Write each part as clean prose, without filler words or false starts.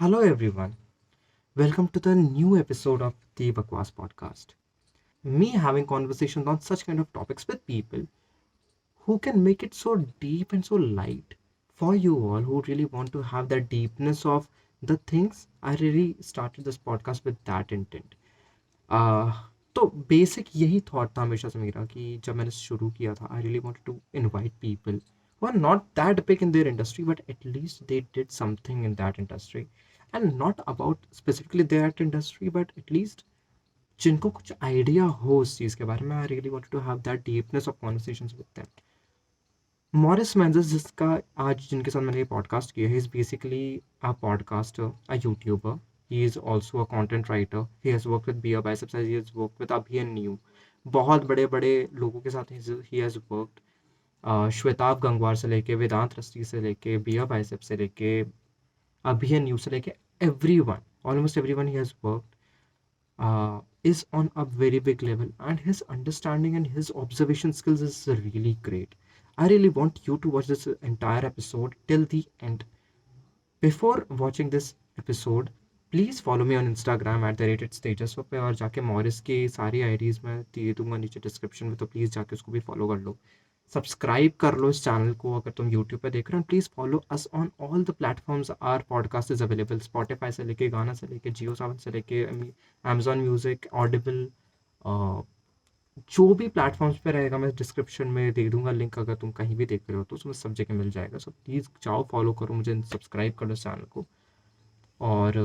Hello, everyone. Welcome to the new episode of the Bakwas podcast. Me having conversations on such kind of topics with people who can make it so deep and so light for you all who really want to have that deepness of the things. I really started this podcast with that intent. uh, तो basic यही thought था हमेशा से मेरा कि जब मैंने शुरू किया था I really wanted to invite people who are not that big in their industry but at least they did something in that industry and not about specifically that industry but at least जिनको कुछ idea हो उस चीज़ के बारे में I really wanted to have that deepness of conversations with them मॉरिस मेंजिस जिसका आज जिनके साथ मैंने ये पॉडकास्ट किया है is basically a podcaster a YouTuber he is also a content writer he has work with BeerBiceps he has work with Abhi and Niyu बहुत बड़े बड़े लोगों के साथ he has worked Shwetabh Gangwar से लेके वेदांत रस्ती से लेके बियर बाइसेप से लेके अभियन न्यू से लेके every one almost every one he has worked is on a very big level and his understanding and his observation skills is really great. I really want you to watch this entire episode till the end. Before watching this episode, please follow me on Instagram at the rated status पे और जाके Morris की सारी IDs मैं दे दूंगा नीचे description में तो प्लीज़ जाके उसको भी फॉलो कर लो सब्सक्राइब कर लो इस चैनल को अगर तुम यूट्यूब पे देख रहे हो please follow us on all the platforms our podcast is available Spotify से लेके गाना से लेके जियो सावन से लेके अमेजॉन म्यूज़िक ऑडिबल जो भी प्लेटफॉर्म्स पे रहेगा मैं डिस्क्रिप्शन में दे दूंगा लिंक अगर तुम कहीं भी देख रहे हो तो उसमें सब जगह मिल जाएगा सो प्लीज़ जाओ फॉलो करो मुझे सब्सक्राइब करो इस चैनल को और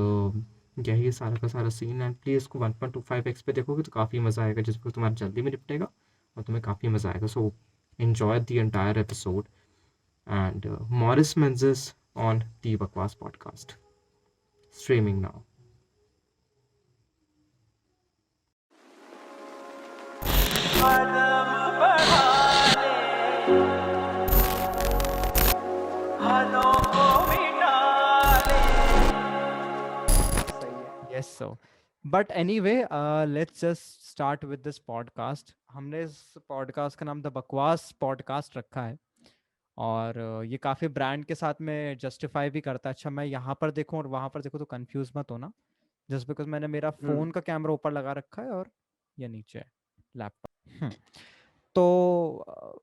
यही सारा का सारा सीन एंड प्लीज़ इसको 1.25x पे देखोगे तो काफ़ी मज़ा आएगा जिसमें तुम्हारा जल्दी में निपटेगा और तुम्हें काफ़ी मज़ा आएगा सो enjoy the entire episode and Morris Menzies on the Bakwas podcast streaming now. Yes, so. But anyway, let's just start with this podcast. हमने इस podcast का नाम द बकवास podcast रखा है और ये काफी ब्रांड के साथ में जस्टिफाई भी करता है. अच्छा मैं यहाँ पर देखूं और वहां पर देखूं तो कंफ्यूज मत होना जस्ट बिकॉज मैंने मेरा फोन का कैमरा ऊपर लगा रखा है और ये नीचे है लैपटॉप. तो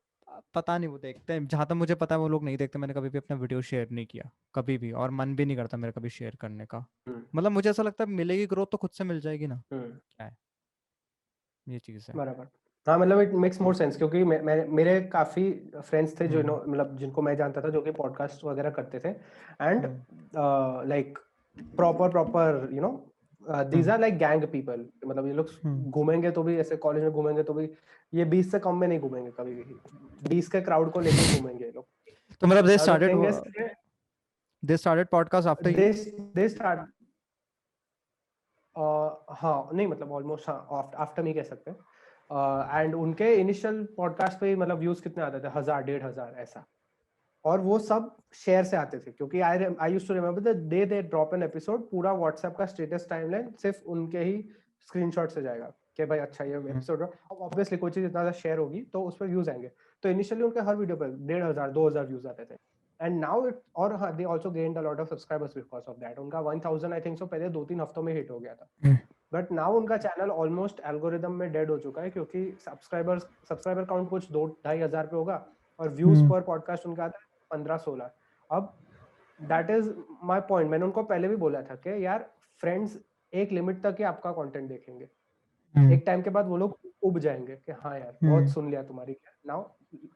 पता नहीं वो देखते हैं जहां तक मुझे पता है वो लोग नहीं देखते. मैंने कभी भी अपना वीडियो शेयर नहीं किया कभी भी और मन भी नहीं करता मेरा कभी शेयर करने का. मतलब मुझे ऐसा लगता है मिलेगी ग्रोथ तो खुद से मिल जाएगी ना. क्या है ये चीज है. बराबर. हाँ मतलब इट मेक्स मोर सेंस क्योंकि मेरे काफी फ्रेंड्स थे जो मतलब जिनको मैं जानता था जो कि पॉडकास्ट वगैरह करते थे and like proper you know these are like gang people. मतलब ये लोग घूमेंगे तो भी ऐसे कॉलेज में घूमेंगे तो भी ये 20 से कम में नहीं घूमेंगे कभी भी. 20 के क्राउड को लेकर घूमेंगे ये लोग. तो मतलब दे started podcast after you. They start हाँ नहीं मतलब ऑलमोस्ट हाँ आफ्टर नहीं कह सकते. एंड उनके इनिशियल पॉडकास्ट पे मतलब व्यूज कितने आते थे 1000 1500 ऐसा. और वो सब शेयर से आते थे क्योंकि I used to remember the day they drop an episode पूरा व्हाट्सएप का स्टेटस टाइमलाइन सिर्फ उनके ही स्क्रीनशॉट से जाएगा कि भाई अच्छा ये एपिसोड. अब ऑब्वियसली कोई चीज इतना ज्यादा शेयर होगी तो उस पर व्यूज आएंगे. तो इनिशियली उनके हर वीडियो पर 1500 2000 व्यूज आते थे. एंड नाउ इट और हाँ they also gained a lot of subscribers because of that. उनका 1000 आई थिंक सो पहले 2-3 हफ्तों में हिट हो गया था. बट नाउ उनका चैनल ऑलमोस्ट एल्गोरिदम में डेड हो चुका है क्योंकि सब्सक्राइबर काउंट कुछ 2-2.5 हजार पे होगा और व्यूज पर पॉडकास्ट उनका आता है 15-16. अब दैट इज माय पॉइंट. मैंने उनको पहले भी बोला था कि यार फ्रेंड्स एक लिमिट तक ही आपका कंटेंट देखेंगे. एक टाइम के बाद वो लोग उब जाएंगे कि हाँ यार बहुत सुन लिया तुम्हारी. Now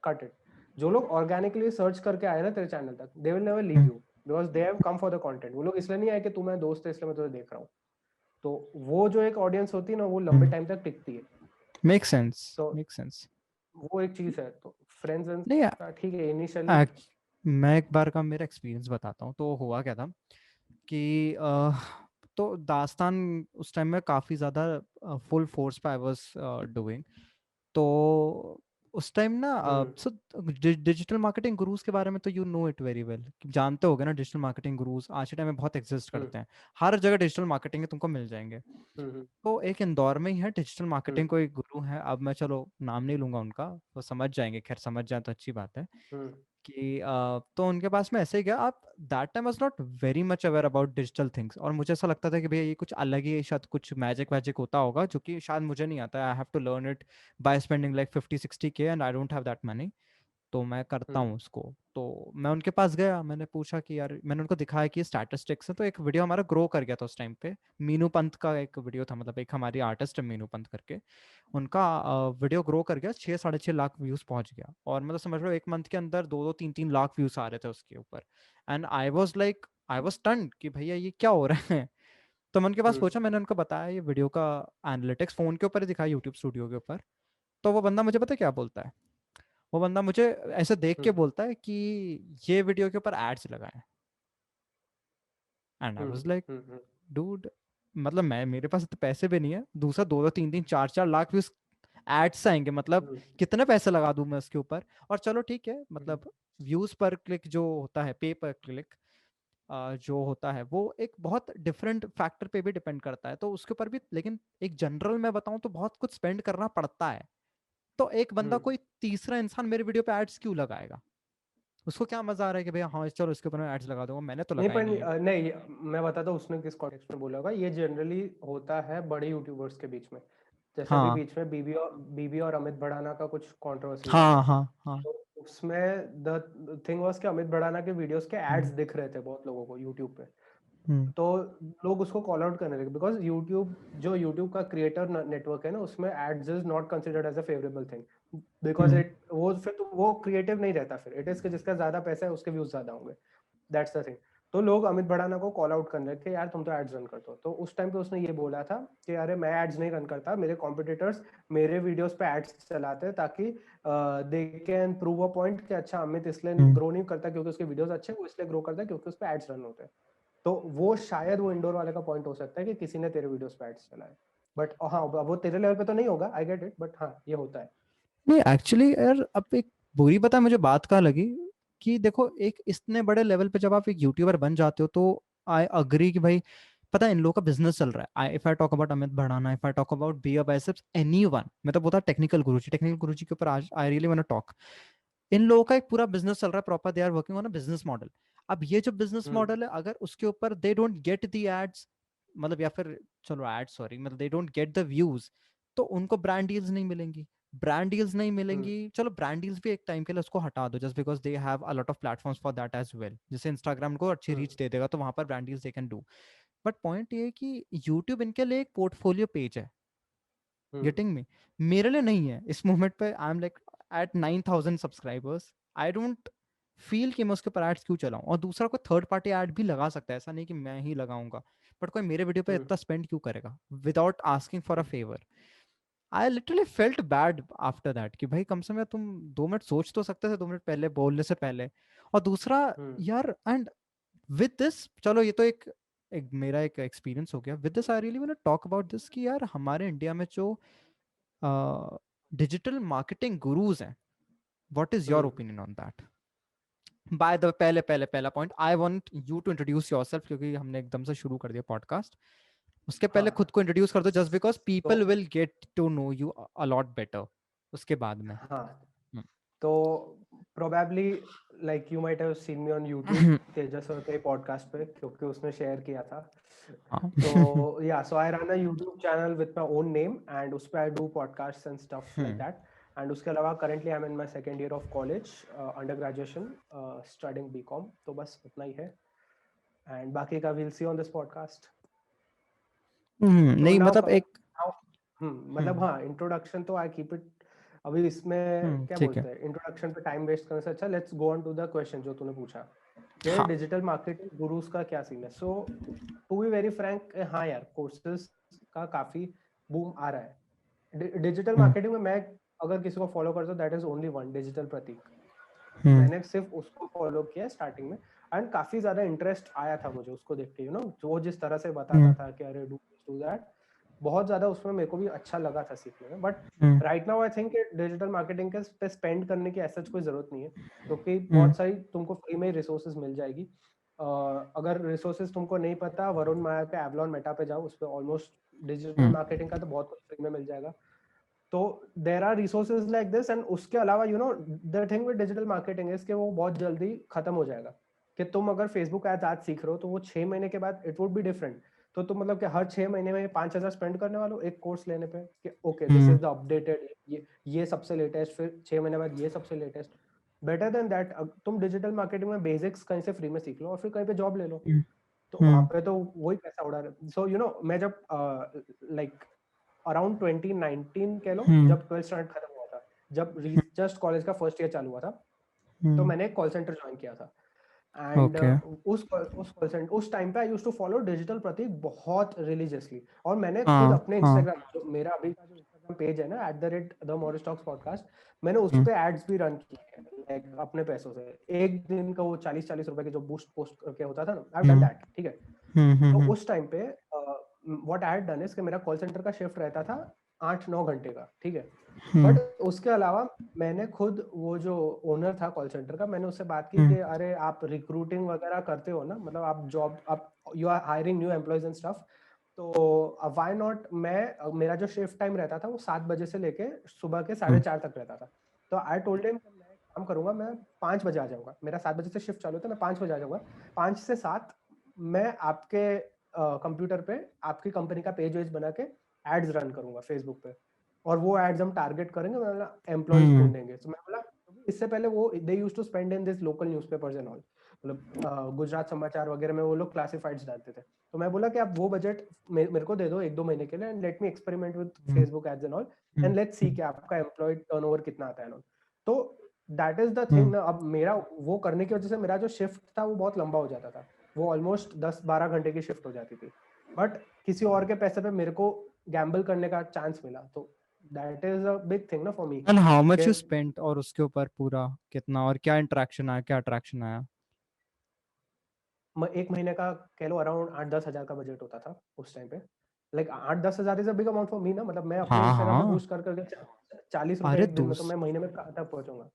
cut it. जो लोग ऑर्गेनिकली सर्च करके आए ना तेरे चैनल तक they will never leave you because they have come for the content. वो लोग इसलिए नहीं आए कि तू मेरा दोस्त है इसलिए मैं तुझे देख रहा हूँ. तो वो जो एक ऑडियंस होती है ना वो लंबे टाइम तक टिकती है. Make sense. तो मेक सेंस. वो एक चीज है. तो फ्रेंड्स नहीं ठीक है इनिशियली. मैं एक बार का मेरा एक्सपीरियंस बताता हूँ. तो हुआ क्या था कि तो दास्तान उस टाइम में काफ़ी ज़्यादा फुल फोर्स पे आई वाज डूइंग. तो उस टाइम ना सो डिजिटल मार्केटिंग गुरुज के बारे में तो you know it very well. जानते होगे ना डिजिटल मार्केटिंग गुरुज आज के टाइम में बहुत एग्जिस्ट करते हैं. हर जगह डिजिटल मार्केटिंग के तुमको मिल जाएंगे. तो एक इंदौर में ही है डिजिटल मार्केटिंग को एक गुरु है. अब मैं चलो नाम नहीं लूंगा उनका तो समझ जाएंगे. खैर समझ जाए तो अच्छी बात है कि तो उनके पास में ऐसे ही गया। आप that time was not very much aware about digital things, और मुझे ऐसा लगता था कि भैया ये कुछ अलग ही शायद कुछ मैजिक वैजिक होता होगा जो कि शायद मुझे नहीं आता। I have to learn it by spending like 50-60K and I don't have that money, तो मैं करता हूँ उसको। तो मैं उनके पास गया, मैंने पूछा कि यार, मैंने उनको दिखाया कि स्टैटिस्टिक्स है। तो एक वीडियो हमारा ग्रो कर गया था उस टाइम पे। मीनू पंत का एक वीडियो था, मतलब एक हमारी आर्टिस्ट है मीनू पंत करके, उनका वीडियो ग्रो कर गया, 6-6.5 लाख व्यूज पहुंच गया। और मतलब समझ लो एक मंथ के अंदर 2-2, 3-3 लाख व्यूज आ रहे थे उसके ऊपर। एंड आई वॉज स्टन्ड कि भैया ये क्या हो रहा है। तो मैं उनके पास पूछा, मैंने उनको बताया ये वीडियो का एनालिटिक्स फोन के ऊपर ही दिखाया, यूट्यूब स्टूडियो के ऊपर। तो वो बंदा मुझे पता है क्या बोलता है? वो बंदा मुझे ऐसे देख के बोलता है कि ये वीडियो के ऊपर एड्स लगाए। And I was like, dude, मतलब मैं, मेरे पास इतने पैसे भी नहीं है, दूसरा 2-2, 3-3, 4-4 लाख व्यूज एड्स आएंगे, मतलब कितने पैसे लगा दूं मैं उसके ऊपर। और चलो ठीक है, मतलब व्यूज पर क्लिक जो होता है, पे पर क्लिक जो होता है, वो एक बहुत डिफरेंट फैक्टर पे भी डिपेंड करता है, तो उसके ऊपर भी। लेकिन एक जनरल में बताऊं तो बहुत कुछ स्पेंड करना पड़ता है। तो एक बंदा, कोई तीसरा इंसान मेरे वीडियो पे एड्स क्यों लगाएगा? उसको क्या मजा आ रहा है कि भैया हाँ चलो इसके ऊपर मैं एड्स लगा दूंगा, मैंने तो नहीं लगाए पर नहीं है। नहीं, मैं बताता हूँ उसने किस कॉन्टेक्स्ट में बोला होगा। ये जनरली होता है बड़े यूट्यूबर्स के बीच में। जैसे अभी हाँ बीच में बीबी और अमित भड़ाना का कुछ कंट्रोवर्सी हुआ हाँ था। हाँ हाँ। तो उसमें द थिंग वाज कि अमित भड़ाना के वीडियोस के एड्स हम्म दिख रहे थे बहुत लोगों को यूट्यूब पे। हम्म तो लोग उसको कॉल आउट करने लगे, बिकॉज यूट्यूब का क्रिएटर नेटवर्क है ना, उसमें ads is not considered as a favourable thing, because hmm it वो फिर तो वो क्रिएटिव नहीं रहता। फिर इट इज कि जिसका ज्यादा पैसा है उसके व्यूज ज्यादा होंगे। That's the thing. तो लोग अमित भड़ाना को कॉल आउट करने लगे कि यार तुम तो एड्स रन करते हो। तो उस टाइम पे उसने ये बोला था कि अरे मैं एड्स नहीं रन करता, मेरे कॉम्पिटिटर्स मेरे वीडियोस पे एड्स चलाते हैं ताकि they can prove a point कि अच्छा अमित इसलिए हम्म। ग्रो नहीं करता क्योंकि उसके वीडियोस अच्छे हैं, वो इसलिए ग्रो करता है क्योंकि उस पे एड्स रन होते हैं। तो वो शायद वो इंडोर वाले का पॉइंट हो सकता है कि किसी ने तेरे वीडियोस पे एड्स चलाए। बट हाँ, वो तेरे लेवल पे तो नहीं होगा, आई गेट इट, बट हाँ ये होता है। नहीं एक्चुअली यार, अब एक बुरी पता है मुझे बात क्या लगी, कि देखो एक इतने बड़े लेवल पे जब आप एक यूट्यूबर बन जाते हो, तो आई अग्री कि भाई, पता है इन लोगों का बिजनेस चल रहा है। I if I talk about Amit Bhadana, if I talk about BeerBiceps, anyone, मैं तो बोलता टेक्निकल गुरुजी के ऊपर आज I really want to talk. इन लोगों का एक पूरा बिजनेस चल रहा है proper, they are working on a business model. अब ये जो बिजनेस हम्म मॉडल है, अगर उसके ऊपर they don't get the ads, मतलब या फिर चलो एड्स सॉरी, मतलब they don't get the views, तो उनको ब्रांड डील्स नहीं मिलेंगी। ब्रांड डील्स नहीं हम्म मिलेंगी, चलो ब्रांड डील्स भी एक टाइम के लिए उसको हटा दो, just because they have a lot of platforms for that as well. जैसे इंस्टाग्राम को अच्छी हम्म रीच दे देगा तो वहां पर brand deals they can do. But point ये है कि यूट्यूब इनके लिए एक पोर्टफोलियो पेज है, हम्म गेटिंग मी? मेरे लिए नहीं है इस मोमेंट पे। I am like at 9,000 subscribers, I don't feel कि मैं उसके ऊपर एड्स क्यों चलाऊं। और दूसरा, कोई थर्ड पार्टी एड भी लगा सकता है, ऐसा नहीं कि मैं ही लगाऊंगा, बट कोई मेरे वीडियो पे हम्म इतना स्पेंड क्यों करेगा without asking for a hmm favour? I literally felt bad after that कि भाई कम से कम तुम 2 मिनट सोच तो सकते थे, 2 मिनट पहले बोलने से पहले। और दूसरा हम्म यार, एंड विद दिस, चलो ये तो एक मेरा एक एक्सपीरियंस हो गया। With this I really want to talk about this कि यार हमारे इंडिया में जो डिजिटल मार्केटिंग गुरुज हैं, what is your hmm opinion on that? By the पहले पहले पहला point, I want you to introduce yourself, क्योंकि हमने एकदम से शुरू कर दिया पॉडकास्ट। उसके पहले खुद हाँ को इंट्रोड्यूस कर दो, जस्ट बिकॉज तो people will get to know you a lot better उसके बाद में। हाँ हम्म। तो probably like you might have seen me on YouTube, तेजस और के पॉडकास्ट पे, क्योंकि उसने शेयर किया था। हाँ। तो yeah, so I run a YouTube channel with my own name and उस पे I do podcasts and stuff like hmm. that. And उसके अलावा currently I'm in my second year of college, under graduation, studying BCom. तो बस उतना ही है। And बाकी का we'll see on this podcast. तो नहीं now मतलब एक। now मतलब हम्म हाँ, इंट्रोडक्शन तो आई कीप इट। अभी इसमें क्या ठीक है। बोलते हैं, इंट्रोडक्शन पे टाइम वेस्ट करने से अच्छा let's go on to the question जो तूने पूछा कि हाँ। डिजिटल मार्केटिंग गुरुज का क्या सीन है। सो टू बी वेरी फ्रैंक, हाँ यार, कोर्सेज का काफी बूम आ रहा है डिजिटल हम्म मार्केटिंग में। मैं अगर किसी को फॉलो करता हूँ, that is only one, digital Pratik. Hmm मैंने सिर्फ उसको फॉलो किया स्टार्टिंग में, एंड काफी ज्यादा इंटरेस्ट आया था मुझे उसको देख के, जो जिस तरह से बताता हम्म था कि अरे डू दैट, बहुत ज्यादा उसमें मेरे को भी अच्छा लगा था सीखने में। But hmm right now I think digital marketing के पे स्पेंड करने की ऐसा कोई जरूरत नहीं है, क्योंकि हम्म बहुत सारी तुमको फ्री में रिसोर्सेज मिल जाएगी। अगर रिसोर्सेज तुमको नहीं पता, वरुण माया पे, एवलॉन मेटा पे जाओ, उस पर ऑलमोस्ट डिजिटल हम्म मार्केटिंग का तो बहुत कुछ फ्री में मिल जाएगा। तो there are resources like this, and उसके अलावा you know the thing with digital marketing is कि वो बहुत जल्दी खत्म हो जाएगा। कि तुम अगर फेसबुक एड्स आज सीख रहे हो तो वो 6 महीने के बाद इट वुड बी डिफरेंट। तो तुम मतलब कि हर 6 महीने में 5,000 स्पेंड करने वालों एक कोर्स लेने पे कि okay this is the updated, ये सबसे लेटेस्ट, फिर 6 महीने बाद ये सबसे लेटेस्ट। बेटर देन दैट तुम डिजिटल मार्केटिंग में बेसिक्स कहीं से फ्री में सीख लो और फिर कहीं पे जॉब ले लो। तो वहां पे तो वही पैसा उड़ा रहे। सो यू नो मैं जब लाइक अराउंड 2019 कह लो, जब 12th स्टैंडर्ड खत्म हुआ था, जब जस्ट कॉलेज का फर्स्ट ईयर चालू हुआ था, तो मैंने एक कॉल सेंटर ज्वाइन किया था। एंड ओके उस टाइम पे I used to follow digital Pratik बहुत रिलीजियसली। और मैंने खुद हाँ अपने हाँ इंस्टाग्राम, जो मेरा अभी का जो इंस्टाग्राम पेज है ना @the पॉडकास्ट, मैंने उस पे एड्स भी रन किए हैं like, अपने पैसों से। एक दिन का वो 40-40 रुपए के जो बूस्ट पोस्ट करके होता था ना, आई हैव डन दैट, ठीक है। तो उस टाइम पे what I had done is कि मेरा कॉल सेंटर का शिफ्ट रहता था 8-9 घंटे का, ठीक है। बट उसके अलावा मैंने खुद, वो जो ओनर था कॉल सेंटर का, मैंने उससे बात की कि अरे आप रिक्रूटिंग वगैरह करते हो ना, मतलब आप जॉब, आप you are hiring new employees and stuff, तो व्हाई नॉट, मैं मेरा जो शिफ्ट टाइम रहता था वो 7 बजे से लेके सुबह के 4:30 तक रहता था। तो आई टोल्ड हिम मैं काम करूंगा, मैं 5 बजे आ जाऊंगा, मेरा 7 बजे से शिफ्ट चालू होता है, मैं 5 बजे आ जाऊंगा। 5 से 7 मैं आपके कंप्यूटर पे आपकी कंपनी का पेज वेज बना के एड्स रन करूंगा फेसबुक पे, और वो एड्स हम टारगेट करेंगे, मतलब एम्प्लॉयज ढूंढेंगे। तो मैं बोला इससे पहले वो they used to spend in this local newspapers and all, मतलब गुजरात समाचार वगैरह में वो लोग क्लासिफाइड्स डालते थे। तो मैं बोला कि आप वो बजट मेरे को दे दो 1-2 महीने के लिए, and let me experiment with Facebook ads and all, and let's see कि आपका एम्प्लॉय टर्नओवर कितना आता है। तो दैट इज द थिंग ना। अब मेरा वो करने की वजह से मेरा जो शिफ्ट था वो बहुत लंबा हो जाता था, वो ऑलमोस्ट 10-12 घंटे की शिफ्ट हो जाती थी। बट किसी और के पैसे पे मेरे को गैम्बल करने का चांस मिला, तो that is a big thing ना for me. And how much you spent, और उसके ऊपर पूरा कितना, और क्या इंटरेक्शन आया, क्या अट्रैक्शन आया? एक महीने का कह लो अराउंड 8-10 हजार का बजट होता था उस टाइम पे। लाइक 8-10 हजार is a big amount for me ना, मतलब मैं अपने हाँ इंस्टाग्राम पे हाँ। बूस्ट कर करके 40 रुपए अरे एक दिन में, तो मैं महीने में कहाँ तक पहुंचूंगा।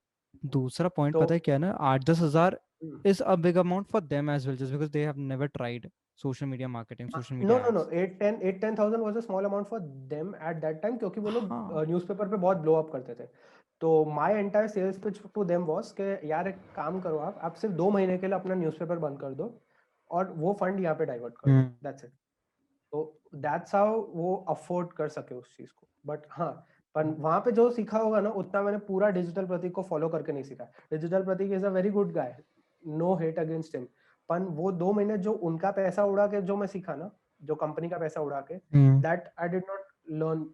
दूसरा पॉइंट तो पता है क्या है ना, 8-10 हजार is a big amount for them as well, just because they have never tried social media marketing, social no media no no ads. 8-10 thousand was a small amount for them at that time, क्योंकि वो लोग हाँ newspaper पे बहुत blow up करते थे। तो my entire sales pitch to them was कि यार एक काम करो, आप सिर्फ 2 महीने के लिए अपना न्यूज़पेपर बंद कर दो और वो फंड यहाँ पे डाइवर्ट कर दो, दैट्स इट। तो दैट्स हाउ वो अफोर्ड कर सके उस चीज को। बट हाँ, पर वहां पे जो सीखा होगा ना, उतना मैंने पूरा डिजिटल प्रतीक को फॉलो करके नहीं सीखा। Digital Prateek is a very good guy, no hate against him. पर वो 2 महीने जो उनका पैसा उड़ा के जो मैं सीखा ना, जो कंपनी का पैसा उड़ा के, that I did not learn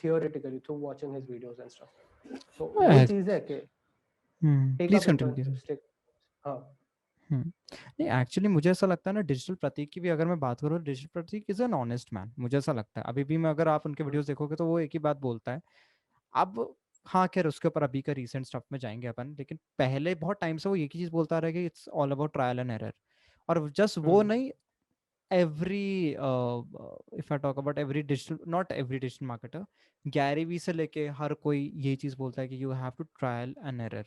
theoretically through watching his videos and stuff. तो वही चीज है कि take please up continue. Internships, take. हाँ। नहीं एक्चुअली मुझे ऐसा लगता है ना, डिजिटल प्रतीक की भी अगर मैं बात करूँ, digital Prateek is an honest man, मुझे ऐसा लगता है अभी भी। मैं अगर आप उनके हम्म, वीडियोस देखोगे तो वो एक ही बात बोलता है। अब हाँ खैर उसके ऊपर अभी का रीसेंट स्टफ में जाएंगे अपन, लेकिन पहले बहुत टाइम से वो एक ही चीज बोलता रहा कि it's all about trial and error. और जस्ट वो हम्म, नहीं, every if I talk about every digital, not every digital marketer, Gary Vee से लेके हर कोई ये चीज बोलता है कि you have to trial and error.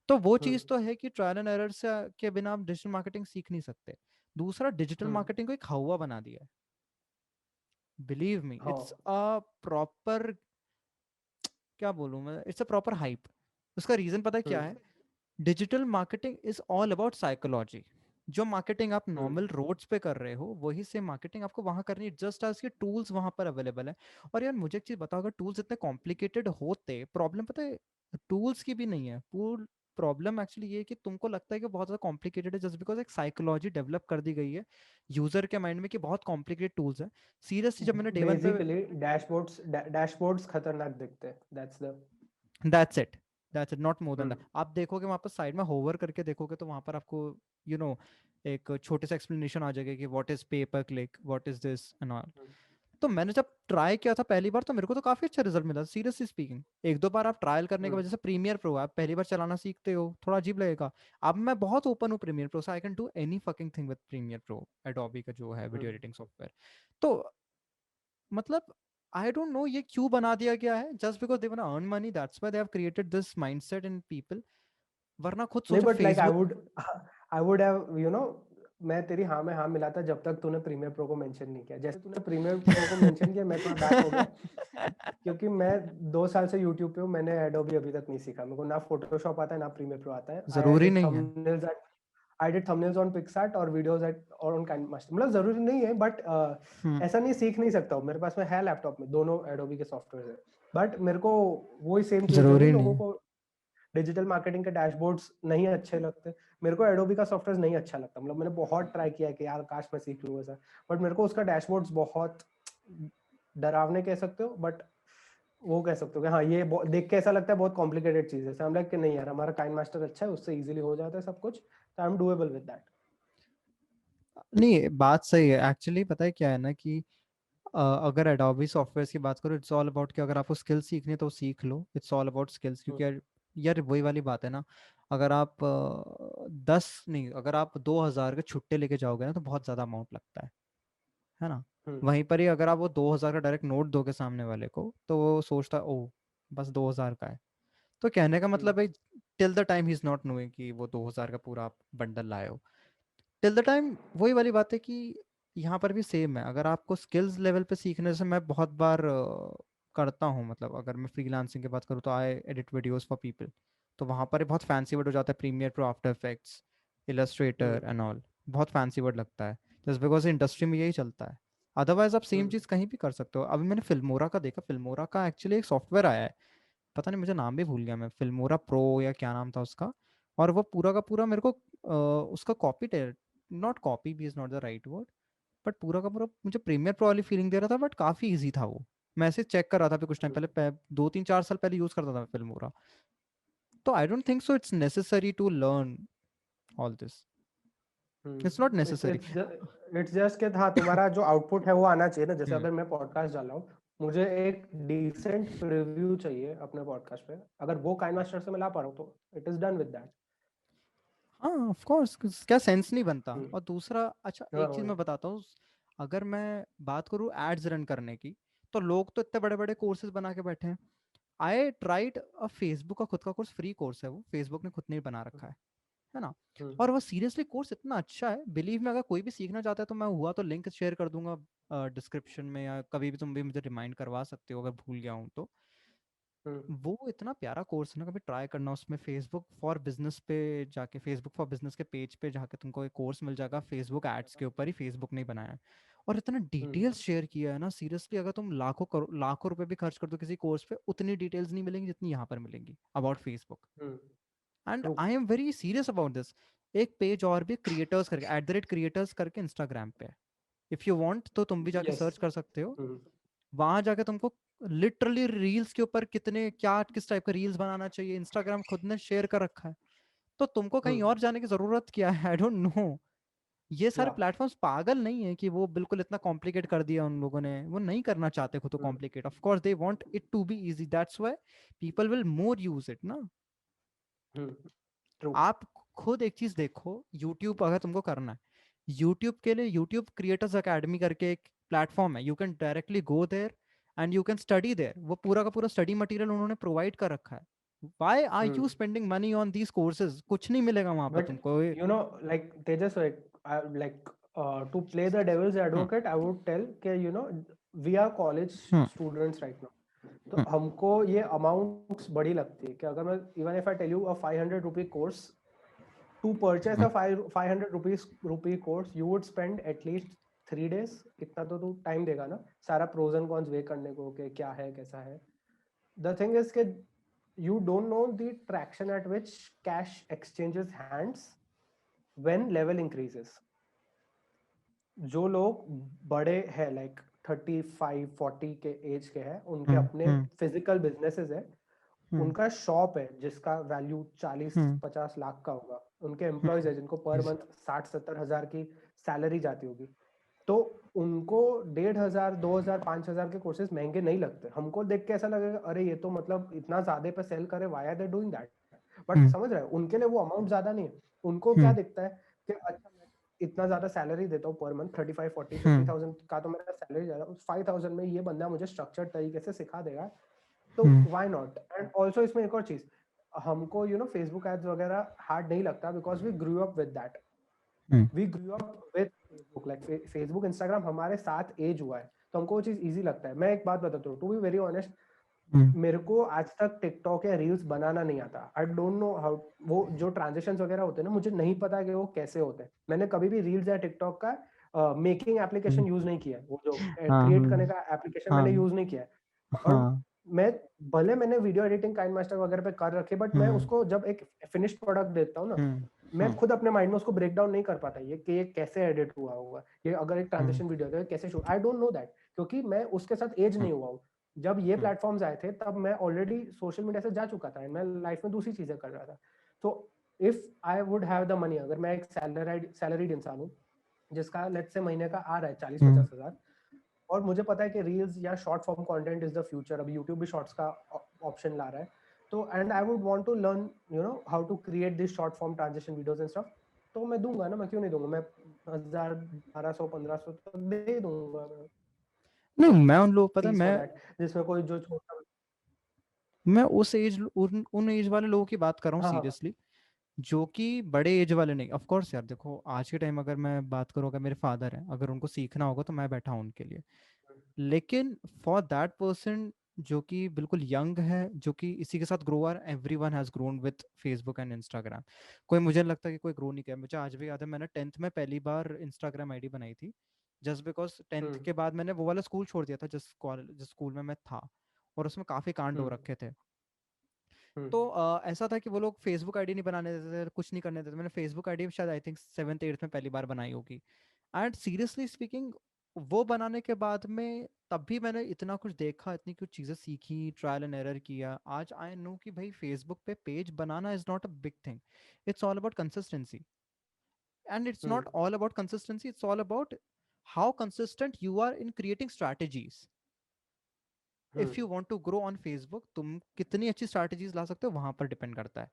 तो वो हम्म, चीज तो है कि ट्रायल एंड एरर से के बिना आप डिजिटल मार्केटिंग सीख नहीं सकते। दूसरा, डिजिटल हम्म, मार्केटिंग को एक हवा बना दिया है, बिलीव मी, इट्स हाँ। अ प्रॉपर, क्या बोलूं मैं, इट्स अ प्रॉपर हाइप। उसका रीजन पता है क्या हम्म, है? Digital marketing is all about psychology. जो मार्केटिंग आप हम्म, नॉर्मल रोड्स पे कर रहे हो, वही सेम मार्केटिंग आपको वहां करनी है, जस्ट आज के टूल्स वहां पर अवेलेबल है। और यार मुझे एक चीज बताओ, अगर टूल्स इतने कॉम्प्लिकेटेड होते, प्रॉब्लम पता है टूल्स की भी नहीं है, पूल प्रॉब्लम एक्चुअली ये है कि तुमको लगता है कि बहुत ज्यादा कॉम्प्लिकेटेड है, जस्ट बिकॉज एक साइकोलॉजी डेवलप कर दी गई है यूजर के माइंड में कि बहुत कॉम्प्लिकेटेड टूल्स है। सीरियसली जब मैंने डे वन पे, बेसिकली डैशबोर्ड्स खतरनाक दिखते हैं, that's the. That's it, that's it, not more than hmm, that. आप देखोगे वहां पर साइड में होवर करके देखोगे तो वहां पर आपको यू you नो एक छोटे से एक्सप्लेनेशन आ जाएगा कि व्हाट इज पे पर click, what is this and all. तो मैंने जब ट्राई किया था पहली बार, तो मेरे को तो काफी अच्छा रिजल्ट मिला, सीरियसली स्पीकिंग। एक दो बार आप ट्रायल करने की हम्म, वजह से, प्रीमियर प्रो आप पहली बार चलाना सीखते हो, थोड़ा अजीब लगेगा। अब मैं बहुत ओपन हूँ प्रीमियर प्रो से, I can do any fucking thing with Premiere Pro, Adobe का जो है वीडियो हम्म। Editing software. तो मतलब आई डोंट नो ये क्यों बना दिया गया है, just because they want to earn money, that's why they have created this mindset in people. वरना खुद नहीं, सोचो but like Facebook. I would have, you know, मैं तेरी हाँ में हाँ मिला था जब तक तूने प्रीमियर प्रो को मेंशन नहीं किया। जैसे तूने प्रीमियर प्रो को मेंशन किया मैं थोड़ा बैक हो गया क्योंकि मैं 2 साल से यूट्यूब पे हूँ, मैंने एडोबी अभी तक नहीं सीखा। मेरे को ना फोटोशॉप आता है ना प्रीमियर प्रो आता है। जरूरी नहीं है। I did thumbnails on PicsArt और वीडियोस एट और ऑन काइनमास्टर। मतलब जरूरी नहीं है बट ऐसा नहीं सीख नहीं सकता हूँ। मेरे पास में है लैपटॉप में दोनों एडोबी के सॉफ्टवेयर है, बट मेरे को वही सेम चीज होगी। जरूरी नहीं लोगों है। को डिजिटल मार्केटिंग के डैशबोर्ड्स नहीं अच्छे लगते, मेरे को एडोबी का सॉफ्टवेयर नहीं अच्छा लगता। मतलब मैंने बहुत ट्राई किया है कि यार काश मैं सीख लूँ ऐसा, बट मेरे को उसका डैशबोर्ड्स बहुत डरावने कह सकते हो, बट वो कह सकते हो कि हाँ ये देख के ऐसा लगता है बहुत कॉम्प्लिकेटेड चीज है। हम लाइक कि नहीं यार हमारा काइन मास्टर अच्छा है, उससे इजीली हो जाता है सब कुछ, तो I am doable with that. नहीं, बात सही है एक्चुअली। पता है क्या है ना कि अगर एडोबी सॉफ्टवेयर की बात करो, इट्स ऑल अबाउट कि अगर आपको स्किल्स सीखनी है तो सीख लो। इट्स ऑल अबाउट स्किल्स, क्योंकि यार वही वाली बात है ना। अगर आप 10 नहीं, अगर आप 2,000 के छुट्टे लेके जाओगे ना तो बहुत ज़्यादा अमाउंट लगता है ना। वहीं पर ही अगर आप वो 2,000 का डायरेक्ट नोट दोगे सामने वाले को तो वो सोचता ओ बस 2,000 का है। तो कहने का मतलब है till the time he is not knowing कि वो 2,000 का पूरा आप बंडल लाए हो, टिल द टाइम वही वाली बात है कि यहाँ पर भी सेम है। अगर आपको स्किल्स लेवल पे सीखने से, मैं बहुत बार करता हूँ। मतलब अगर मैं फ्रीलांसिंग की बात करूँ तो I edit videos for people, तो वहाँ पर बहुत फैंसी वर्ड हो जाता है, Premiere Pro, After Effects, Illustrator and all. बहुत फैंसी वर्ड लगता है जस्ट बिकॉज इंडस्ट्री में यही चलता है। अदरवाइज आप सेम चीज़ कहीं भी कर सकते हो। अभी मैंने फिल्मोरा का देखा, फिल्मोरा का एक्चुअली एक सॉफ्टवेयर आया है, पता नहीं मुझे नाम भी भूल गया मैं, फिल्मोरा प्रो या क्या नाम था उसका। और वो पूरा का पूरा मेरे को उसका कॉपी, नॉट कॉपी भी is not the right word, but पूरा का पूरा मुझे प्रीमियर प्रो वाली फीलिंग दे रहा था, बट काफी इजी था वो। मैं ऐसे चेक कर रहा था अभी कुछ टाइम पहले, 2 3 4 साल पहले यूज करता था मैं फिल्मोरा। तो I don't think so it's necessary to learn all this, it's not it's necessary. It's just कि हाँ तुम्हारा जो आउटपुट है वो आना चाहिए ना। जैसे अगर मैं पॉडकास्ट डाल रहा हूँ, मुझे एक डिसेंट रिव्यू चाहिए अपने पॉडकास्ट पे, अगर वो काइन मास्टर से मैं ला पा रहा हूँ तो it is done with that. हाँ ऑफ कोर्स, क्या सेंस नहीं बनता। और दूसरा, अच्छा हाँ एक चीज वही। मैं बताता हूँ, अगर मैं बात करूँ एड्स रन करने की, तो लोग तो इतने बड़े बड़े कोर्सेज बना के बैठे हैं। आई ट्राइड फेसबुक का खुद का कोर्स, फ्री कोर्स है वो, फेसबुक ने खुद ने ही बना रखा है ना। और वो सीरियसली कोर्स इतना अच्छा है, बिलीव में। अगर कोई भी सीखना चाहता है तो मैं हुआ तो लिंक शेयर कर दूंगा डिस्क्रिप्शन में, या कभी भी तुम भी मुझे रिमाइंड करवा सकते हो अगर भूल गया हूँ तो। वो इतना प्यारा कोर्स है ना, कभी ट्राई करना। उसमें फेसबुक फॉर बिजनेस पे जाके, फेसबुक फॉर बिजनेस के पेज पे जाके तुमको एक कोर्स मिल जाएगा, फेसबुक एड्स के ऊपर ही, फेसबुक ने ही बनाया है। और इतना डिटेल्स शेयर किया है ना, सीरियसली अगर तुम लाखों रुपए भी खर्च कर दो किसी कोर्स पे, उतनी डिटेल्स नहीं मिलेंगी जितनी यहाँ पर मिलेंगी about Facebook. And true. I am very serious about this. एक पेज और भी, क्रिएटर्स करके, @creators करके इंस्टाग्राम पे, इफ यू वांट तो तुम भी जाके यस। सर्च कर सकते हो। वहां जाके तुमको लिटरली रील्स के ऊपर कितने क्या किस टाइप का रील्स बनाना चाहिए, इंस्टाग्राम खुद ने शेयर कर रखा है। तो तुमको कहीं और जाने की जरूरत क्या है? आई डोंट नो। ये सारे या प्लेटफॉर्म्स पागल नहीं है कि वो बिल्कुल इतना कॉम्प्लिकेट कर दिया उन लोगों ने। वो नहीं करना चाहते खुद को complicate, of course they want it to be easy, that's why people will more use it ना। ट्रू। आप खुद एक चीज देखो, यूट्यूब अगर तुमको करना है, यूट्यूब के लिए यूट्यूब क्रिएटर्स एकेडमी करके एक प्लेटफॉर्म है, you can directly go there and you can study there. वो पूरा का पूरा स्टडी मटेरियल उन्होंने प्रोवाइड कर रखा है। Why are you spending money on these courses? कुछ नहीं मिलेगा वहां पर But तुमको। you know, like Tejas, to play the devil's hmm, advocate, I would tell कि we are college hmm, students right now. तो हम्म, हमको ये अमाउंट्स बड़ी लगती है कि अगर मैं even if I tell you a 500 rupee course, to purchase hmm, a 500 rupee course you would spend at least 3 days। इतना तो तू टाइम देगा ना सारा प्रोज एंड कॉन्स वे करने को कि क्या है कैसा है। द थिंग इज कि you don't know the traction at which cash exchanges hands when level increases। जो लोग बड़े हैं लाइक 35 40 के एज के हैं, उनके हम्म, अपने हम्म, फिजिकल बिजनेसेस है, हम्म, उनका शॉप है जिसका वैल्यू 40 50 लाख का होगा, उनके एम्प्लॉयज है जिनको पर मंथ 60 70 हजार की सैलरी जाती होगी, तो उनको 1,500 2,000 5,000 के कोर्सेज महंगे नहीं लगते। हमको देख के ऐसा लगेगा अरे ये तो मतलब इतना ज्यादा पे सेल करे, why are they doing that. But hmm, समझ रहे हैं उनके लिए वो अमाउंट ज्यादा नहीं है। उनको क्या हम्म, दिखता है कि अच्छा मैं इतना ज्यादा सैलरी देता हूँ पर मंथ, 35 40 50 हम्म, थाउजेंड का तो मेरा सैलरी जा रहा है, 5,000 में ये बंदा मुझे स्ट्रक्चर्ड तरीके से सिखा देगा, तो हम्म, व्हाई नॉट। एंड ऑल्सो इसमें एक और चीज, हमको फेसबुक एड्स वगैरह हार्ड नहीं लगता because we grew up with that. We grew up with Facebook, like Facebook Instagram हमारे साथ एज हुआ है, तो हमको वो चीज इजी लगता है. मैं एक बात बताता हूँ, टू बी वेरी ऑनेस्ट, मेरे को आज तक टिकटॉक या रील्स बनाना नहीं आता. आई डोंट नो हाउ, वो जो ट्रांजिशंस वगैरह होते हैं ना, मुझे नहीं पता कि वो कैसे होते हैं. मैंने कभी भी रील्स या टिकटॉक का मेकिंग एप्लीकेशन यूज नहीं किया है. वो जो क्रिएट करने का एप्लीकेशन मैंने यूज नहीं किया है. और मैं भले मैंने वीडियो एडिटिंग काइन मास्टर वगैरह पे कर रखी, बट मैं उसको जब एक फिनिश्ड प्रोडक्ट देखता हूँ ना, मैं खुद अपने माइंड में उसको ब्रेक डाउन नहीं कर पाता ये कि ये कैसे एडिट हुआ होगा, ये अगर एक ट्रांजिशन वीडियो है कैसे shoot. I don't know that, क्योंकि मैं उसके साथ एज नहीं हुआ हूँ. जब ये प्लेटफॉर्म्स आए थे तब मैं ऑलरेडी सोशल मीडिया से जा चुका था, मैं लाइफ में दूसरी चीजें कर रहा था. तो if I would have the money, अगर मैं एक सैलरीड इंसान हूँ जिसका लेट्स से महीने का आ रहा है 40-50 हजार, और मुझे पता है कि रील्स या short form content is the future, अब यूट्यूब भी शॉर्ट्स का ऑप्शन ला रहा है, तो and I would want to learn how to create this short form transition videos and stuff, तो मैं दूंगा ना, मैं क्यों नहीं दूंगा, मैं 1000, 1200, 1500 तक दे दूंगा नहीं, मैं उन लोग पता है, फॉर दैट, जिसमें कोई जो छोटा. मैं उस एज उन एज वाले लोगों की बात कर रहा हूँ हाँ हाँ. सीरियसली, जो कि बड़े एज वाले नहीं. ऑफ कोर्स यार देखो, आज के टाइम अगर मैं बात करूँ, अगर मेरे फादर हैं, अगर उनको सीखना होगा तो मैं बैठा हूँ उनके लिए. लेकिन फॉर दैट पर्सन जो कि बिल्कुल यंग है, जो कि इसी के साथ grower, everyone has grown with Facebook and Instagram. कोई, मुझे नहीं लगता कि कोई ग्रो नहीं किया. मुझे आज भी याद है, मैंने 10th में पहली बार इंस्टाग्राम आईडी बनाई थी, जस्ट बिकॉज 10th के बाद मैंने वो वाला स्कूल छोड़ दिया था जिस स्कूल में मैं था, और उसमें काफी कांड हो रखे थे. तो ऐसा था कि वो लोग फेसबुक आईडी नहीं बनाने देते थे, कुछ नहीं करने देते. मैंने फेसबुक आईडी शायद आई थिंक 7th 8th में पहली बार बनाई होगी. एंड सीरियसली स्पीकिंग, वो बनाने के बाद में तब भी मैंने इतना कुछ देखा, इतनी कुछ चीज़ें सीखी, ट्रायल एंड एरर किया. आज आई नो कि भाई फेसबुक पे पेज बनाना is not a big thing. It's all about consistency. And it's not all about consistency, it's all about how consistent you are in creating strategies. If you want to grow on Facebook, तुम कितनी अच्छी strategies ला सकते हो वहां पर depend करता है.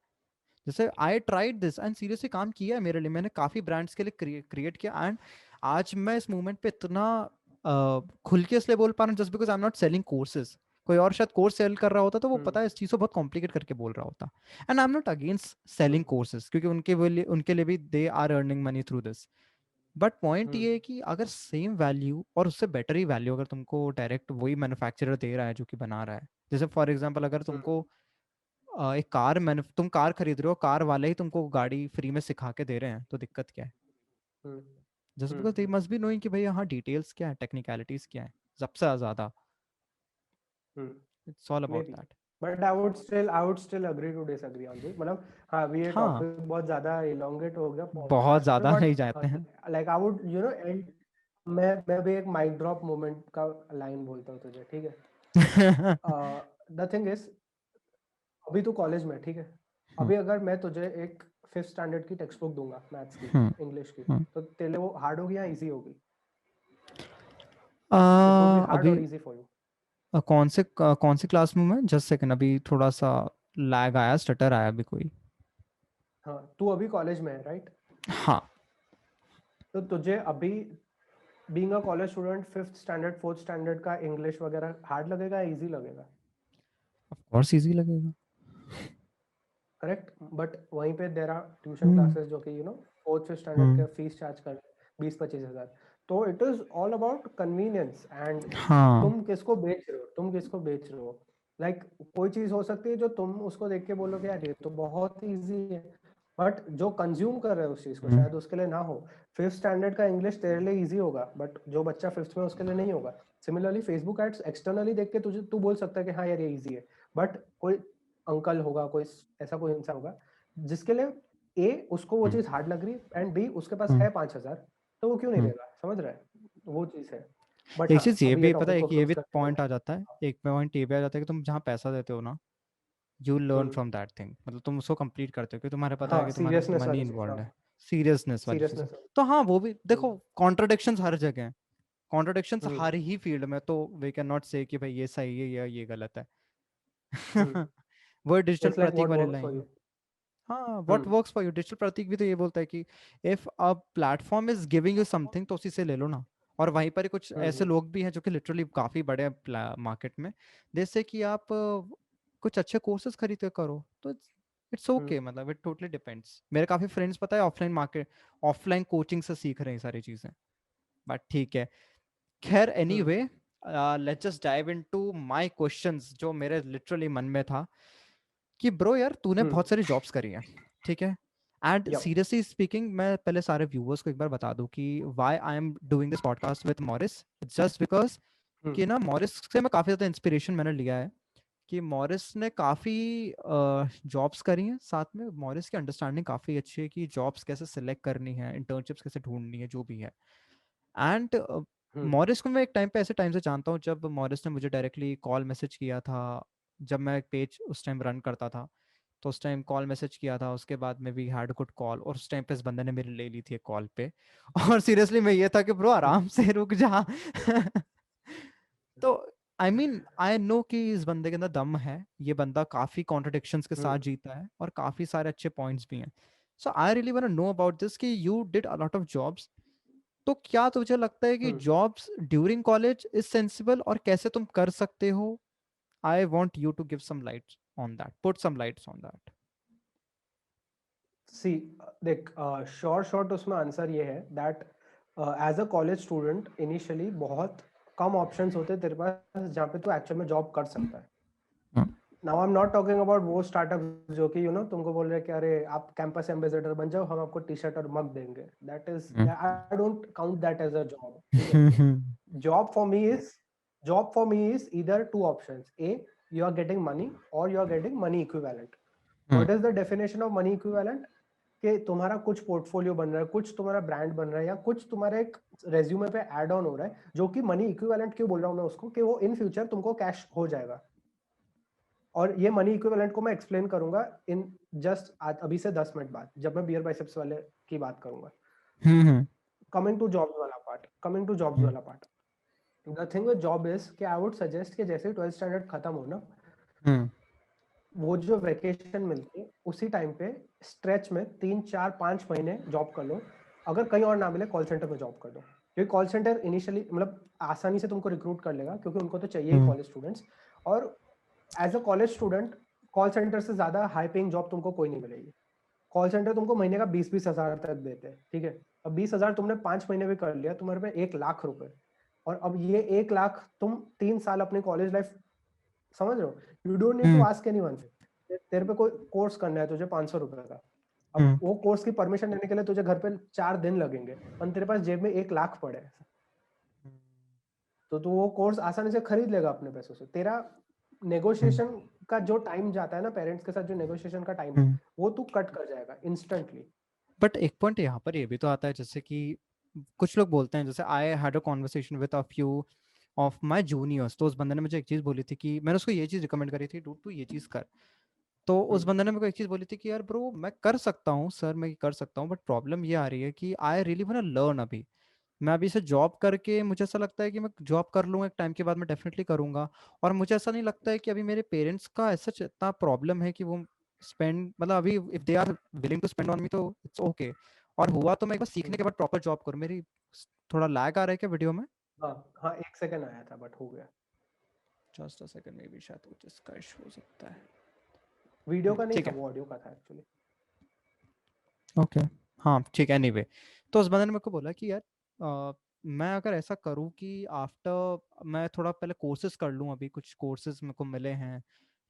जैसे I tried this and seriously काम किया है मेरे लिए. मैंने काफी ब्रांड्स के लिए क्रिएट किया. एंड आज मैं इस मूवमेंट पे इतना खुल के इसलिए बोल पा रहा हूँ, just because I am not selling courses. कोई और शायद कोर्स सेल कर रहा होता तो वो पता है इस चीज को बहुत कॉम्प्लिकेट करके बोल रहा होता. And I am not against selling courses, क्योंकि उनके लिए भी they are earning money through this. But point ये है कि अगर सेम वैल्यू और उससे बेटर ही वैल्यू अगर तुमको डायरेक्ट वही मैन्युफैक्चरर दे रहा है जो कि बना रहा है. जैसे फॉर एग्जांपल, अगर तुमको एक तुम कार खरीद रहे हो, कार वाले ही तुमको गाड़ी फ्री में सिखा के दे रहे हैं, तो दिक्कत क्या है? Just because they must be knowing कि भाई हाँ डिटेल्स क्या है, टेक्निकलिटीज क्या है, सबसे ज्यादा. It's all about Maybe, that. but I would still agree to disagree on this. मतलब हाँ, अभी ये हाँ, टॉपिक बहुत ज्यादा elongate हो गया बहुत पॉडकास्ट पे, ज्यादा नहीं बट जाते हैं. like I would end. मैं भी एक माइक ड्रॉप मोमेंट का लाइन बोलता हूँ तुझे, ठीक है? द थिंग इज, अभी तू कॉलेज में, ठीक है? अभी अगर मैं तुझे एक 5th स्टैंडर्ड की टेक्स्ट बुक दूंगा मैथ्स की, इंग्लिश की, तो तेरे लिए वो हार्ड होगी या इजी होगी? इट वुड बी हार्ड अभी और इजी फॉर यू? कौन से क्लास में मैं? जस्ट सेकंड, अभी थोड़ा सा लैग आया, स्टटर आया अभी कोई. हाँ, तू अभी कॉलेज में है, राइट? हाँ, तो तुझे अभी being a college student 5th standard 4th standard का इंग्लिश वगैरह हार्ड लगेगा या इजी लगेगा? ऑफ कोर्स इजी लगेगा. करेक्ट, बट वहीं पे there are tuition hmm. Classes जो कि 4th स्टैंडर्ड के हम्म. फीस चार्ज कर 20-25 हजार. तो it is all about convenience, and हाँ. तुम किसको बेच रहे हो. लाइक कोई चीज हो सकती है जो तुम उसको देख के बोलोगे यार ये तो बहुत इजी है, बट जो कंज्यूम कर रहे हो उस चीज को हम्म. शायद उसके लिए ना हो. 5th स्टैंडर्ड का इंग्लिश तेरे लिए इजी होगा, बट जो बच्चा 5th में उसके लिए नहीं होगा. सिमिलरली फेसबुक एड्स एक्सटर्नली देख के तुझे तू बोल सकता है कि हाँ यार ये इजी है, बट कोई अंकल होगा, कोई ऐसा कोई इंसान होगा जिसके लिए ए उसको वो चीज हार्ड लग रही है एंड बी उसके पास है 5,000, तो वो क्यों नहीं हम्म. लेगा, समझ रहा है? वो चीज है. बट एक हाँ, चीज ये अभी ये भी पता टॉपिक है, को एक ये क्लोज भी करते हैं. पॉइंट आ जाता है, एक पॉइंट ये भी आ जाता है कि तुम जहाँ पैसा देते हो ना, you learn hmm, from that thing. मतलब तुम उसको कंप्लीट करते हो कि तुम्हारे पता है हाँ, कि तुम्हारे सीरियसनेस मनी वाली चीज, इन्वॉल्व हाँ, है. सीरियसनेस वाली चीज है. सीरियसनेस. तो हाँ, वो भी देखो, हम्म, कॉन्ट्रडिक्शंस हर जगह हैं. कॉन्ट्रडिक्शंस हम्म, हर ही फील्ड में, तो वी कैन नॉट से कि भाई ये सही है या ये गलत है. हम्म. वो digital it's like Pratik what वाली वर्क्स फॉर लाइन. यू. हाँ, what hmm, works for you. Digital Pratik भी तो ये बोलता है कि if a platform is giving you something तो उसी से ले लो ना. और वहीं पर ही कुछ ऐसे हम्म, लोग भी हैं जो कि लिटरली काफी बड़े मार्केट में, जैसे कि आप कुछ अच्छे कोर्सेज खरीद के करो, तो इट्स ओके, मतलब इट टोटली डिपेंड्स। मेरे काफी फ्रेंड्स पता है ऑफलाइन कोचिंग से सीख रहे हैं सारी चीजें, बट ठीक है। खैर anyway, let's just dive into my questions जो मेरे लिटरली मन में था कि ब्रो यार तूने बहुत सारी जॉब्स करी हैं, ठीक है। एंड यप सीरियसली स्पीकिंग, मैं पहले सारे व्यूअर्स को एक बार बता दूं कि why I am doing this podcast with Morris, just because कि ना मॉरिस से मैं काफी ज्यादा इंस्पिरेशन मैंने लिया है कि मॉरिस ने काफी जॉब्स करी हैं, साथ में मॉरिस की अंडरस्टैंडिंग काफी अच्छी है कि जॉब्स कैसे सिलेक्ट करनी है, इंटर्नशिप्स कैसे ढूंढनी है, जो भी है। एंड मॉरिस को मैं एक टाइम पे ऐसे टाइम से जानता हूँ जब मॉरिस ने मुझे डायरेक्टली कॉल मैसेज किया था, जब मैं एक पेज उस टाइम रन करता था। तो उस टाइम कॉल मैसेज किया था, उसके बाद में वी हैड गुड कॉल, और उस टाइम पे इस बंदे ने मेरी ले ली थी कॉल पे। और सीरियसली मैं ये था कि ब्रो आराम से रुक जा। तो आई मीन आई नो कि इस बंदे के अंदर दम है, ये बंदा काफी कॉन्ट्रडिक्शंस के साथ जीता है और काफी सारे अच्छे पॉइंट्स भी हैं। So I really want to know about this कि you did a lot of jobs. तो क्या तुझे लगता है कि jobs during college is sensible, और कैसे तुम कर सकते हो? I want you to give some lights on that, put some lights on that. See देख, शॉर्ट शॉर्ट उसमें आंसर ये है that as a college student initially बहुत कम ऑप्शंस होते हैं तेरे पास जहाँ पे तू एक्चुअल में जॉब कर सकता है। Now I am not talking about वो स्टार्टअप जो कि तुमको बोल रहे हैं कि अरे आप कैंपस एम्बेसडर बन जाओ, हम आपको टी शर्ट और मग देंगे। That is, I don't count that as a job, ठीक है। Job for me is job for me is either two options, A you are getting money और you are getting money equivalent. What is the definition of money equivalent? कि तुम्हारा कुछ portfolio बन रहा है, कुछ तुम्हारा ब्रांड बन रहा है, या कुछ तुम्हारे एक रेज्यूमे पे ऐड ऑन हो रहा है, जो कि मनी इक्विवेलेंट क्यों बोल रहा हूँ मैं उसको, कि वो इन फ्यूचर तुमको कैश हो जाएगा। और ये मनी इक्विवेलेंट को मैं एक्सप्लेन करूंगा इन जस्ट अभी से 10 मिनट बाद, जब मैं बियर बाइसेप्स वाले की बात करूंगा। कमिंग टू जॉब्स वाला part, the thing with job is कि आई वुड सजेस्ट कि जैसे 12th स्टैंडर्ड खत्म हो ना, वो जो वेकेशन मिलती है उसी टाइम पे स्ट्रेच में 3 4 5 महीने जॉब कर लो। अगर कहीं और ना मिले कॉल सेंटर में जॉब कर दो, क्योंकि कॉल सेंटर इनिशियली मतलब आसानी से तुमको रिक्रूट कर लेगा, क्योंकि उनको तो चाहिए ही कॉलेज स्टूडेंट्स। और as a college student call centre से ज्यादा हाई पेइंग जॉब तुमको कोई नहीं मिलेगी। कॉल सेंटर तुमको महीने का 20-20 हज़ार तक देते हैं, ठीक है। अब 20 हज़ार तुमने 5 महीने भी कर लिया, तुम्हारे में 1 लाख रुपए। और अब ये 1 लाख तुम 3 साल अपनी कॉलेज लाइफ, समझ रहे हो, you don't need to ask anyone. तेरे पे कोई कोर्स करना है तुझे 500 रुपए का, अब वो कोर्स की परमिशन लेने के लिए तुझे घर पे 4 दिन लगेंगे, और तेरे पास जेब में 1 लाख पड़े हैं। तो तू वो कोर्स आसानी से खरीद लेगा अपने पैसों से। तेरा नेगोशिएशन का जो टाइम जाता है ना पेरेंट्स के साथ, जो नेगोशिएशन का टाइम है, वो तू कट कर जाएगा इंस्टेंटली। बट एक पॉइंट यहाँ पर ये भी तो आता है, जैसे कि कुछ लोग बोलते हैं, जैसे I had a conversation with a few of my juniors, तो उस बंदे ने मुझे एक चीज बोली थी कि मैंने उसको ये चीज रिकमेंड करी थी, डू तू ये चीज कर। तो उस बंदे ने मेरे को एक चीज बोली थी कि यार ब्रो मैं कर सकता हूँ सर, मैं कर सकता हूँ, बट प्रॉब्लम ये आ रही है कि I really want to learn. अभी मैं अभी से जॉब करके मुझे ऐसा लगता है कि मैं जॉब कर लूंगा एक टाइम के बाद, मैं डेफिनेटली करूंगा। और मुझे ऐसा नहीं लगता है कि अभी मेरे पेरेंट्स का ऐसा इतना प्रॉब्लम है कि वो स्पेंड, मतलब अभी if they are willing to spend on me तो इट्स ओके। और हुआ तो मैं एक बार सीखने के बाद प्रॉपर जॉब करूँ। मेरी थोड़ा लैग आ रहा है क्या वीडियो में? हाँ हाँ, 1 सेकंड आया था बट हो गया। Just a second, may be शायद कुछ इसका इशू हो सकता है। वीडियो का नहीं ठीक था, है, वो ऑडियो का था एक्चुअली। ओके। हाँ ठीक है, एनीवे। तो उस बंदे ने मेरे को बोला कि यार मैं अगर ऐसा करूँ कि आफ्टर मैं थोड़ा पहले कोर्सेज कर लूँ, अभी कुछ कोर्सेज मेरे को मिले हैं,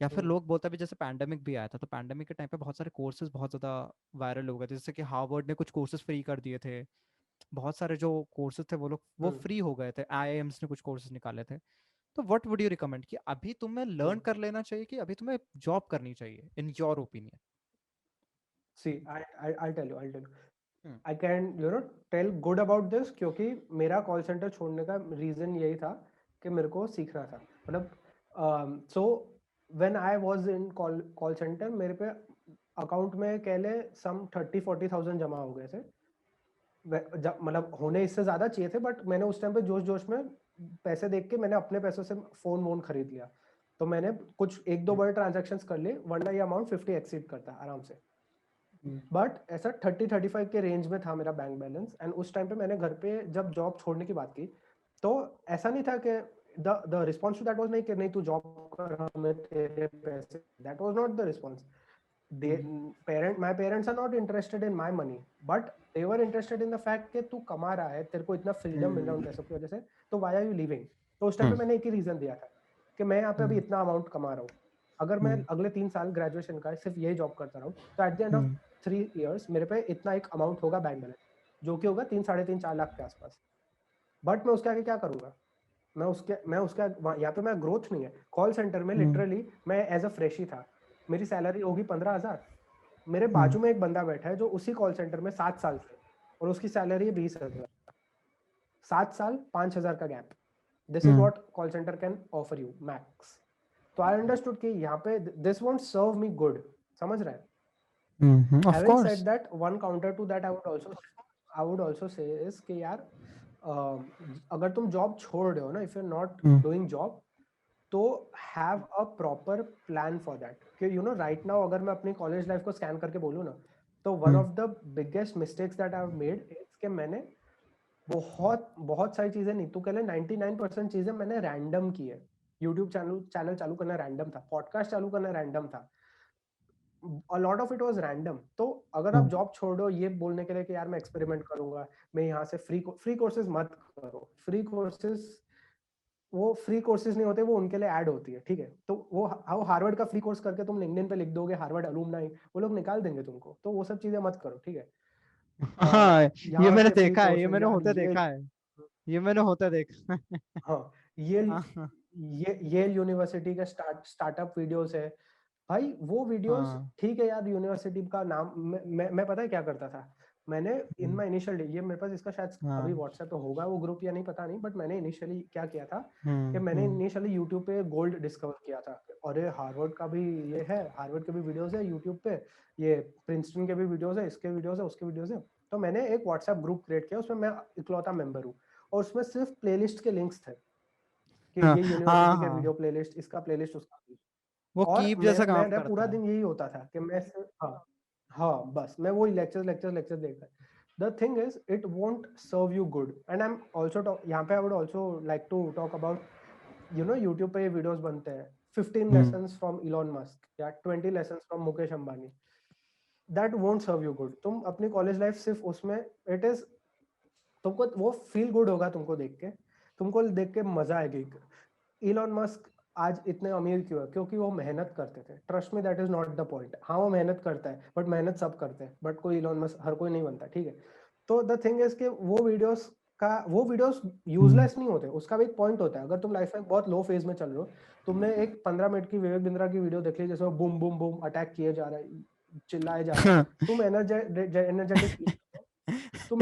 या फिर लोग बोलते हैं, अभी जैसे पैंडेमिक भी आया था, तो पैंडेमिक के टाइम पे बहुत सारे कोर्सेज बहुत ज़्यादा वायरल हो गए थे, जैसे कि हार्वर्ड ने कुछ कोर्सेज फ्री कर दिए थे। बहुत सारे जो कोर्सेज थे वो फ्री हो गए थे, आईआईएम्स ने कुछ कोर्सेज निकाले थे। तो व्हाट वुड यू रिकमेंड कि अभी तुम्हें लर्न कर लेना चाहिए कि अभी तुम्हें जॉब करनी चाहिए, in your opinion? See I tell you, I can tell good about this, क्योंकि मेरा कॉल सेंटर छोड़ने का रीजन यही था कि मेरे को सीखना था। मतलब so when I was in call centre, मेरे पे अकाउंट में कह ले सम 30-40 थाउजेंड जमा हो गए थे। मतलब होने इससे ज्यादा चाहिए थे, बट मैंने उस टाइम पे जोश जोश में पैसे देख के मैंने अपने पैसों से फोन वोन खरीद लिया। तो मैंने कुछ 1-2 बड़े ट्रांजेक्शन कर लिए, वरना ये अमाउंट 50 एक्सीड करता आराम से। बट ऐसा 30-35 के रेंज में था मेरा बैंक बैलेंस। एंड उस टाइम पे मैंने घर पे जब जॉब छोड़ने की बात की, तो ऐसा नहीं था कि the response to that was नहीं कि नहीं तू जॉब कर, हमें तेरे पैसे, that was not the response. my parents are not interested in my money, but they were interested in the fact कि तू कमा रहा है, तेरे को इतना फ्रीडम मिल रहा है उन पैसों की वजह से, तो why are you leaving? तो उस टाइम पे मैंने एक ही रीजन दिया था कि मैं यहाँ पे अभी इतना अमाउंट कमा रहा हूँ, अगर मैं अगले 3 साल ग्रेजुएशन का सिर्फ यही जॉब करता रहूँ, तो at the end of 3 years मेरे पे इतना एक अमाउंट होगा बैंक बैलेंस, जो कि होगा 3-3.5 लाख के आसपास. बट मैं उसके आगे क्या करूंगा? मैं उसका यहाँ पे मैं ग्रोथ नहीं है. कॉल सेंटर में लिटरली मैं एज अ फ्रेशी था, मेरी सैलरी होगी 15,000. मेरे बाजू में एक बंदा बैठा है जो उसी कॉल सेंटर में 7 साल से, और उसकी सैलरी है 20,000. 7 साल 5,000 का gap. This is what call centre can offer you max. तो आई अंडरस्टूड कि यहाँ पे this won't serve me good. समझ रहे हैं? Of Having course. said that, one counter to that I would also say is कि यार अगर तुम जॉब छोड़ रहे हो ना, if you're not doing job, तो have a proper plan for that. कि यू नो राइट नाउ अगर मैं अपनी कॉलेज लाइफ को स्कैन करके बोलूँ ना, तो one of the biggest mistakes that I have made is कि मैंने बहुत सारी चीजें नहीं, तो कह ले 99% चीजें मैंने रैंडम की है. यूट्यूब चैनल चालू करना रैंडम था, पॉडकास्ट चालू करना रैंडम था, a lot of it was random. तो अगर आप जॉब छोड़ो ये बोलने के लिए कि यार मैं एक्सपेरिमेंट करूंगा, मैं यहाँ से फ्री कोर्सेज मत करो. वो फ्री कोर्सेज नहीं होते, वो उनके लिए ऐड होती है, ठीक है? तो वो हार्वर्ड का फ्री कोर्स करके तुम लिंक्डइन पे लिख दोगे हार्वर्ड अलुमनाई, वो लोग निकाल देंगे तुमको. तो वो सब चीजें मत करो, ठीक है? हाँ, ये यहाँ मैंने के फ्री देखा है, ये कोर्सेज मैंने यार, होते देखा है, ये मैंने होते देखा है. हाँ, ये हाँ, ये यूनिवर्सिटी के स्टार्टअप वीडियोस है भाई. वो वीडियोस हाँ, ठीक है यार, यूनिवर्सिटी का नाम मैं पता है क्या करता था. मैंने इन माय इनिशियल डे, ये मेरे पास इसका शायद अभी व्हाट्सएप पे होगा वो ग्रुप या नहीं पता नहीं, बट मैंने इनिशियली क्या किया था कि मैंने इनिशियली यूट्यूब पे गोल्ड डिस्कवर किया था. अरे हार्वर्ड का भी ये है, हार्वर्ड के भी वीडियोस है यूट्यूब पे, ये प्रिंसटन के भी वीडियोस है, इसके वीडियोस है, उसके वीडियोस है. तो मैंने एक व्हाट्सएप ग्रुप क्रिएट किया, उसमें मैं इकलौता मेंबर हूँ, और उसमें सिर्फ प्लेलिस्ट के लिंक्स थे कि हाँ, ये हाँ, यूनिवर्सिटी के हाँ, वीडियो प्लेलिस्ट, इसका प्लेलिस्ट, उसका प्लेलिस्ट. वो और कीप जैसा काम मेरा पूरा करता है. दिन यही होता था कि मैं सिर्फ हाँ बस मैं वही लेक्चर देख रहा. The thing is it won't serve you good. And I am also यहाँ पे I would also like to talk about, you know YouTube पे ये वीडियोस बनते हैं 15 लेसन्स फ्रॉम इलॉन मस्क या 20 lessons from Mukesh Ambani. That won't serve you good. तुम अपनी college life सिर्फ उसमें, इट इज, तुमको वो फील गुड होगा, तुमको देख के मजा आएगी. इलॉन मस्क आज इतने अमीर क्यों है? क्योंकि वो मेहनत करते थे. Trust me, that is not the point. हाँ वो मेहनत करता है, बट मेहनत सब करते हैं, बट कोई इलॉन मस्क हर कोई नहीं बनता, ठीक है? तो द थिंग इज कि वो वीडियोस यूजलेस नहीं होते, उसका भी एक पॉइंट होता है. अगर तुम लाइफ में बहुत लो फेज में चल रहे हो, तुमने एक 15 मिनट की विवेक बिंद्रा की वीडियो देख ली जिसमें बूम बूम बूम अटैक किए जा रहा है, चिल्लाए जा रहा है, तुम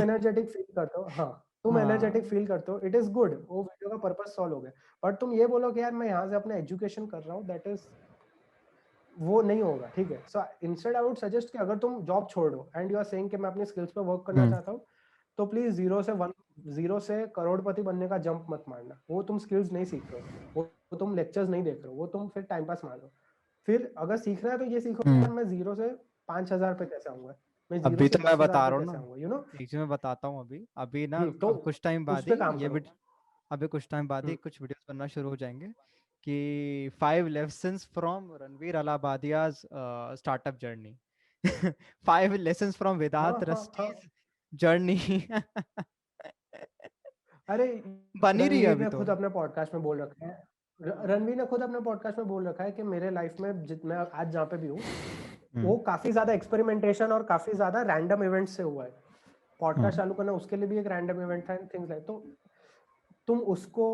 एनर्जेटिक फील करते हो. हाँ, तुम एनर्जेटिक फील करते हो, इट इज गुड, वो वीडियो का पर्पस सॉल्व हो गया. बट तुम ये बोलो कि यार मैं यहाँ से अपना एजुकेशन कर रहा हूँ, दैट इज, वो नहीं होगा, ठीक है? So instead I would suggest कि अगर तुम जॉब छोड़ दो एंड यू आर सेइंग कि मैं अपनी स्किल्स पे वर्क करना चाहता हूँ, तो प्लीज जीरो से करोड़पति बनने का जंप मत मारना. वो तुम स्किल्स नहीं सीख रहे हो, वो तुम लेक्चर्स नहीं देख रहे हो, वो तुम फिर टाइम पास मार रहे हो. फिर अगर सीखना है तो ये सीखो कि यार मैं जीरो से 5,000 पे कैसे आऊंगा, मैं जीरो अभी से तो मैं 10,000 बता पे रहा हूँ कैसे ना, आऊंगा, यू नो. एक चीज मैं बताता हूँ. अभी अभी ना तो अब कुछ टाइम उस बाद पे ही काम ये करो. अभी कुछ टाइम बाद ही कुछ वीडियोस बनना शुरू हो जाएंगे कि 5 lessons from Ranveer Allahbadia's startup journey. 5 lessons from हाँ वेदांत हाँ हाँ. Rusty's journey. अरे बन ही रही है रणवीर अभी ने तो. खुद अपने पॉडकास्ट में बोल रखा है, रणवीर ने खुद अपने पॉडकास्ट में बोल रखा है कि मेरे लाइफ में मैं आज जहाँ पे भी हूँ, वो काफी ज्यादा एक्सपेरिमेंटेशन और काफी ज्यादा रैंडम इवेंट से हुआ है. पॉडकास्ट चालू करना उसके लिए भी एक रैंडम इवेंट था एंड थिंग्स लाइक. तो तुम उसको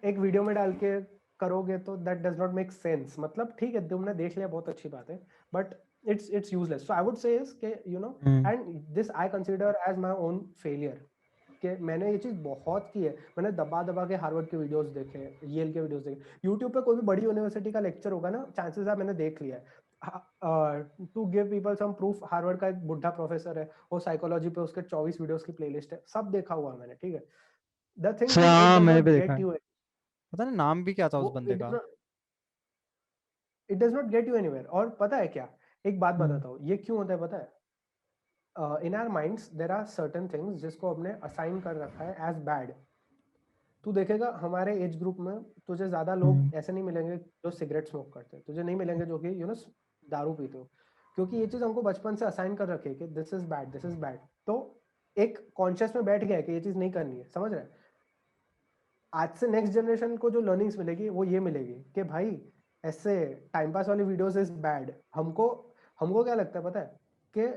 एक वीडियो में डाल के करोगे तो that does not make sense. मतलब ठीक है तुमने देख लिया, बहुत अच्छी बात है, but it's useless. So I would say is के you know, and this I consider as my own failure कि मैंने ये चीज बहुत की है. मैंने दबा दबा के हार्वर्ड के वीडियोस देखे, येल के वीडियोस देखे. यूट्यूब पे कोई भी बड़ी यूनिवर्सिटी का लेक्चर होगा ना, चांसेस है मैंने देख लिया है. To give people some proof, Harvard का एक बुढ़ा प्रोफेसर है, वो साइकोलॉजी पे उसके 24 वीडियोस की प्लेलिस्ट है, सब देखा हुआ है मैंने, ठीक है? द थिंग इज इट हाँ, डज मैंने नॉट भी देखा गेट है. यू, पता नहीं नाम भी क्या था उस वो बंदे का. It does not get you anywhere. और पता है क्या, एक बात हम्म, बताता हूँ ये क्यों होता है, पता है? In our minds there are certain things जिसको हमने असाइन कर रखा है एज बैड. तू देखेगा हमारे एज ग्रुप में तुझे ज्यादा लोग ऐसे नहीं मिलेंगे जो सिगरेट स्मोक करते हैं, तुझे नहीं मिलेंगे जो कि यू नो दारू पीते हो. क्योंकि ये चीज हमको बचपन से असाइन कर रखी है कि this is bad, this is bad. तो एक कॉन्शियस में बैठ गया है कि ये चीज नहीं करनी है, समझ रहे हैं? आज से नेक्स्ट जनरेशन को जो लर्निंग्स मिलेगी वो ये मिलेगी कि भाई ऐसे टाइम पास वाली वीडियोस इज बैड। हमको हमको क्या लगता है पता है कि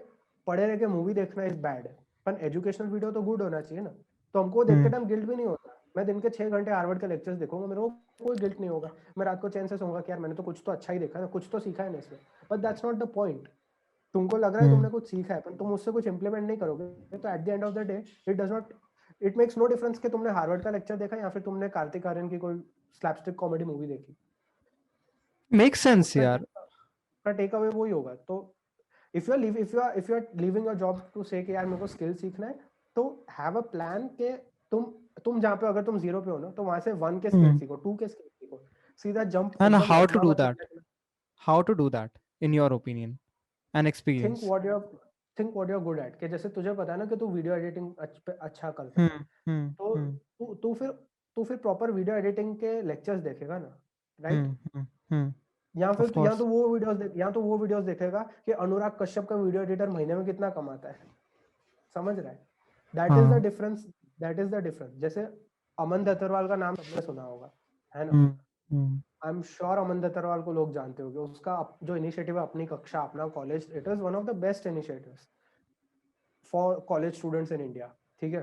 पढ़े रह के मूवी देखना इज बैड, पर एजुकेशनल वीडियो तो गुड होना चाहिए ना। तो हमको देख के टाइम गिल्ट भी नहीं होता। मैं दिन के 6 घंटे हार्वर्ड के लेक्चर्स देखूंगा, मेरे को कोई गिल्ट नहीं होगा। मैं रात को चैन से सोऊंगा कि यार मैंने तो कुछ तो अच्छा ही देखा है ना, कुछ तो सीखा है ना इसमें। But that's not the point. तुमको लग रहा है तुमने कुछ सीखा है पर तुम उससे कुछ इंप्लीमेंट नहीं करोगे, तो at the end of the day it does not, it makes no difference कि तुमने हार्वर्ड का लेक्चर देखा या फिर तुमने कार्तिक आर्यन की कोई स्लैपस्टिक कॉमेडी मूवी देखी। मेक सेंस उसका यार। टेक अवे वही होगा। तो if you are leaving your job to say कि यार मेरे को स्किल सीखना है, तो हैव अ प्लान के तुम जहाँ पे, अगर तुम 0 पे हो ना, तो वहां से 1 के स्किल सीखो, 2 के स्किल सीखो। सीधा जंप एंड एकदम हाउ टू लंबा डू मत दैट, लेना। How to do that in your opinion and think experience? What you think what you are good at. कि जैसे तुझे पता है ना कि तू वीडियो एडिटिंग अच्छा करता है, तो हम्म तू फिर प्रॉपर वीडियो एडिटिंग के लेक्चर्स देखेगा ना, राइट? हम्म। या ऑफ तो कोर्स। वो वीडियोस देखेगा कि अनुराग कश्यप का वीडियो एडिटर महीने में कितना कमाता है, समझ रहा है? दैट इज द हाँ। Difference. That is the difference. जैसे अमन दत्तरवाल का नाम सबने सुना होगा, है ना? हम्म आई एम श्योर अमन दत्तरवाल को लोग जानते होंगे। उसका जो इनिशिएटिव है, अपनी कक्षा अपना college, it is one of the best initiatives for college students in India, ठीक है?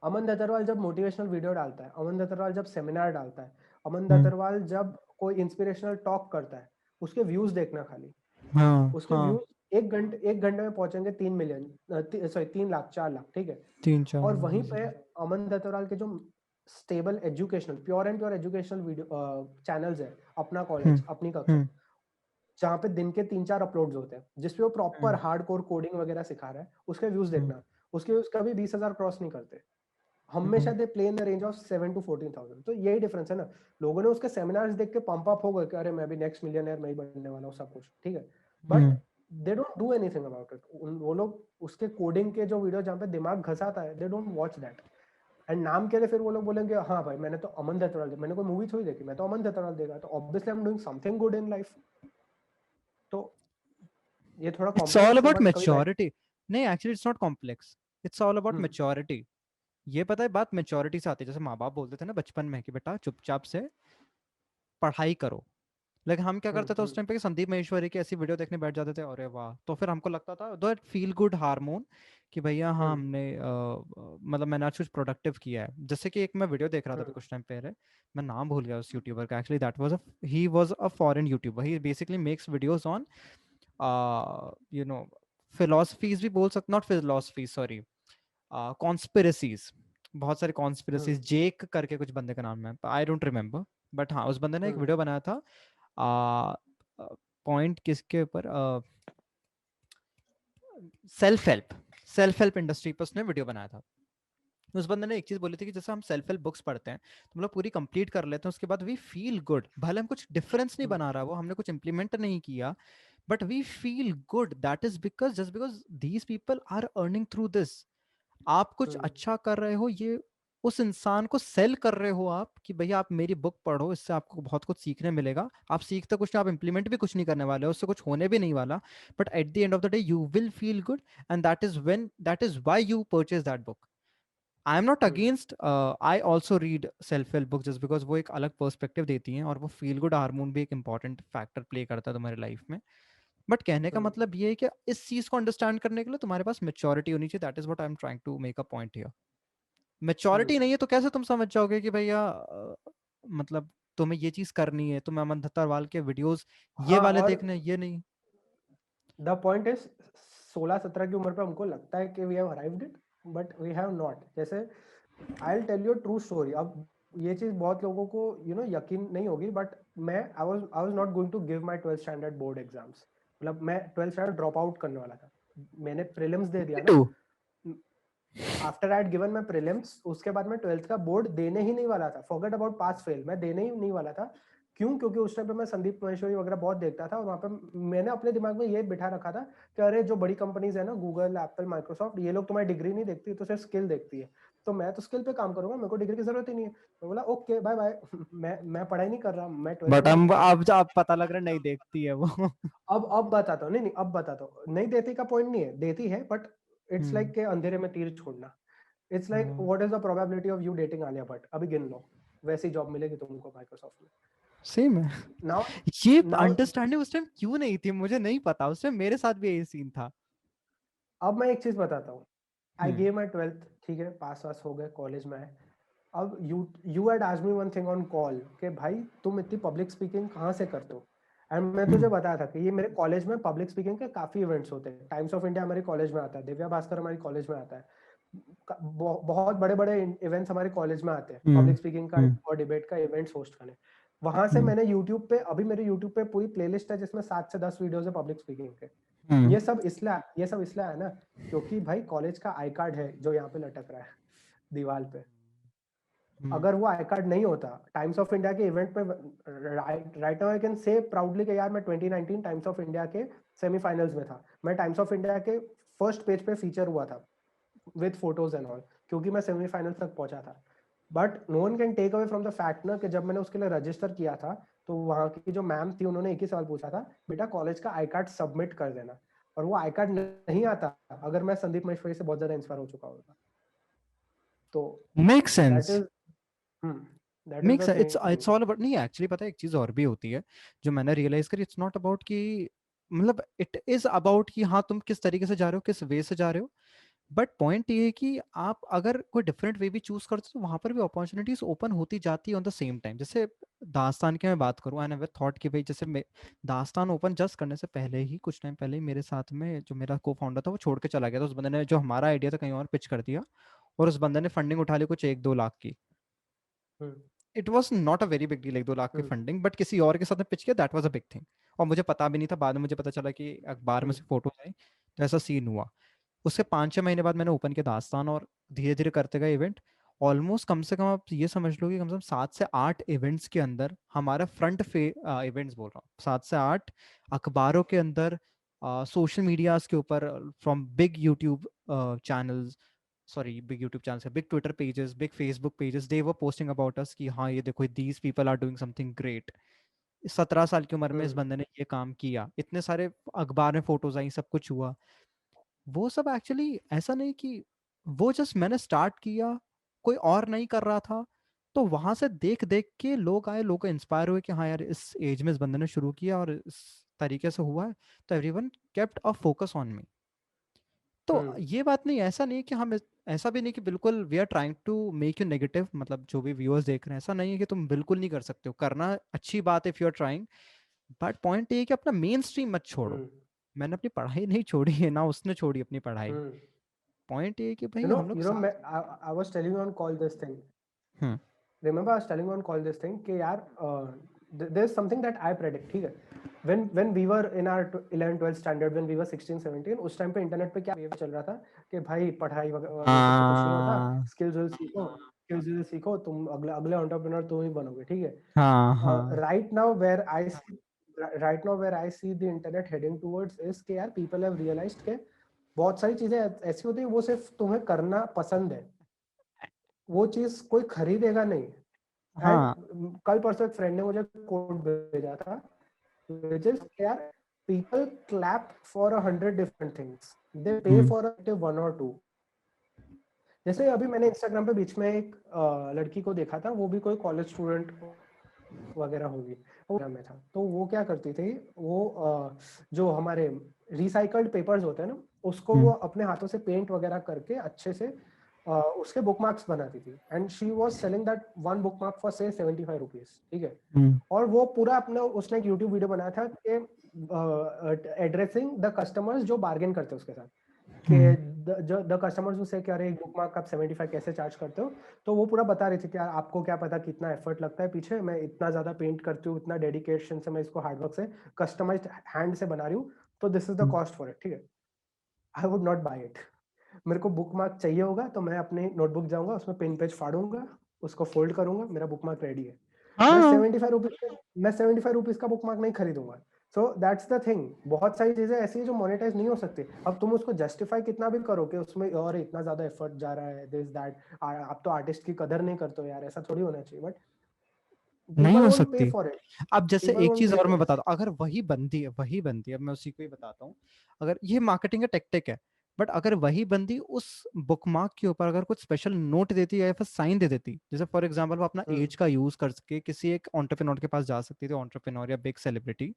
अमन दत्तरवाल जब मोटिवेशनल वीडियो डालता है, अमन दत्तरवाल जब सेमिनार डालता है, अमन दत्तरवाल जब कोई इंस्पिरेशनल टॉक करता है, उसके व्यूज देखना खाली। हाँ उसके हाँ। व्यूज एक घंटे में पहुंचेंगे 3 मिलियन, सॉरी 3 लाख 4 लाख, ठीक है? 3-4 और वहीं पे अमन दत्तरवाल के जो stable educational pure and pure educational video channels है, अपना कॉलेज अपनी कक्षा, हम्म जहाँ पे दिन के 3-4 अपलोड्स होते हैं जिसपे वो प्रॉपर हम्म हार्डकोर कोडिंग वगैरह सिखा रहा है, उसके व्यूज देखना। उसके व्यूज कभी 20,000 क्रॉस नहीं करते। हमेशा they play in the range of 7 to 14,000। तो यही डिफरेंस है ना। लोगों ने उसके सेमिनार्स देख के पंप अप हो गए कि अरे मैं भी नेक्स्ट मिलियनर मैं ही बनने वाला हूँ, सब कुछ ठीक है। But they don't do anything about it. वो लोग उसके कोडिंग के जो वीडियो जहाँ पे दिमाग घसाता है, they don't watch that. And नाम के लिए फिर वो लोग बोलेंगे हाँ भाई मैंने तो अमन दत्तरवाल, मैंने कोई मूवी थोड़ी देखी, मैं तो अमन दत्तरवाल देखा, तो obviously I am doing something good in life. तो ये थोड़ा इट्स ऑल कॉम्प्लेक्स है अबाउट बट कभी बैठ। मेच्योरिटी। नहीं, actually it's not complex, it's all about hmm maturity. ये पता है, बात मेच्योरिटी से आती है। जैसे माँ बाप बोलते थे ना बचपन में कि बेटा चुपचाप से पढ़ाई करो। लेकिन हम क्या करते थे उस हम्म टाइम पे कि संदीप महेश्वरी की ऐसी वीडियो देखने बैठ जाते थे, अरे वाह, तो फिर हमको लगता था दो फील गुड हार्मोन कि भैया हाँ हम्म हमने मतलब मैंने आज कुछ प्रोडक्टिव किया है। जैसे कि एक मैं वीडियो देख रहा था अभी हम्म कुछ टाइम पहले, मैं नाम भूल गया उस यूट्यूबर का। Actually that was he was a foreign YouTuber. He basically makes videos on you know philosophies भी बोल सकते, नॉट फिलोसफी सॉरी, कॉन्स्पिरसीज। बहुत सारे हम्म कॉन्स्पिरसीज, जेक करके कुछ बंदे का नाम है, आई डोंट रिमेम्बर। बट हाँ, उस बंदे ने एक हम्म वीडियो बनाया था पॉइंट किसके ऊपर, self help, self help industry पर उसने वीडियो बनाया था। उस बंदे ने एक चीज बोली थी कि जैसे हम सेल्फ हेल्प बुक्स पढ़ते हैं तो हम लोग पूरी कंप्लीट कर लेते हैं, उसके बाद वी फील गुड, भले हम कुछ डिफरेंस नहीं हम्म बना रहा, वो हमने कुछ इंप्लीमेंट नहीं किया, but we feel good. That is because just because these people are earning through this. आप कुछ हम्म अच्छा कर रहे हो, ये उस इंसान को सेल कर रहे हो आप कि भैया आप मेरी बुक पढ़ो, इससे आपको बहुत कुछ सीखने मिलेगा। आप सीखते कुछ नहीं, आप इंप्लीमेंट भी कुछ नहीं करने वाले हो, उससे कुछ होने भी नहीं वाला, but at the end of the day you will feel good. And that is why you purchase that book. I am not hmm against, I also read self help book just because वो एक अलग perspective देती हैं और वो feel good hormone भी एक important factor play करता है तुम्हारी लाइफ में। बट कहने का हम्म मतलब ये है कि इस चीज को अंडरस्टैंड करने के लिए तुम्हारे पास मेच्योरिटी होनी चाहिए। That is what I am trying to make a point here. Maturity hmm. नहीं है तो कैसे तुम समझ जाओगे कि भैया मतलब तुम्हें ये चीज करनी है, तुम्हें अमन दत्तावाल के वीडियोस ये हाँ, वाले और देखने हैं, ये नहीं। द पॉइंट इज 16-17 की उम्र पे हमको लगता है कि we have arrived it, but we have not. जैसे I will tell you true story. अब ये चीज बहुत लोगों को यकीन नहीं होगी, बट मैं I was not going to give my 12th standard board exams. मतलब मैं 12th स्टैंडर्ड ड्रॉप आउट करने वाला था। मैंने प्रीलिम्स दे दिया टू। ना। After I had given my prelims, उसके बाद मैं 12th का बोर्ड देने ही नहीं वाला था। फॉरगेट अबाउट पास फेल, मैं देने ही नहीं वाला था। क्यों? क्योंकि उस टाइम पे मैं संदीप महेश्वरी वगैरह बहुत देखता था, और वहाँ पे मैंने अपने दिमाग में ये बिठा रखा था कि अरे जो बड़ी कंपनीज है ना, गूगल एप्पल माइक्रोसॉफ्ट, ये लोग तुम्हारी डिग्री नहीं देखती, तो सिर्फ स्किल देखती है। तो मैं तो स्किल पे काम करूंगा, मेरे को डिग्री की जरूरत ही नहीं है। मैं बोला ओके बाय बाय मैं पढ़ाई नहीं कर रहा, मैं 12th बट में हम डिग्री। अब पता लग रहा है नहीं देखती है वो। अब बताता हूँ, नहीं नहीं अब बताता हूँ, नहीं देती का पॉइंट नहीं है, देती है, बट इट्स लाइक के अंधेरे में तीर छोड़ना। It's like what is the probability of you dating Alia Bhatt, अभी गिन लो, वैसी जॉब मिलेगी तुमको माइक्रोसॉफ्ट में। सेम है। नाउ ये नाउ अंडरस्टैंडिंग उस टाइम क्यों नहीं थी मुझे नहीं पता, उस टाइम मेरे साथ भी यही सीन था। अब मैं एक चीज बताता हूँ, आई हम्म गेव माई 12th, ठीक है, पास वास हो गए, कॉलेज में आए। अब you had asked me one thing on call कि भाई तुम इतनी पब्लिक स्पीकिंग कहाँ से करते हो। एंड मैं तुझे बताया था कि ये मेरे कॉलेज में पब्लिक स्पीकिंग के काफी इवेंट्स होते हैं, टाइम्स ऑफ इंडिया हमारे कॉलेज में आता है, दिव्या भास्कर हमारी कॉलेज में आता है, बहुत बड़े बड़े इवेंट्स हमारे कॉलेज में आते हैं हम्म पब्लिक स्पीकिंग का और डिबेट का इवेंट्स होस्ट करने। वहां से हम्म मैंने यूट्यूब पे, अभी मेरे यूट्यूब पे पूरी प्लेलिस्ट है जिसमें 7 से 10 वीडियोस है पब्लिक स्पीकिंग के। हम्म ये सब इसलिए है ना, क्योंकि भाई कॉलेज का आई कार्ड है जो यहाँ पे लटक रहा है दीवार पे। हम्म अगर वो आई कार्ड नहीं होता टाइम्स ऑफ इंडिया के इवेंट पे, right now I can say proudly कि यार मैं 2019 टाइम्स ऑफ इंडिया के सेमीफाइनल्स में था, मैं टाइम्स ऑफ इंडिया के फर्स्ट पेज पे फीचर हुआ था विद फोटोज एंड ऑल, क्योंकि मैं सेमीफाइनल्स तक पहुंचा था। But no one can take away from the fact ना कि जब मैंने उसके लिए रजिस्टर किया था तो वहां की जो मैम थी उन्होंने एक ही सवाल पूछा था, बेटा कॉलेज का आई कार्ड सबमिट कर देना। और वो आई कार्ड नहीं आता अगर मैं संदीप महेश्वरी से बहुत ज्यादा इंस्पायर हो चुका होता। तो make that sense. Is that is makes the it's thing. All about, नहीं एक्चुअली पता है एक चीज और भी होती है जो मैंने रियलाइज करी, इट्स नॉट अबाउट कि मतलब इट इज अबाउट कि हाँ तुम किस तरीके से जा रहे हो, किस वे से जा रहे हो। बट पॉइंट ये है कि आप अगर कोई डिफरेंट वे भी चूज करते हो तो वहां पर भी अपॉर्चुनिटीज ओपन होती जाती है ऑन द सेम टाइम। जैसे दास्तान की मैं बात करूं, आई नेवर थॉट कि भाई जैसे दास्तान ओपन जस्ट करने से पहले ही कुछ टाइम पहले ही मेरे साथ में जो मेरा को फाउंडर था वो छोड़ के चला गया था, उस बंदे ने जो हमारा आइडिया था कहीं और पिच कर दिया और उस बंदे ने फंडिंग उठा ली कुछ 1-2 लाख की। It was not a very big deal 1-2 lakh की फंडिंग, बट किसी और के साथ में पिच किया, that was a big thing. और मुझे पता भी नहीं था, बाद में मुझे पता चला कि अखबार में से फोटोज आई, तो ऐसा सीन हुआ। उसके 5-6 महीने बाद मैंने ओपन किया दास्तान और धीरे धीरे करते गए इवेंट। ऑलमोस्ट कम से कम आप ये समझ लो कि कम से कम 7 से 8 इवेंट्स के अंदर हमारा फ्रंट फे इवेंट्स बोल रहा हूँ, 7 से 8 अखबारों के अंदर, सोशल मीडियाज के ऊपर, from big YouTube channels, sorry big YouTube channels, big Twitter pages, big Facebook pages, they were posting about us कि हाँ ये देखो these people are doing something great. 17 साल की उम्र में इस बंदे ने ये काम किया, इतने सारे अखबार में फोटोज आई, सब कुछ हुआ। वो सब एक्चुअली ऐसा नहीं कि वो जस्ट मैंने स्टार्ट किया, कोई और नहीं कर रहा था, तो वहां से देख देख के लोग आए, लोग इंस्पायर हुए कि हाँ यार इस एज में इस बंदे ने शुरू किया और इस तरीके से हुआ है, तो everyone kept a focus on me. तो ये बात नहीं, ऐसा नहीं कि हम ऐसा भी नहीं कि बिल्कुल we are trying to make you negative, मतलब जो भी व्यूअर्स देख रहे हैं ऐसा नहीं है कि तुम बिल्कुल नहीं कर सकते हो, करना अच्छी बात है if you are trying. But point ये है कि अपना मेन स्ट्रीम मत छोड़ो। मैंने अपनी पढ़ाई नहीं छोड़ी है ना उसने छोड़ी अपनी पढ़ाई। पॉइंट ये है कि भाई हम लोग साथ। I was telling you on call this thing. Hmm Remember I was telling you on call this thing कि यार there's something that I predict, ठीक है। when we were in our 11th 12th standard, when we were 16 17, उस time पे internet पे क्या wave चल रहा था कि भाई पढ़ाई वगैरह से कुछ नहीं होता, हाँ स्किल्स विल सीखो, तुम अगले अगले एंटरप्रेन्योर तुम ही बनोगे, ठीक है। हाँ हाँ right now where I see right now where I see the internet heading towards is कि यार people have realized के बहुत सारी चीजें ऐसी होती है वो सिर्फ तुम्हें करना पसंद है, वो चीज कोई खरीदेगा नहीं। एंड हाँ कल परसों एक फ्रेंड ने मुझे कोट भेजा था which is यार people clap for 100 different things, they pay hmm for a one or two। जैसे अभी मैंने इंस्टाग्राम पे बीच में एक लड़की को देखा था, वो भी कोई कॉलेज स्टूडेंट वगैरह होगी, वो में था। तो वो क्या करती थी, वो जो हमारे रिसाइकल्ड पेपर्स होते हैं ना, उसको वो हम्म अपने हाथों से पेंट वगैरह करके अच्छे से उसके बुक मार्क्स बनाती थी। And she was selling that one book mark for से 75 रुपीज, ठीक है। हम्म और वो पूरा अपने उसने एक यूट्यूब वीडियो बनाया था कि एड्रेसिंग द कस्टमर्स जो बार्गेन करते हैं उसके साथ, कि द कस्टमर्स उसे कह रहे बुक मार्क आप 75 कैसे चार्ज करते हो। तो वो पूरा बता रही थी कि यार आपको क्या पता कितना एफर्ट लगता है पीछे, मैं इतना ज्यादा पेंट करती हूँ, इतना डेडिकेशन से मैं इसको हार्डवर्क से कस्टमाइज्ड हैंड से बना रही हूँ, तो this is the cost for it, ठीक है। I would not buy it. मेरे को बुक मार्क चाहिए होगा तो मैं अपनी नोटबुक जाऊंगा, उसमें पेन पेज फाड़ूंगा, उसको फोल्ड करूंगा, मेरा बुक मार्क रेडी है। मैं हाँ 75 रुपीज मैं 75 रुपीज का बुक मार्क नहीं खरीदूंगा। सो दैट्स द थिंग, बहुत सारी चीजें ऐसी हैं जो मोनेटाइज नहीं हो सकती। अब तुम उसको जस्टिफाई कितना भी करो कि उसमें और इतना ज्यादा एफर्ट जा रहा है, दिस दैट, आप तो आर्टिस्ट की कदर नहीं करते हो यार, ऐसा थोड़ी होना चाहिए, बट नहीं पीपल हो वोंट पे सकती। फॉर इट, अब जैसे पीपल एक वोंट चीज पे और फॉर मैं इट। बताता हूँ, अगर वही बंदी, अब मैं उसी को ही बताता हूँ, अगर ये मार्केटिंग का टेक्टिक है, बट अगर वही बंदी उस बुकमार्क के ऊपर अगर कुछ स्पेशल नोट देती है या फिर साइन दे देती, जैसे फॉर एग्जांपल वो अपना एज का यूज करके किसी एक एंटरप्रेन्योर के पास जा सकती थी, एंटरप्रेन्योर या बिग सेलिब्रिटी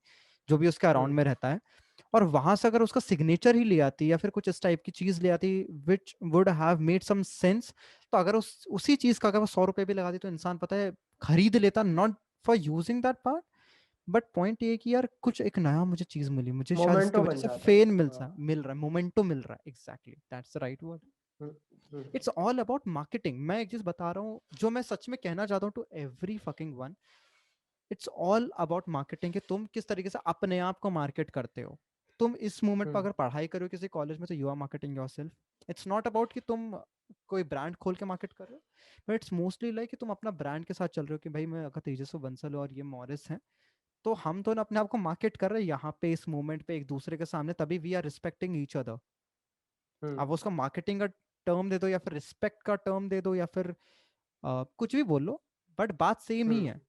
जो भी उसके अराउंड में रहता है, और वहां से अगर उसका सिग्नेचर ही ले आती या फिर कुछ इस टाइप की चीज ले आती which would have made some sense, तो अगर उसी चीज का अगर वो 100 रुपए भी लगा दी तो इंसान पता है खरीद लेता, not for using that part, but point ये है कि यार कुछ एक नया मुझे चीज मिली, मुझे शायद इसकी मोमेंटो वजह बन से जाता है। फेन हाँ। मिल रहा है, मोमेंटो मिल रहा है, exactly that's the right word. Hmm, hmm, it's all about marketing. मैं एक चीज बता रहा हूँ जो मैं सच में कहना चाहता हूँ to every fucking one, it's all about marketing, कि तुम किस तरीके से अपने आप को मार्केट करते हो। तुम इस मोमेंट पर हम्म, अगर पढ़ाई करो किसी कॉलेज में तो you are marketing yourself. It's not about कि तुम कोई ब्रांड खोल के मार्केट कर रहे हो, बट इट्स मोस्टली लाइक कि तुम अपना ब्रांड के साथ चल रहे हो, कि भाई मैं अगर तेजस्वी बंसल और ये मॉरिस हैं, तो हम दोनों अपने आप को मार्केट कर रहे हैं यहाँ पे इस मोमेंट पे एक दूसरे के सामने, तभी we are respecting each other. Hmm, अब उसका मार्केटिंग का टर्म दे दो या फिर रिस्पेक्ट का टर्म दे दो या फिर कुछ भी बोल लो, बट बात सेम ही हम्म, है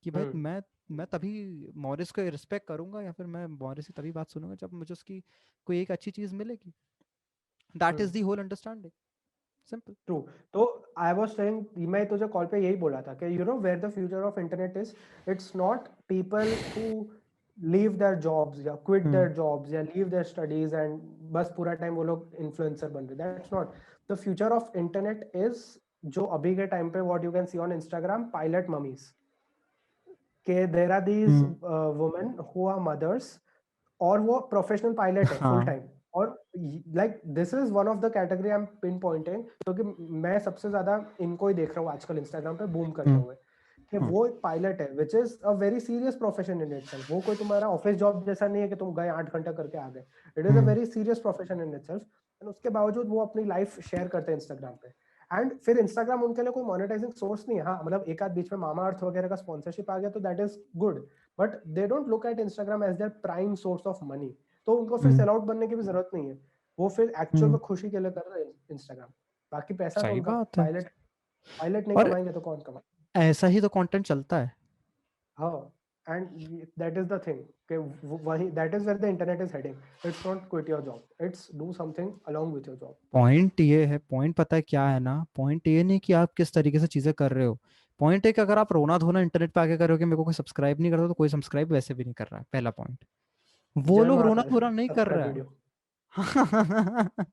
कि भाई हम्म, मैं तभी मॉरिस को रिस्पेक्ट करूंगा या फिर मैं मॉरिस की तभी बात सुनूंगा जब मुझे उसकी कोई एक अच्छी चीज मिलेगी। That is hmm. The whole understanding, simple. True. तो आई वाज सेइंग, मैं तुझे कॉल पे यही बोला था कि you know where the future of internet is, it's not people who leave their jobs या क्विट हम्म देयर जॉब्स या लीव देयर स्टडीज एंड बस पूरा टाइम वो लोग इन्फ्लुएंसर बन रहे, that's not the future of internet is, जो अभी के टाइम पे what you can see on Instagram, pilot mummies, के there are these hmm women who are mothers, और वो प्रोफेशनल पायलट है फुल हाँ टाइम, और like this is one of the category I am pinpointing, क्योंकि मैं सबसे ज्यादा इनको ही देख रहा हूँ आजकल इंस्टाग्राम पे बूम करते हम्म हुए, कि हम्म वो एक पायलट है, which is a very serious profession in itself. वो कोई तुम्हारा ऑफिस जॉब जैसा नहीं है कि तुम गए 8 घंटा करके आ गए, it is a hmm very serious profession in itself, and उसके बावजूद वो अपनी लाइफ शेयर करते हैं इंस्टाग्राम पे। एंड फिर इंस्टाग्राम उनके लिए कोई मोनेटाइजिंग सोर्स नहीं है, हाँ मतलब एक आध बीच में मामा अर्थ वगैरह का स्पॉन्सरशिप आ गया तो that is good, but they don't look at Instagram as their prime source of money. तो उनको फिर हम्म सेल आउट बनने की भी जरूरत नहीं है, वो फिर एक्चुअल हम्म, में खुशी के लिए कर रहे हैं इंस्टाग्राम, बाकी पैसा तो सही उनका, बात है। पायलट पायलट नहीं और कमाएंगे तो कौन कमाए। ऐसा ही तो कंटेंट चलता है। हाँ, and that is the thing कि वही, that is where the internet is heading, it's not quit your job, it's do something along with your job. Point ये है, पॉइंट पता है क्या है ना, पॉइंट ये नहीं कि आप किस तरीके से चीजें कर रहे हो, पॉइंट है कि अगर आप रोना धोना इंटरनेट पे आके कर रहे हो कि मेरे को कोई सब्सक्राइब नहीं करता, तो कोई सब्सक्राइब वैसे भी नहीं कर रहा है, पहला पॉइंट। वो जय लोग रोना माता धोना नहीं कर सब्सक्राइब रहा वीडियो। है।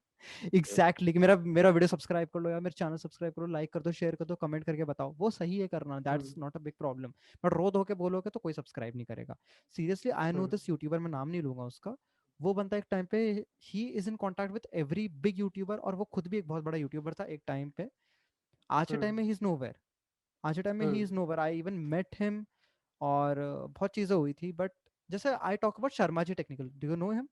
एग्जैक्टली, कि मेरा मेरा वीडियो सब्सक्राइब कर लो या मेरे चैनल सब्सक्राइब करो, लाइक कर दो, शेयर कर दो, कमेंट करके बताओ, वो सही है करना, that's hmm, not a big problem. But रो धो के बोलोगे तो कोई सब्सक्राइब नहीं करेगा। Seriously I know hmm, this YouTuber, मैं नाम नहीं लूंगा उसका, वो बंदा एक टाइम पे he is in contact with every big YouTuber, और वो खुद भी एक बहुत बड़ा यूट्यूबर था एक टाइम पे। आज के टाइम हम्म, में ही इज नोवेयर, आज के टाइम में he hmm. Is nowhere, I even met him, और बहुत चीजें हुई थी, बट जैसे I talk about Sharma ji technical, do you know him?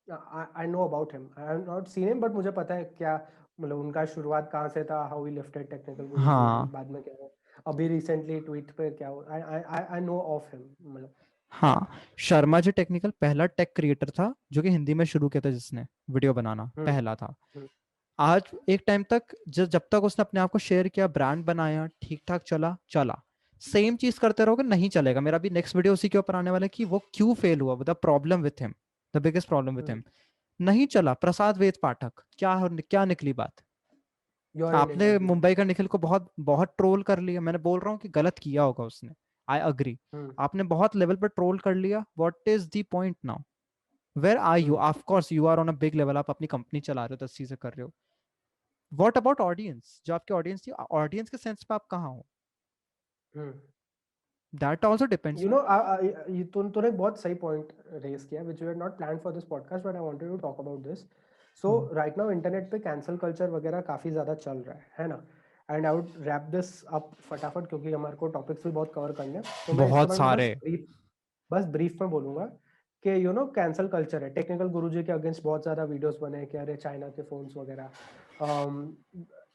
I know about him, I have not seen him, but मुझे पता है क्या, मतलब उनका शुरुआत कहाँ से था, how he lifted technical Guruji and हाँ बाद में क्या हुआ, अभी रिसेंटली ट्वीट पे क्या हुआ, आई आई आई नो ऑफ हिम, मतलब। हाँ, शर्मा जी टेक्निकल पहला टेक क्रिएटर था जो कि हिंदी में शुरू किया था, जिसने वीडियो बनाना हम्म, पहला था। हम्म, आज एक टाइम तक जब तक उसने अपने आप को शेयर किया, ब्रांड बनाया, ठीक ठाक चला चला, सेम चीज करते रहोगे नहीं चलेगा। मेरा भी नेक्स्ट वीडियो उसी के ऊपर आने वाला है कि वो क्यों फेल हुआ, the problem with him, the biggest problem with hmm. Him. नहीं चला, प्रसाद वेद पाठक, क्या निकली बात। योर इंडियन आपने टेलीविजन। मुंबई का निखिल को बहुत बहुत ट्रोल कर लिया, मैंने बोल रहा हूँ कि गलत किया होगा उसने, आई अग्री। हम्म, आपने बहुत लेवल पर ट्रोल कर लिया, what is the point now, where are you? Hmm, of course you are on a big level, आप अपनी कंपनी चला रहे हो, 10 चीजें कर रहे हो। व्हाट अबाउट ऑडियंस, जो आपकी ऑडियंस थी, ऑडियंस के सेंस पे आप कहाँ हो? Hmm. That also depends you ना। नो, तूने एक बहुत सही पॉइंट रेज किया which we had not planned for this podcast, but I wanted to talk about this. So hmm, right now internet पे कैंसल कल्चर वगैरह काफी ज्यादा चल रहा है ना, and I would wrap this up फटाफट क्योंकि हमारे को टॉपिक्स भी बहुत कवर करने हैं, तो मैं इसके बहुत बारे में सारे। बस ब्रीफ में बोलूंगा कि यू नो कैंसल कल्चर है, टेक्निकल गुरुजी के अगेंस्ट बहुत ज्यादा वीडियोस बने हैं कि अरे चाइना के फोन्स वगैरह,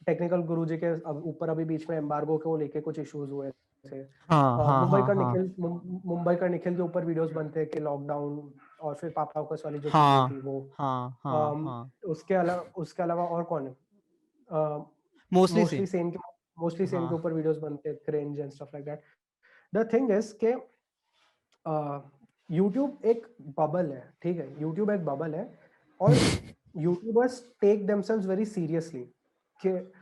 टेक्निकल गुरुजी के ऊपर अभी बीच में एम्बार्गो को लेके कुछ इश्यूज हुए, थे। हाँ हाँ मुंबई हाँ का हाँ निखिल मुंबई का निखिल के ऊपर वीडियोस बनते कि लॉकडाउन और फिर पापा को वाली जो सीरीज हाँ थी वो। हाँ हाँ अम, हाँ उसके अलावा और कौन है? Mostly mostly same. सेन के हाँ ऊपर वीडियोस बनते, cringe and stuff like that. The thing is के यूट्यूब एक बबल है, ठीक है, यूट्यूब एक बबल है और YouTubers take themselves very seriously कि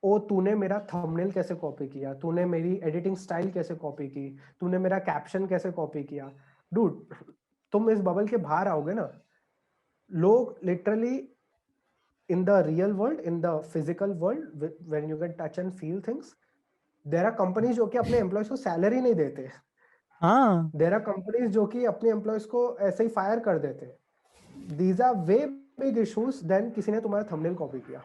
ओ तूने मेरा थंबनेल कैसे कॉपी किया, तूने मेरी एडिटिंग स्टाइल कैसे कॉपी की, तूने मेरा कैप्शन कैसे कॉपी किया। डूड, तुम इस बबल के बाहर आओगे ना, लोग literally in the real world, in the physical world, when you can touch and feel things, there are companies जो कि अपने एम्प्लॉयज को सैलरी नहीं देते। हाँ there are companies जो कि अपने एम्प्लॉयज को ऐसे ही फायर कर देते। these are way big issues than किसी ने तुम्हारा थंबनेल कॉपी किया।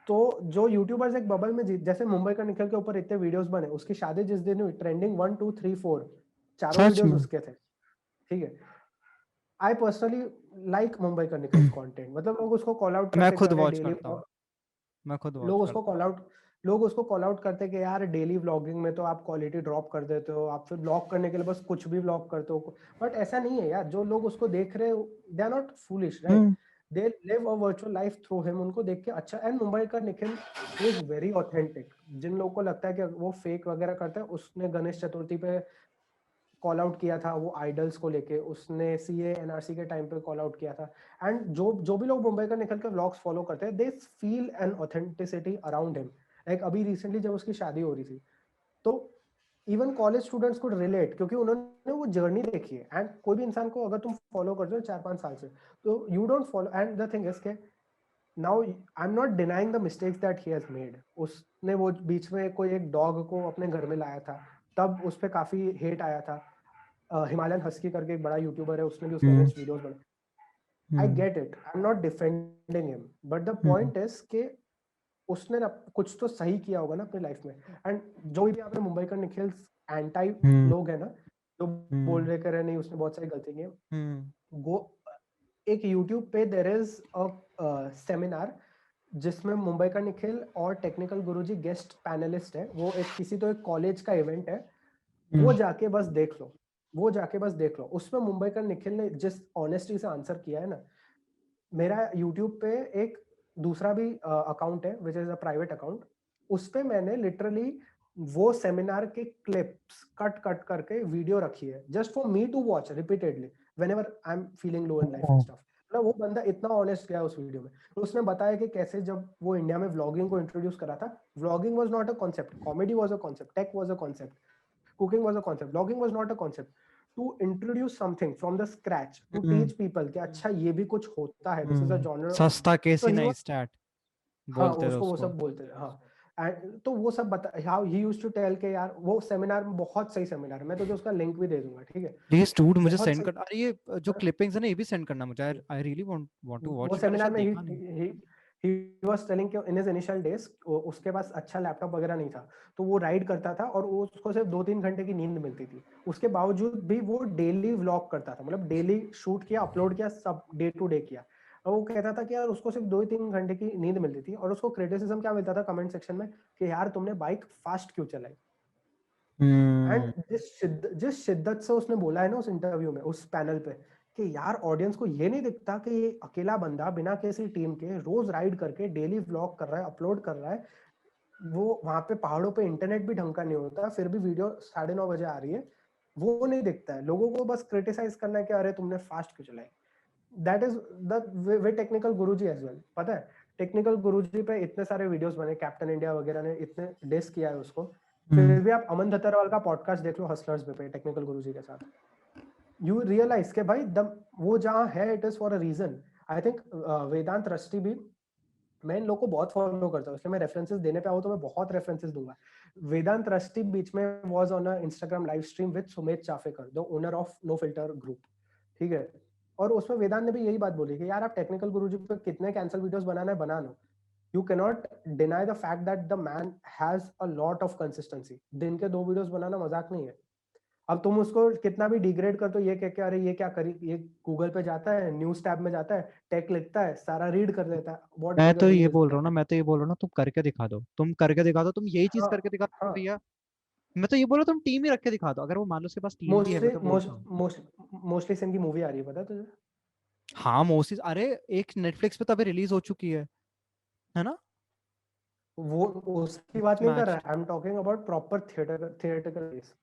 तो जो यूट्यूबर्स एक बबल में जैसे मुंबई का निखिल के ऊपर इतने वीडियोस बने, उसकी शादी जिस दिन हुई ट्रेंडिंग 1 2 3 4 चारों सच वीडियोस में। उसके थे, ठीक है। आई पर्सनली लाइक मुंबई का निखिल कंटेंट, मतलब लोग उसको कॉल आउट मैं करते कि खुद अरे वॉच डेली, करता हूँ, मैं खुद लोग वॉच उसको करता कॉल आउट लोग उसको कॉल आउट करते कि यार डेली व्लॉगिंग में तो आप क्वालिटी ड्रॉप कर देते हो, आप फिर व्लॉग करने के लिए बस कुछ भी व्लॉग करते हो। बट ऐसा नहीं है यार, जो लोग उसको देख रहे हो they are not foolish, right? हूँ। They live a virtual life through him, उनको देख के अच्छा। एंड मुंबई का निखिल इज वेरी ऑथेंटिक। जिन लोगों को लगता है कि वो फेक वगैरह करता है, उसने गणेश चतुर्थी पे कॉल आउट किया था वो आइडल्स को लेके, उसने सीए एनआरसी के टाइम पे कॉल आउट किया था। एंड जो जो भी लोग मुंबई का निखिल के व्लॉग्स फॉलो करते हैं, they feel an authenticity around him. Like अभी रिसेंटली जब उसकी शादी हो रही थी, तो इवन कॉलेज स्टूडेंट्स को रिलेट, क्योंकि उन्होंने वो जर्नी देखी है। एंड कोई भी इंसान को अगर तुम फॉलो करते हो 4-5 साल से, तो you don't follow. And the thing is के now I am not denying the mistakes that he has made. उसने वो बीच में कोई एक डॉग को अपने घर में लाया था, तब उस पर काफी हेट आया था। हिमालयन हस्की करके एक बड़ा यूट्यूबर है, उसने भी उसके हम्म अगेंस्ट वीडियोस बनाए। I hmm get it, I am not defending him, but the hmm point is कि उसने कुछ तो सही किया होगा ना अपनी लाइफ में। एंड जो भी आपने मुंबई का निखिल एंटाई हम्म लोग हैं ना, जो बोल हम्म रहे कर रहे नहीं उसने बहुत सारी गलती की है, हम्म गो एक यूट्यूब पे देयर इज अ सेमिनार जिसमें मुंबई का निखिल और टेक्निकल गुरुजी गेस्ट पैनलिस्ट है। वो एक किसी तो एक कॉलेज का इवेंट है, वो जाके बस देख लो, वो जाके बस देख लो। उसमें मुंबई का निखिल ने जिस ऑनेस्टी से आंसर किया है ना, मेरा यूट्यूब पे एक दूसरा भी अकाउंट है which is a private account, उस पे मैंने लिटरली वो सेमिनार के क्लिप्स कट कट करके वीडियो रखी है just for me to watch repeatedly whenever I am feeling low in life and stuff. मतलब वो बंदा इतना ऑनेस्ट गया उस वीडियो में। तो उसने बताया कि कैसे जब वो इंडिया में व्लॉगिंग को इंट्रोड्यूस करा था, vlogging was not a concept, comedy was a concept, tech was a concept, cooking was a concept, blogging was not a concept. To introduce something from the scratch, to hmm teach people कि अच्छा ये भी कुछ होता है, this is a genre। सस्ता तो केसी he was, Neistat हाँ बोलते थे उसको वो उसको। सब बोलते थे, हाँ। एंड तो वो सब बता, how he used to tell के यार वो सेमिनार में बहुत सही सेमिनार है, मैं तुझे उसका लिंक भी दे दूंगा, ठीक है। प्लीज डूड मुझे बहुत सेंड सही। कर, अरे ये जो क्लिपिंग्स है ना ये भी सेंड करना मुझे, आई रियली वांट टू वो वॉच, मैंने सेमिनार शायद में देखा नहीं। he was telling कि in his initial days उसके पास अच्छा लैपटॉप वगैरह नहीं था, तो वो राइड करता था और उसको सिर्फ 2-3 घंटे की नींद मिलती थी। उसके बावजूद भी वो डेली व्लॉग करता था, मतलब डेली शूट किया, अपलोड किया, सब डे टू डे किया। और वो कहता था कि यार उसको सिर्फ 2-3 घंटे की नींद मिलती थी, और उसको क्रिटिसिज्म क्या मिलता था कमेंट सेक्शन में कि यार तुमने बाइक फास्ट क्यों चलाई। एंड जिस शिद्दत से उसने बोला है ना उस इंटरव्यू में, उस पैनल पे, कि यार ऑडियंस को ये नहीं दिखता कि ये अकेला बंदा बिना किसी टीम के रोज राइड करके डेली व्लॉग कर रहा है, अपलोड कर रहा है। वो वहां पे पहाड़ों पे इंटरनेट भी ढंग का नहीं होता, फिर भी वीडियो 9:30 बजे आ रही है। वो नहीं दिखता है लोगों को, बस क्रिटिसाइज करना है कि अरे तुमने फास्ट क्यों चलाई। That is the way Technical Guruji as well. पता है टेक्निकल गुरुजी पे इतने सारे वीडियोस बने, कैप्टन इंडिया वगैरह ने इतने डिस किया है उसको, फिर भी आप अमन धतरवाल का पॉडकास्ट देख लो हसलर्स पे टेक्निकल गुरुजी के साथ, यू रियलाइज के भाई द वो जहाँ है it is for a reason. I think Vedant Rusty भी, मैं इन लोग को बहुत फॉलो करता हूँ, इसलिए मैं रेफरेंसेस देने पे आऊँ तो मैं बहुत रेफरेंसेस दूंगा। वेदांत रस्टी बीच में was on a Instagram live stream with Sumedh Chaphekar, the owner of No Filter group, ठीक है। और उसमें वेदांत ने भी यही बात बोली कि यार आप टेक्निकल गुरुजी पे कितने कैंसल वीडियोस बनाना है बना लो, you cannot deny the fact that the man has a lot of consistency. दिन के 2 वीडियोस बनाना मजाक नहीं है। अब तुम उसको कितना भी डिग्रेड कर, तो ये कह के अरे ये क्या करी, ये गूगल पे जाता है, न्यूज टैब में जाता है, टेक लिखता है, सारा रीड कर लेता है, व्हाट मैं बिगर तो डील ये इज बोल रहा हूँ दैट। ना, मैं तो ये बोल रहा हूँ ना, तुम करके दिखा दो, तुम करके दिखा दो, तुम यही चीज हाँ करके दिखा दो हाँ भैया। मैं तो ये बोल रहा तुम टीम ही रख के दिखा दो, अगर वो मान लो उसके पास टीम भी है, मोस्टली मैं तो बोलता हूँ। मोस्टली सिंह की मूवी आ रही है, पता है तुझे? हाँ मोस्टली, अरे एक नेटफ्लिक्स पे तो अभी रिलीज हो चुकी है ना? वो उसकी बात नहीं कर मिसमैच। रहा, I am talking about proper theatrical base.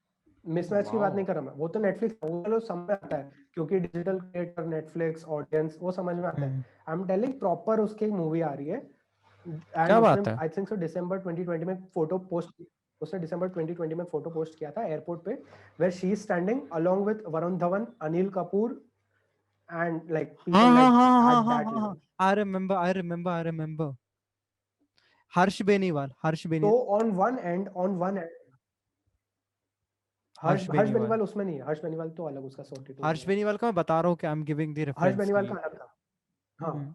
Mismatch की बात वाओ। नहीं कर रहा मैं, वो तो नेटफ्लिक्स वो लोग समझ में आता है क्योंकि डिजिटल क्रिएटर, नेटफ्लिक्स, ऑडियंस, वो समझ में आता है। हम्म। आई एम टेलिंग प्रॉपर उसकी मूवी आ रही है, एंड क्या उसने बात है। आई थिंक सो दिसंबर 2020 में फोटो पोस्ट, उसने दिसंबर 2020 में फोटो पोस्ट किया था एयरपोर्ट पे, where she is standing along with Varun Dhawan, Anil Kapoor, and like हाँ पीपल हाँ लाइक हाँ हाँ एट हाँ दैट हाँ हाँ, level. I remember. Harsh Beniwal, Harsh तो Beni, on one and Harsh Harsh Harsh Beniwal. Beniwal उसमें नहीं है, हर्ष बेनीवाल तो अलग, उसका सॉरी टू हर्ष है। बेनीवाल का मैं बता रहा हूँ कि I am giving the Harsh reference Beniwal की। का अलग था। हाँ, हम्म।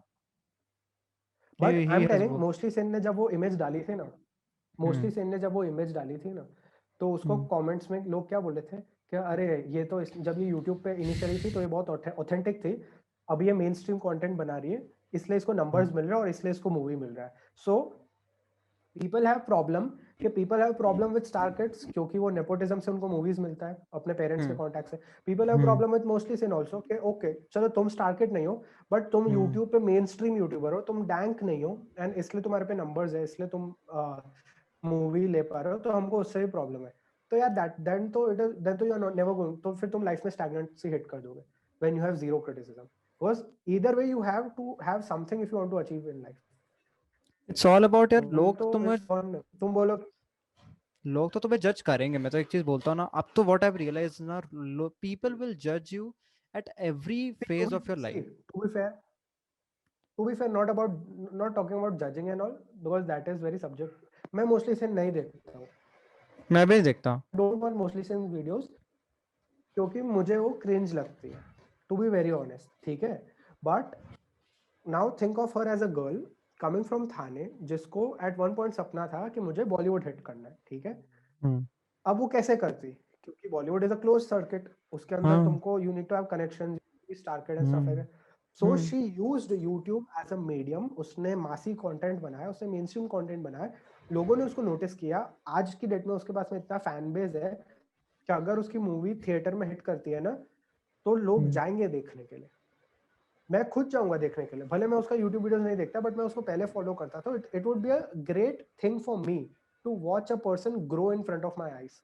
But I he am has telling work. Mostly सेन ने जब वो इमेज डाली थी ना, मोस्टली हम्म। सेन ने जब वो इमेज डाली थी ना, तो उसको हम्म। कमेंट्स में लोग क्या बोल रहे थे कि अरे ये तो जब ये यूट्यूब पे इनिशियली थी तो ये बहुत ऑथेंटिक थी, अब ये मेन स्ट्रीम कंटेंट बना रही है, इसलिए इसको नंबर्स हम्म। मिल रहा है और इसलिए इसको मूवी मिल रहा है। So people have problem with star kids क्योंकि वो नेपोटिज्म से उनको मूवीज मिलता है अपने पेरेंट्स के हम्म। कॉन्टैक्ट से। People have hmm. Problem with mostly sin also कि ओके चलो तुम स्टार किड नहीं हो, बट तुम हम्म। यूट्यूब पे मेन स्ट्रीम यूट्यूबर हो, तुम डैंक नहीं हो, एंड इसलिए तुम्हारे पे नंबर्स है, इसलिए तुम मूवी ले पा रहे हो, तो हमको उससे भी प्रॉब्लम है। तो यार दैट देन तो यू आर नेवर गोइंग, तो फिर तुम लाइफ में स्टैग्नेंसी हिट कर दोगे when you have zero criticism, because either way you have to have something if you want to achieve in life. It's all about यार, तुम तो इट्स ऑन, तुम बोलो। लोग तो तुम्हें जज करेंगे। मैं तो एक चीज बोलता हूँ ना, अब तो व्हाट आई रियलाइज ना, पीपल विल जज you at every To phase be, of your see, life. to be fair, not talking about judging and all, because that is very subject. मैं मोस्टली से नहीं देखता हूँ, मैं भी नहीं देखता। डोंट वॉच मोस्टली से वीडियोस, क्योंकि मुझे वो क्रिंज लगती है, टू बी वेरी ऑनेस्ट, ठीक है? But now think of her as a girl coming from Thane, जिसको एट वन पॉइंट सपना था कि मुझे बॉलीवुड हिट करना है, ठीक है? हम्म। अब वो कैसे करती? क्योंकि Bollywood is a close circuit, उसके अंदर हाँ। तुमको you need to have connection, star kid and stuff like hmm. That. So hmm. She used YouTube as a medium, उसने मासी कंटेंट बनाया, उसने मेन स्ट्रीम कंटेंट बनाया, लोगों ने उसको नोटिस किया। आज की डेट में उसके पास में इतना फैन बेस है कि अगर उसकी मूवी थिएटर में हिट करती है ना, तो लोग हम्म। जाएंगे देखने के लिए। मैं खुद जाऊंगा देखने के लिए, भले मैं उसका यूट्यूब वीडियोस नहीं देखता, बट मैं उसको पहले फॉलो करता था। It would be a great thing for me to watch a person grow in front of my eyes,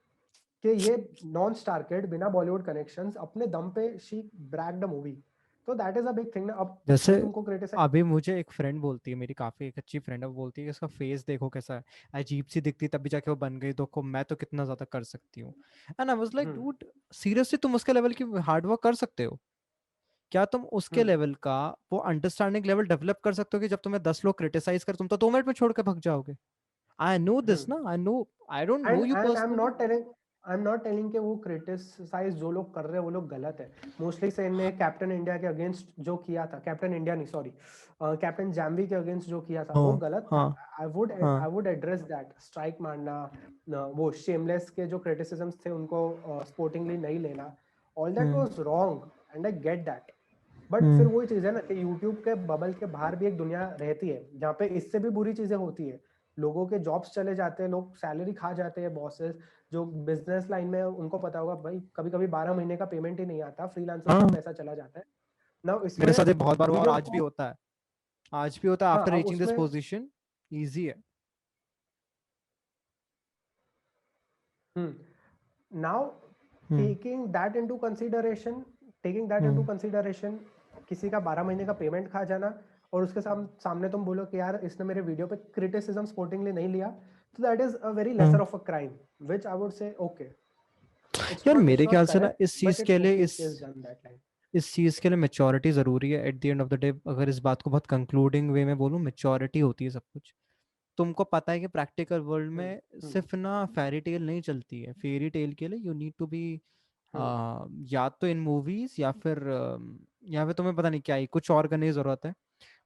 कि ये नॉन स्टार किड बिना बॉलीवुड कनेक्शंस अपने दम पे शी ब्रैक्ड अ मूवी। तो that is a big thing ना। अब जैसे कोई तुमको क्रिटिसाइज, अभी मुझे एक फ्रेंड बोलती है, मेरी काफी एक अच्छी फ्रेंड है, वो बोलती है कि उसका फेस देखो कैसा है, अजीब सी दिखती तभी जाके वो बन गई, देखो मैं तो कितना ज्यादा कर सकती हूँ। And I was like hmm dude, seriously तुम उसके लेवल की हार्ड वर्क कर सकते हो? क्या तुम उसके हम्म लेवल का वो अंडरस्टैंडिंग लेवल डेवलप कर सकते हो कि जब तुम्हें 10 लोग क्रिटिसाइज कर तुम तो 2 मिनट में छोड़ के भाग जाओगे? आई नो दिस हम्म ना, I know, I don't no you and personally. I am not telling कि वो क्रिटिसाइज जो लोग कर रहे हैं वो लोग गलत है। मोस्टली से इनने कैप्टन इंडिया के अगेंस्ट जो किया था, कैप्टन इंडिया नहीं सॉरी, कैप्टन जैमवी के अगेंस्ट जो किया था वो हाँ। गलत था। हाँ। हाँ। I would address that, strike मारना, वो शेमलेस के जो क्रिटिसिज्म्स थे उनको स्पोर्टिंगली नहीं लेना, all that hmm. Was wrong, and I get that. But फिर हम्म। वही चीज है ना कि यूट्यूब के बबल के बाहर भी एक दुनिया रहती है जहाँ पे इससे भी बुरी चीजें होती है। लोगों के जॉब्स चले जाते हैं, लोग सैलरी खा जाते हैं, बॉसेस जो बिजनेस लाइन में, उनको पता होगा भाई कभी कभी 12 महीने का पेमेंट ही नहीं आता, फ्रीलांसर्स का हाँ, पैसा चला जाता है ना मेरे इसमें। साथ ये बहुत बार हुआ और वीडियो आज भी को, होता है। आज भी होता है, हाँ आफ्टर अब रीचिंग दिस उसमें, पोजीशन। इजी है। Now hmm. Taking that into consideration taking that into hmm. Consideration किसी का 12 महीने का पेमेंट खा जाना, और उसके सामने तुम बोलो कि यार इसने मेरे वीडियो पे क्रिटिसिज्म स्पोर्टिंगली नहीं लिया, तो that is a very hmm. Lesser of a crime, which I would say okay, यार मेरे इट्स नॉट ख्याल से ना करेक्ट, इस चीज बट इट्स के लिए ओके इस if is done that line. इस चीज के लिए मेच्योरिटी जरूरी है eight the end of the day. अगर इस बात को बहुत कंक्लूडिंग वे में बोलूं, मेच्योरिटी होती है सब कुछ। तुमको पता है कि प्रैक्टिकल वर्ल्ड हम्म में हम्म सिर्फ ना फेरी टेल नहीं चलती है। फेरी टेल के लिए यू नीड टू बी हम्म या तो इन मूवीज या फिर तुम्हें पता नहीं क्या ही कुछ और करने की जरूरत है।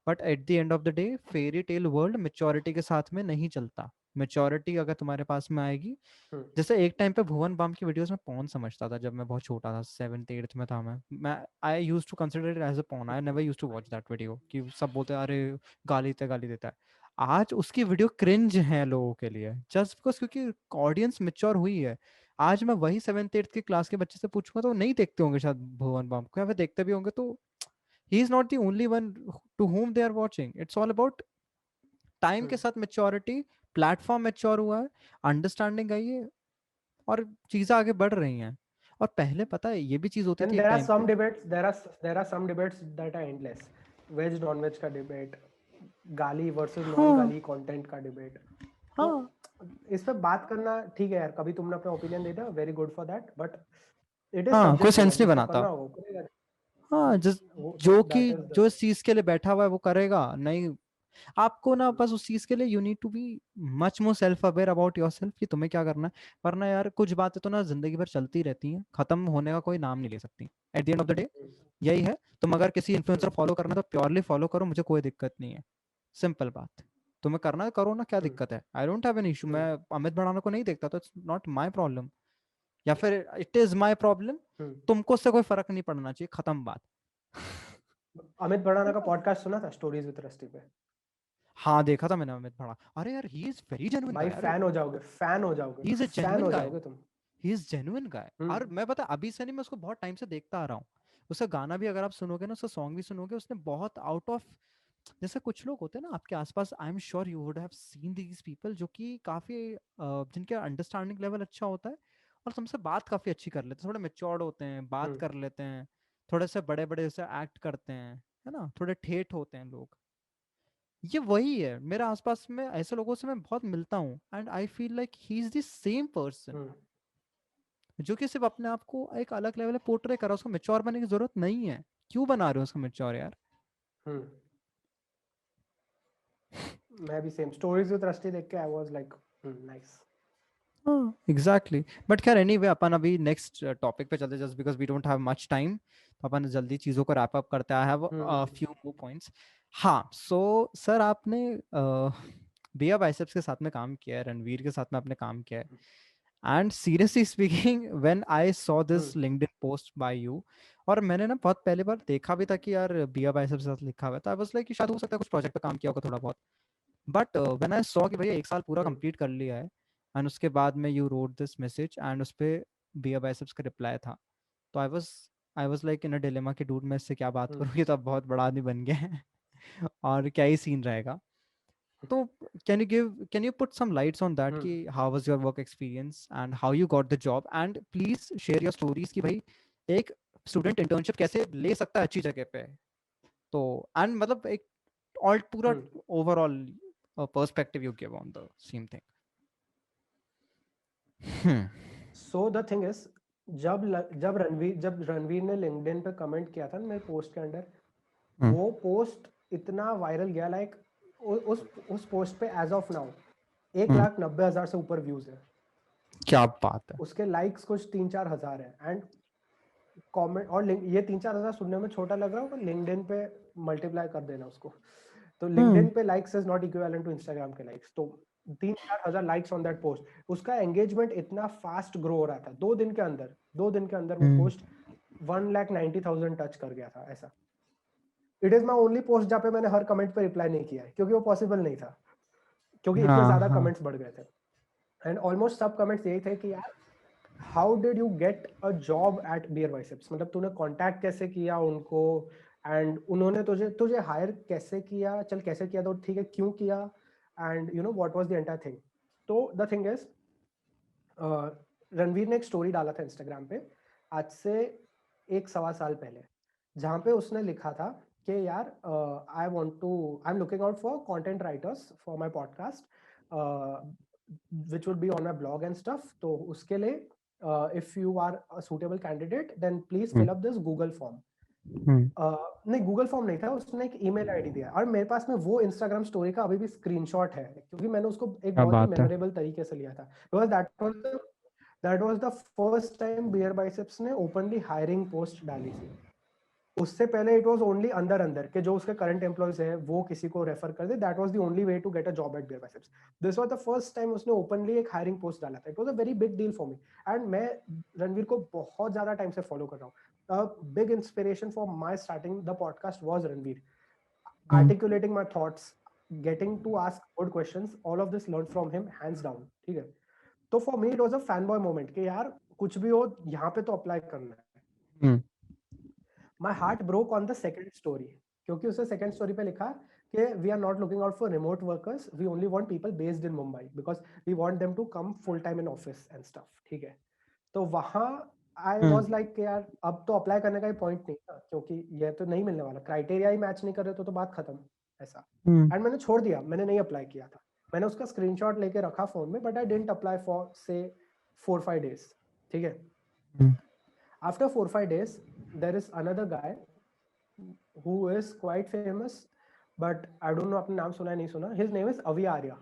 But at the end of the day fairy tale world maturity के साथ में नहीं चलता। मेच्योरिटी अगर तुम्हारे पास में आएगी, हम्म जैसे एक टाइम पे भुवन बाम की वीडियोस में पॉन समझता था, जब मैं बहुत छोटा था, 7th 8th में था मैं I use to consider it as a porn, I never use to watch that video कि सब बोलते हैं अरे गाली देता है गाली देता है। आज उसकी वीडियो क्रिंज है लोगों के लिए, जस्ट बिकॉज क्योंकि ऑडियंस मैच्योर हुई है। आज मैं वही 7th 8th की क्लास के बच्चे से पूछूंगा तो वो नहीं देखते होंगे शायद भुवन बाम को, या फिर देखते भी होंगे तो he is not the only one to whom they are watching. It's all about time के हम्म। साथ मेच्योरिटी, प्लेटफॉर्म मेच्योर हुआ है, अंडरस्टैंडिंग आई है, और चीजें आगे बढ़ रही हैं। और पहले पता है ये भी चीज होती थी And एक there are टाइम some पे। debates, there are some debates that are endless. Veg non-veg का debate, गाली versus हाँ non-गाली content का debate. तो हाँ इस पे बात करना ठीक है यार, कभी तुमने अपना ओपिनियन दे दिया, very good for that, but it is हाँ, कोई सब्जेक्टिव, सेंस अब नहीं जिसको बनाता। करना होगा वो करेगा। हाँ, जिस वो तो जो दैट कि इज द जो इस चीज के लिए बैठा हुआ है वो करेगा नहीं। आपको ना बस उस चीज के लिए you need to be much more self aware about yourself कि तुम्हें क्या करना है। वरना यार कुछ बातें तो ना जिंदगी भर चलती रहती हैं, खत्म होने का कोई नाम नहीं ले सकती। Eight the end of the day यही है, तुम अगर किसी इन्फ्लुएंसर फॉलो करना है तो प्योरली फॉलो करो, मुझे कोई दिक्कत नहीं है। सिंपल बात। तुम्हें करना है करो ना, क्या दिक्कत है? आई डोंट हैव एन इशू। मैं अमित भड़ाना को नहीं देखता तो इट्स नॉट माई प्रॉब्लम, या फिर इट इज माई प्रॉब्लम। तुमको उससे कोई फर्क नहीं पड़ना चाहिए, खत्म बात। अमित भड़ाना का पॉडकास्ट सुना था, स्टोरीज विद रस्टी पे? हाँ देखा था मैंने अमित भड़ा। अरे यार ही इज वेरी जेन्युइन भाई गाय। अरे फैन हो जाओगे, फैन हो जाओगे, ही इज अ फैन जेन्युइन हो गाय। जाओगे तुम। ही इज जेन्युइन गाय। और मैं पता अभी से नहीं, मैं उसको बहुत टाइम से देखता आ रहा हूँ। उसका गाना भी अगर आप सुनोगे ना, उसका सॉन्ग भी सुनोगे, उसने बहुत आउट ऑफ, जैसे कुछ लोग होते हैं ना आपके आसपास, I am sure you would have seen these people जो कि काफी जिनके अंडरस्टैंडिंग लेवल अच्छा होता है और तुमसे बात काफी अच्छी कर लेते हैं, थोड़े मेच्योर्ड होते हैं, बात कर लेते हैं, थोड़े से बड़े बड़े से एक्ट करते हैं, है ना, थोड़े ठेठ होते हैं लोग। ये वही है मेरे आसपास में, ऐसे लोगों से मैं बहुत मिलता हूँ and I feel like he is the same person जो कि सिर्फ अपने आप को एक अलग लेवल पे पोर्ट्रे कर रहा है। उसको मेच्योर बनने की जरूरत नहीं है। क्यों बना रहे हो उसको मेच्योर यार? मैं भी सेम स्टोरीज विद रस्टी देख के आई वाज लाइक नाइस। हाँ एग्जैक्टली। बट खैर एनीवे अपन अभी नेक्स्ट टॉपिक पे चलते, just because we don't have much time, तो अपन जल्दी चीजों को रैप अप करते हैं। I have a few more points. हाँ सो सर आपने बिया बाइसेप्स के साथ में काम किया है, रणवीर के साथ में आपने काम किया है, and seriously speaking when I saw this LinkedIn post by you, और मैंने ना बहुत पहली बार देखा भी था कि यार बिया बाइसेप्स के साथ लिखा हुआ था, आई वाज लाइक शायद हो सकता है कुछ प्रोजेक्ट पे काम किया होगा थोड़ा बहुत। बट व्हेन आई सॉ कि भैया 1 साल पूरा कंप्लीट कर लिया है, एंड उसके बाद में you wrote this message and उस पे बिया बाइसेप्स का रिप्लाई था, तो I was like in a dilemma कि डूड मैं इससे क्या बात करूँ, ये तो अब बहुत बड़ा आदमी बन गया है और क्या ही सीन रहेगा। तो can you put some lights on that कि how was your work experience and how you got the job, and please share your stories कि भाई एक स्टूडेंट इंटर्नशिप कैसे ले सकता है अच्छी जगह पे। तो एंड मतलब एक ऑल पूरा overall perspective you give on the same thing. So the thing is, जब रणवीर ने लिंक्डइन पे कमेंट किया था ना मेरे पोस्ट के अंडर, वो पोस्ट इतना वायरल गया, लाइक उस पोस्ट पे एज ऑफ नाउ 1,90,000 से ऊपर व्यूज है। क्या बात है। उसके लाइक्स कुछ 3-4 हजार है, एंड कमेंट, और ये 3-4 हजार सुनने में छोटा लग रहा है, पर लिंक्डइन पे मल्टीप्लाई कर देना उसको, तो लिंक्डइन पे likes is not equivalent to Instagram के लाइक्स। तो 3-4 हजार लाइक्स ऑन दैट पोस्ट, उसका एंगेजमेंट इतना फास्ट ग्रो हो रहा था, 2 दिन के अंदर वो पोस्ट 1,90,000 टच कर गया था ऐसा। It is my only post जहाँ पे मैंने हर कमेंट पे रिप्लाई नहीं किया है, क्योंकि वो पॉसिबल नहीं था, क्योंकि इतने ज्यादा कमेंट्स बढ़ गए थे। एंड ऑलमोस्ट सब कमेंट्स यही थे कि यार how did you get a job at beer Biceps, मतलब तूने कांटेक्ट कैसे किया उनको, एंड उन्होंने तुझे तुझे हायर कैसे किया, चल कैसे किया तो ठीक है, क्यों किया, and you know what was the entire thing. तो द थिंग इज, रणवीर ने एक स्टोरी डाला था इंस्टाग्राम पे आज से 1-1.25 साल पहले, जहाँ पे उसने लिखा था कि यार I am looking out for content writers for my podcast which would be on my blog and stuff, तो उसके लिए if you are a suitable candidate then please fill up this Google form। नहीं, Google form नहीं था, उसने एक email ID दिया, और मेरे पास में वो इंस्टाग्राम स्टोरी का अभी भी स्क्रीनशॉट है, क्योंकि मैंने उसको एक क्या बहुत ही बात है। मेमोरेबल तरीके से लिया था, because that was the first time Beer Biceps ने ओपनली हायरिंग पोस्ट डाली थी। उससे पहले इट वाज ओनली अंदर अंदर के जो उसके करंट एम्प्लॉयज है वो किसी को रेफर कर दे, that was the only way to get a job at beer biceps. This was the first time उसने ओपनली एक हायरिंग पोस्ट डाला था। It was a very big deal for me, and मैं रणवीर को बहुत ज्यादा टाइम से फॉलो कर रहा हूँ। Big inspiration for my starting the podcast was Ranveer, articulating my thoughts, getting to ask good questions, all of this learned from him hands down. ठीक है, तो for me it was a fanboy moment कि यार कुछ भी हो यहाँ पे तो अप्लाई करना है. हम्म My heart broke on the second story क्योंकि उसने second story पे लिखा कि we are not looking out for remote workers, we only want people based in Mumbai because we want them to come full time in office and stuff. ठीक है, तो वहाँ I was like कि यार अब तो अप्लाई करने का ही पॉइंट नहीं था क्योंकि ये तो नहीं मिलने वाला, क्राइटेरिया ही मैच नहीं कर रहे तो बात खत्म ऐसा. एंड मैंने छोड़ दिया, मैंने नहीं अप्लाई किया था. मैंने उसका स्क्रीनशॉट लेके रखा फोन में, but I didn't apply for से 4-5 days. ठीक है, after 4-5 days there is another guy who is quite famous, but I don't know आपने नाम सुना है नहीं सुना. हिज नेम इज अवी आर्या.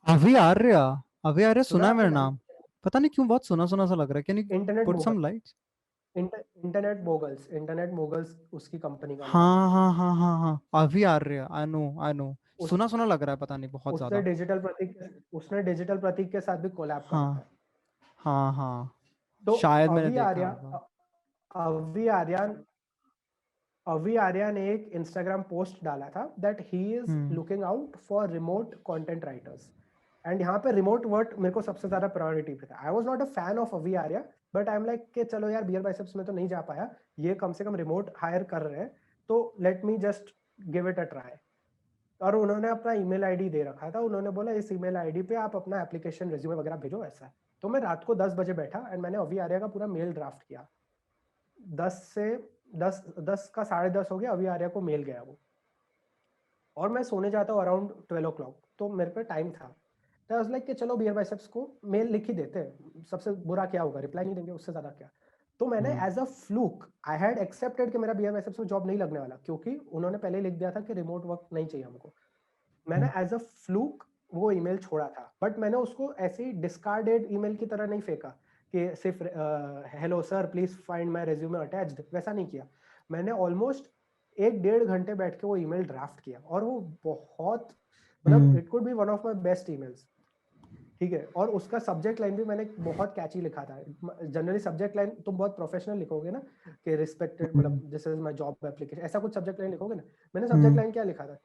अभी आर्य सुना सुना है आपने मेरा नाम? नाम, पता नहीं क्यों बहुत सुना सुना सा लग रहा है. Can you internet put some moguls, lights? Internet Moguls उसकी कंपनी का नाम है. हाँ अभी आई नो. उस सुना सुना लग रहा है, पता नहीं बहुत ज्यादा. उसने डिजिटल प्रतीक के साथ भी कोलैब करा था. हाँ हाँ तो शायद मैंने अभी देखा आर्या होगा. अभी आर्या अभी आर्या ने एक इंस्टाग्राम पोस्ट डाला था that he is looking out for remote content writers. And यहाँ पे रिमोट वर्क मेरे को सबसे ज्यादा प्रायोरिटी पे था. I was not a fan of Abhi Arya, but I am like कि चलो यार बियर बाइसेप्स में तो नहीं जा पाया, ये कम से कम रिमोट हायर कर रहे हैं तो let me just give it a try. और उन्होंने अपना ईमेल आईडी दे रखा था. उन्होंने बोला इस ईमेल आईडी पे आप अपना एप्लीकेशन रिज्यूमे वगैरह भेजो ऐसा. तो मैं रात को 10 बजे बैठा एंड मैंने अभी आर्या का पूरा मेल ड्राफ्ट किया. 10 का 10:30 हो गया, अभी आर्या को मेल गया वो, और मैं सोने जाता हूँ अराउंड 12 o'clock. तो मेरे पे टाइम था, तो आई वाज लाइक कि चलो बियर बाइसेप्स को मेल लिख ही देते हैं, सबसे बुरा क्या होगा, रिप्लाई नहीं देंगे, उससे ज्यादा क्या. तो मैंने as a fluke I had accepted कि मेरा बियर बाइसेप्स में जॉब नहीं लगने वाला क्योंकि उन्होंने पहले लिख दिया था कि रिमोट वर्क नहीं चाहिए हमको. मैंने एज अ फ्लूक वो ईमेल छोड़ा था, बट मैंने उसको ऐसे ही डिस्कार्डेड ईमेल की तरह नहीं फेंका कि सिर्फ hello sir please find my resume attached, वैसा नहीं किया. मैंने ऑलमोस्ट 1-1.5 घंटे बैठ के वो ईमेल ड्राफ्ट किया, और वो बहुत मतलब it could be one of my best emails. ठीक है, और उसका सब्जेक्ट लाइन भी मैंने बहुत कैची लिखा था. जनरली सब्जेक्ट लाइन तुम बहुत प्रोफेशनल लिखोगे ना कि रिस्पेक्टेड, मतलब this is my job application, ऐसा कुछ सब्जेक्ट लाइन लिखोगे ना. मैंने सब्जेक्ट लाइन क्या लिखा था,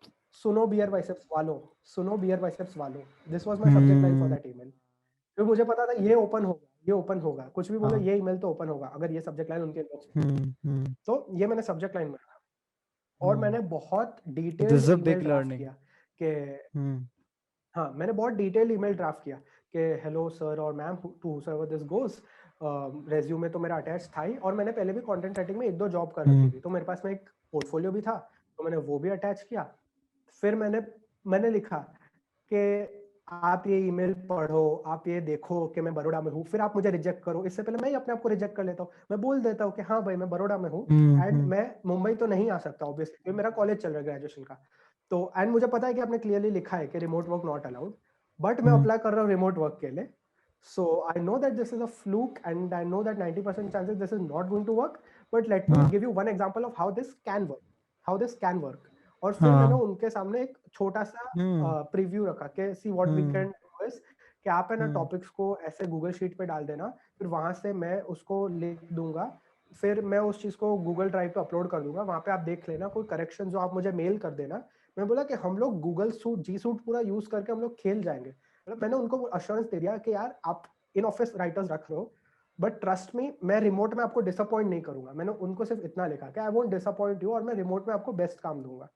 सुनो बियर बाइसेप्स वालों, सुनो बियर बाइसेप्स वालों. This was my subject line for that email. क्योंकि मुझे पता था ये ओपन होगा, ये ओपन होगा, कुछ भी बोलो ये ईमेल तो ओपन होगा अगर ये सब्जेक्ट लाइन उनके इनबॉक्स में. तो ये मैंने सब्जेक्ट लाइन में रखा, और मैंने बहुत detailed this is a email big draft learning. किया कि हाँ, मैंने बहुत डिटेल्ड ईमेल ड्राफ्ट किया कि हेलो सर और ma'am to whosoever this goes. Resume तो मेरा अटैच था ही, और मैंने पहले भी कंटेंट राइटिंग में 1-2 जॉब कर रखी थी, तो मेरे पास में एक पोर्टफोलियो भी था, तो मैंने वो भी अटैच किया. फिर मैंने लिखा कि आप ये ईमेल पढ़ो, आप ये देखो कि मैं बड़ौदा में हूँ, फिर आप मुझे रिजेक्ट करो. इससे पहले मैं ही अपने आप को रिजेक्ट कर लेता हूँ. मैं बोल देता हूँ कि हाँ भाई मैं बड़ौदा में हूँ, एंड मैं मुंबई तो नहीं आ सकता ऑब्वियसली क्योंकि मेरा कॉलेज चल रहा है ग्रेजुएशन का. तो एंड मुझे पता है कि आपने क्लियरली लिखा है कि remote work not allowed, but मैं अप्लाई कर रहा हूँ रिमोट वर्क के लिए. So I know that this is a fluke and I know that 90% chances this is not going to work, but let me give you one example of how this can work. और फिर मैंने उनके सामने एक छोटा सा preview रखा कि see what we can do is कि आप है ना टॉपिक्स को ऐसे गूगल शीट पे डाल देना, फिर वहां से मैं उसको लिख दूंगा, फिर मैं उस चीज को गूगल ड्राइव पे अपलोड कर दूंगा, वहां पे आप देख लेना, कोई करेक्शन जो आप मुझे मेल कर देना. मैं बोला कि हम लोग गूगल सूट जी सूट पूरा यूज करके हम लोग खेल जाएंगे. मतलब मैंने उनको अश्योरेंस दे दिया कि यार आप इन ऑफिस राइटर्स रख रहे हो, बट ट्रस्ट मी मैं रिमोट में आपको डिसअपॉइंट नहीं करूंगा. मैंने उनको सिर्फ इतना लिखा कि आई वोंट डिसअपॉइंट यू, और मैं रिमोट में आपको बेस्ट काम दूंगा.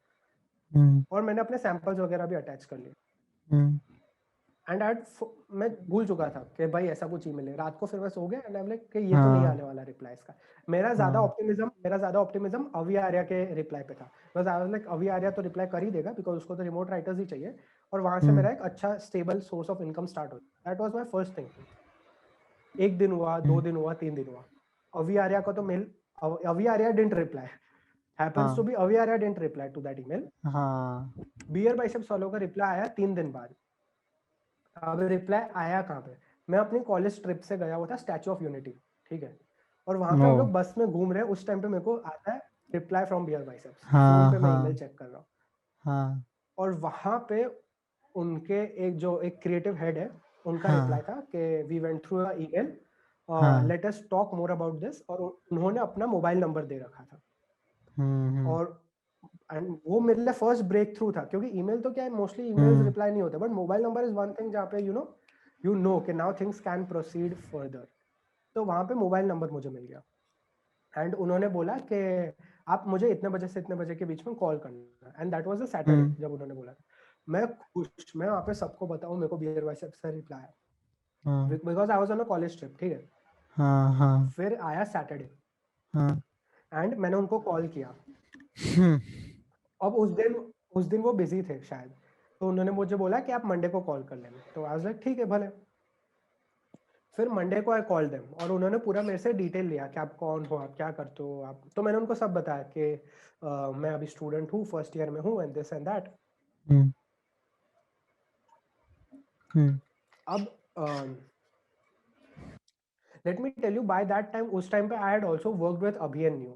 और मैंने अपने सैंपल्स वगैरह भी अटैच कर लिए. एंड मैं भूल चुका था कि भाई ऐसा कुछ ईमेल है. रात को फिर मैं सो गया एंड आई एम लाइक कि ये तो नहीं आने वाला रिप्लाई इसका. मेरा ज्यादा ऑप्टिमिज्म अवी आर्या के रिप्लाई पे था. बस आई वाज लाइक अवी आर्या तो रिप्लाई कर ही देगा बिकॉज उसको तो रिमोट राइटर्स ही चाहिए, और वहां से मेरा एक अच्छा stable source of income start हो. That was my first thing. 1 दिन हुआ, 2 दिन हुआ, 3 दिन हुआ, अवी आर्या का तो mail, Avi Arya didn't reply. Happens to be Avi Arya didn't reply to that email. Beer Biceps वालों का रिप्लाई आया 3 दिन बाद. अब रिप्लाई आया कहाँ पे, मैं अपनी कॉलेज ट्रिप से गया हुआ था स्टैचू ऑफ यूनिटी. ठीक है, और वहां पे हम लोग बस में घूम रहे हैं, उस टाइम पे मेरे को आता है reply from Beer Biceps. Phone पे मैं ईमेल चेक कर रहा हूँ, और वहां पे उनके एक क्रिएटिव हेड है, उनका रिप्लाई था कि we went through a email, let us talk more about this, और उन्होंने अपना मोबाइल नंबर दे रखा था. और एंड वो मेरे लिए फर्स्ट ब्रेक थ्रू था, क्योंकि ईमेल तो क्या है, मोस्टली ईमेल्स रिप्लाई नहीं होते, but mobile number is one thing जहाँ पे यू नो कि now things can proceed further. तो वहाँ पे मोबाइल नंबर मुझे मिल गया एंड उन्होंने बोला कि आप मुझे इतने बजे से इतने बजे के बीच में कॉल करना, and that was a Saturday जब उन्होंने बोला। मैं खुश, मैं वहाँ पे सबको बताऊँ मेरे को बियर बाइसेप्स से रिप्लाई आया, because I was on a college trip, ठीक है। हाँ हाँ फिर आया सैटरडे हाँ एंड मैंने उनको कॉल किया। अब उस दिन वो बिजी थे शायद, तो उन्होंने मुझे बोला कि आप मंडे को कॉल कर लेना, तो आई वाज लाइक ठीक है भले। फिर मंडे को आई कॉल देम और उन्होंने पूरा मेरे से डिटेल लिया कि आप कौन हो, आप क्या करते हो आप। तो मैंने उनको सब बताया कि मैं अभी स्टूडेंट हूँ, फर्स्ट ईयर में हूँ एंड दिस एंड दैट। अब let me tell you, by that time, उस टाइम पे I had also worked with Abhi and Niyu.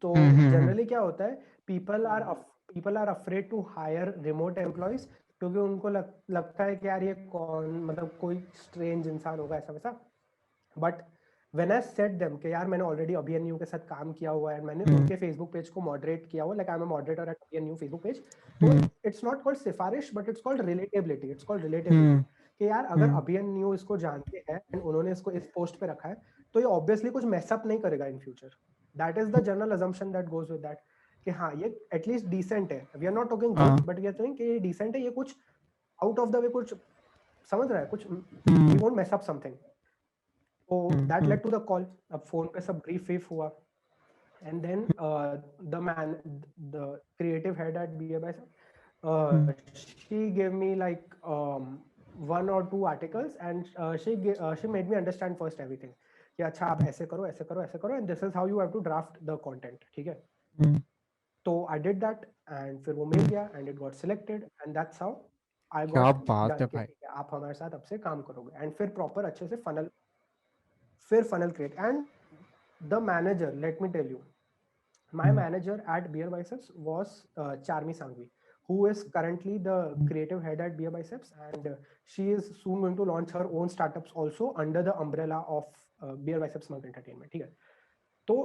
तो जनरली क्या होता है, people are afraid to hire remote employees, क्योंकि उनको लगता है कि यार ये कौन, मतलब कोई स्ट्रेंज इंसान होगा ऐसा वैसा। But when I said them कि यार मैंने ऑलरेडी अभियन्यू के साथ काम किया हुआ है, मैंने उनके फेसबुक पेज को मॉडरेट किया हुआ, like I am a moderator at अभियन्यू फेसबुक पेज। तो इट्स नॉट कॉल्ड सिफारिश, but it's called relatability, it's called relatability कि यार अगर अभियन्यू इसको जानते हैं एंड उन्होंने इसको इस पोस्ट पे रखा है, तो ये ऑब्वियसली कुछ मैसअप नहीं करेगा in future. That is the general assumption that goes with that, कि हाँ ये एटलीस्ट डिसेंट है। We are not talking good, but we are talking कि ये डिसेंट है, ये कुछ आउट ऑफ द वे कुछ समझ रहा है, कुछ we won't mess up something. तो that led to the call. अब फोन पे सब ब्रीफ हुआ and then the creative head at BMS, she gave me like one or two articles and she made me understand first everything कि अच्छा आप ऐसे करो ऐसे करो ऐसे करो, and this is how you have to draft the content, ठीक है। तो I did that and फिर वो मिल गया and it got selected and that's how I क्या got बात है done कि भाई। ठीक है आप हमारे साथ अब से काम करोगे, and फिर प्रॉपर अच्छे से funnel create। and the manager, let me tell you, my manager at Beer Biceps was Charmi Sangvi, who is currently the creative head at Beer Biceps, and she is soon going to launch her own startups also under the umbrella of Beer Biceps Monk Entertainment, ठीक है। तो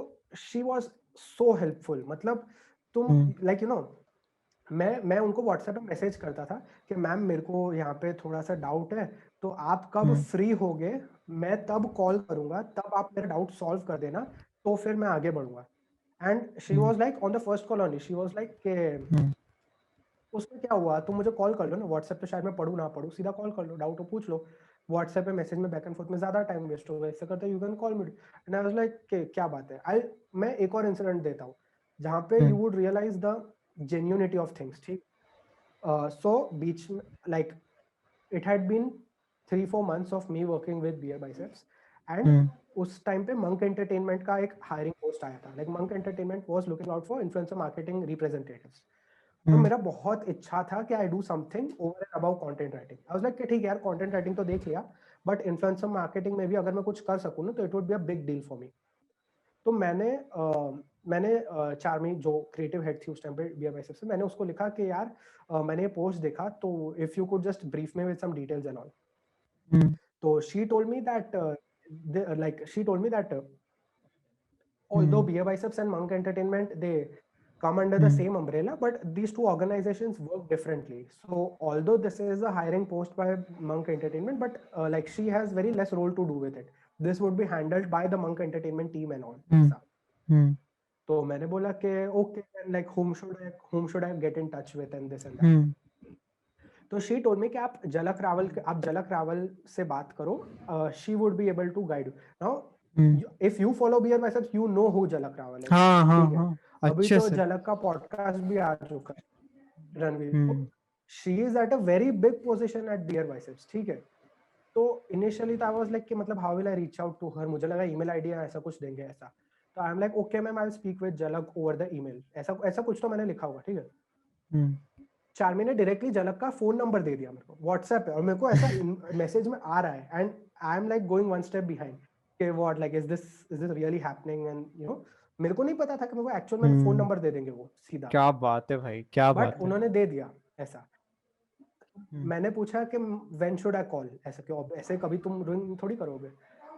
she was so helpful, मतलब तुम like you know, मैं उनको WhatsApp पे message करता था कि मैम मेरे को यहाँ पे थोड़ा सा डाउट है, तो आप कब फ्री होगे, मैं तब कॉल करूंगा, तब आप मेरा डाउट सॉल्व कर देना, तो फिर मैं आगे बढ़ूंगा। And she was like on the first call only, she was like के उसमें क्या हुआ, तुम मुझे कॉल कर लो ना, व्हाट्सएप पे शायद मैं पढ़ूं ना पढ़ूं, सीधा कॉल कर लो, डाउट हो पूछ लो। व्हाट्सएप पे मैसेज में बैक एंड फोर्थ में ज्यादा टाइम वेस्ट होगा, इससे करते you can call me. And I was like क्या बात है। आई मैं एक और इंसिडेंट देता हूँ जहाँ पे you would realise the genuinity of things, ठीक। सो बीच में like it had been 3-4 months of me working with Beer Biceps, and उस टाइम पे मंक एंटरटेनमेंट का एक हायरिंग पोस्ट आया था, like Monk Entertainment was looking out for influencer marketing representatives. तो मेरा बहुत इच्छा था कि I do something over and about content writing. I was like कि ठीक है यार, कंटेंट राइटिंग तो देख लिया, बट इन्फ्लुएंसर मार्केटिंग में भी अगर मैं कुछ कर सकूं ना, तो it would be a big deal for मी। तो मैंने चार्मी जो क्रिएटिव हेड थी उस टाइम पे बीआर बाइसेप्स से, मैंने उसको लिखा कि यार मैंने ये पोस्ट देखा, तो if you could just brief me with some details and all. तो she told me that although Beer Biceps and Monk Entertainment, they come under the same umbrella, but these two organizations work differently. So although this is a hiring post by Monk Entertainment, but like she has very less role to do with it. This would be handled by the Monk Entertainment team and all. ऐसा। तो मैंने बोला कि okay, like whom should I get in touch with and this and that. तो she told me कि आप झलक रावल से बात करो, she would be able to guide you. Now if you follow Beer Biceps, you know who Jhalak Rawal है, हाँ हाँ ठीक है। हाँ अभी अच्छे तो से। झलक का पॉडकास्ट भी आ चुका है, Ranveer. She is at a very big position at beer Biceps, ठीक है। तो इनिशियली तो आई वाज लाइक कि मतलब how will I reach out to her, मुझे लगा ईमेल आईडी या ऐसा कुछ देंगे ऐसा। तो आई am like okay ma'am, I will speak with झलक ओवर द ईमेल, ऐसा कुछ तो मैंने लिखा हुआ, ठीक है। चार्मी ने डायरेक्टली झलक का फोन नंबर दे दिया मेरे को व्हाट्सएप पे, और मेरे को ऐसा मैसेज में आ रहा है, and I am like going one step behind कि what, like is this really happening, and you know मेरे को नहीं पता था कि मेरे को एक्चुअल में फोन नंबर दे देंगे वो सीधा, क्या बात है भाई, क्या बट बात है। उन्होंने दे दिया ऐसा। मैंने पूछा कि व्हेन शुड आई कॉल, ऐसा क्यों, ऐसे कभी तुम रिंग थोड़ी करोगे।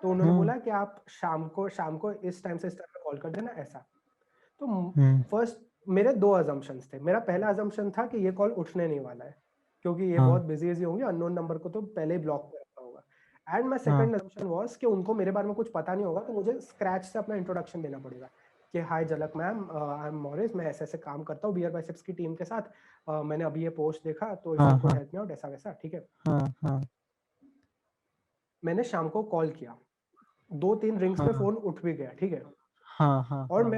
तो उन्होंने बोला कि आप शाम को इस टाइम से इस टाइम पे कॉल कर देना ऐसा। तो फर्स्ट मेरे दो अजम्पशंस थे। मेरा पहला अजम्पशन था कि ये कॉल उठने नहीं वाला है क्योंकि ये हाँ बहुत बिजी होंगे, अननोन नंबर को तो पहले ही ब्लॉक पे रखा होगा। एंड माय हाँ सेकंड अजम्पशन वाज कि उनको मेरे बारे में कुछ पता नहीं होगा, तो मुझे स्क्रैच से अपना इंट्रोडक्शन देना पड़ेगा कि hi Jhalak ma'am, I am Morris, मैं ऐसे ऐसे काम करता हूँ बियर बाइसेप्स की टीम के साथ, मैंने अभी ये पोस्ट देखा, तो इफ हाँ यू कुड हाँ हेल्प मी आउट, ऐसा वैसा, ठीक है। हाँ हाँ मैंने शाम को कॉल किया, 2-3 रिंग्स पे हाँ फोन उठ भी गया, ठीक है। हाँ हाँ और हाँ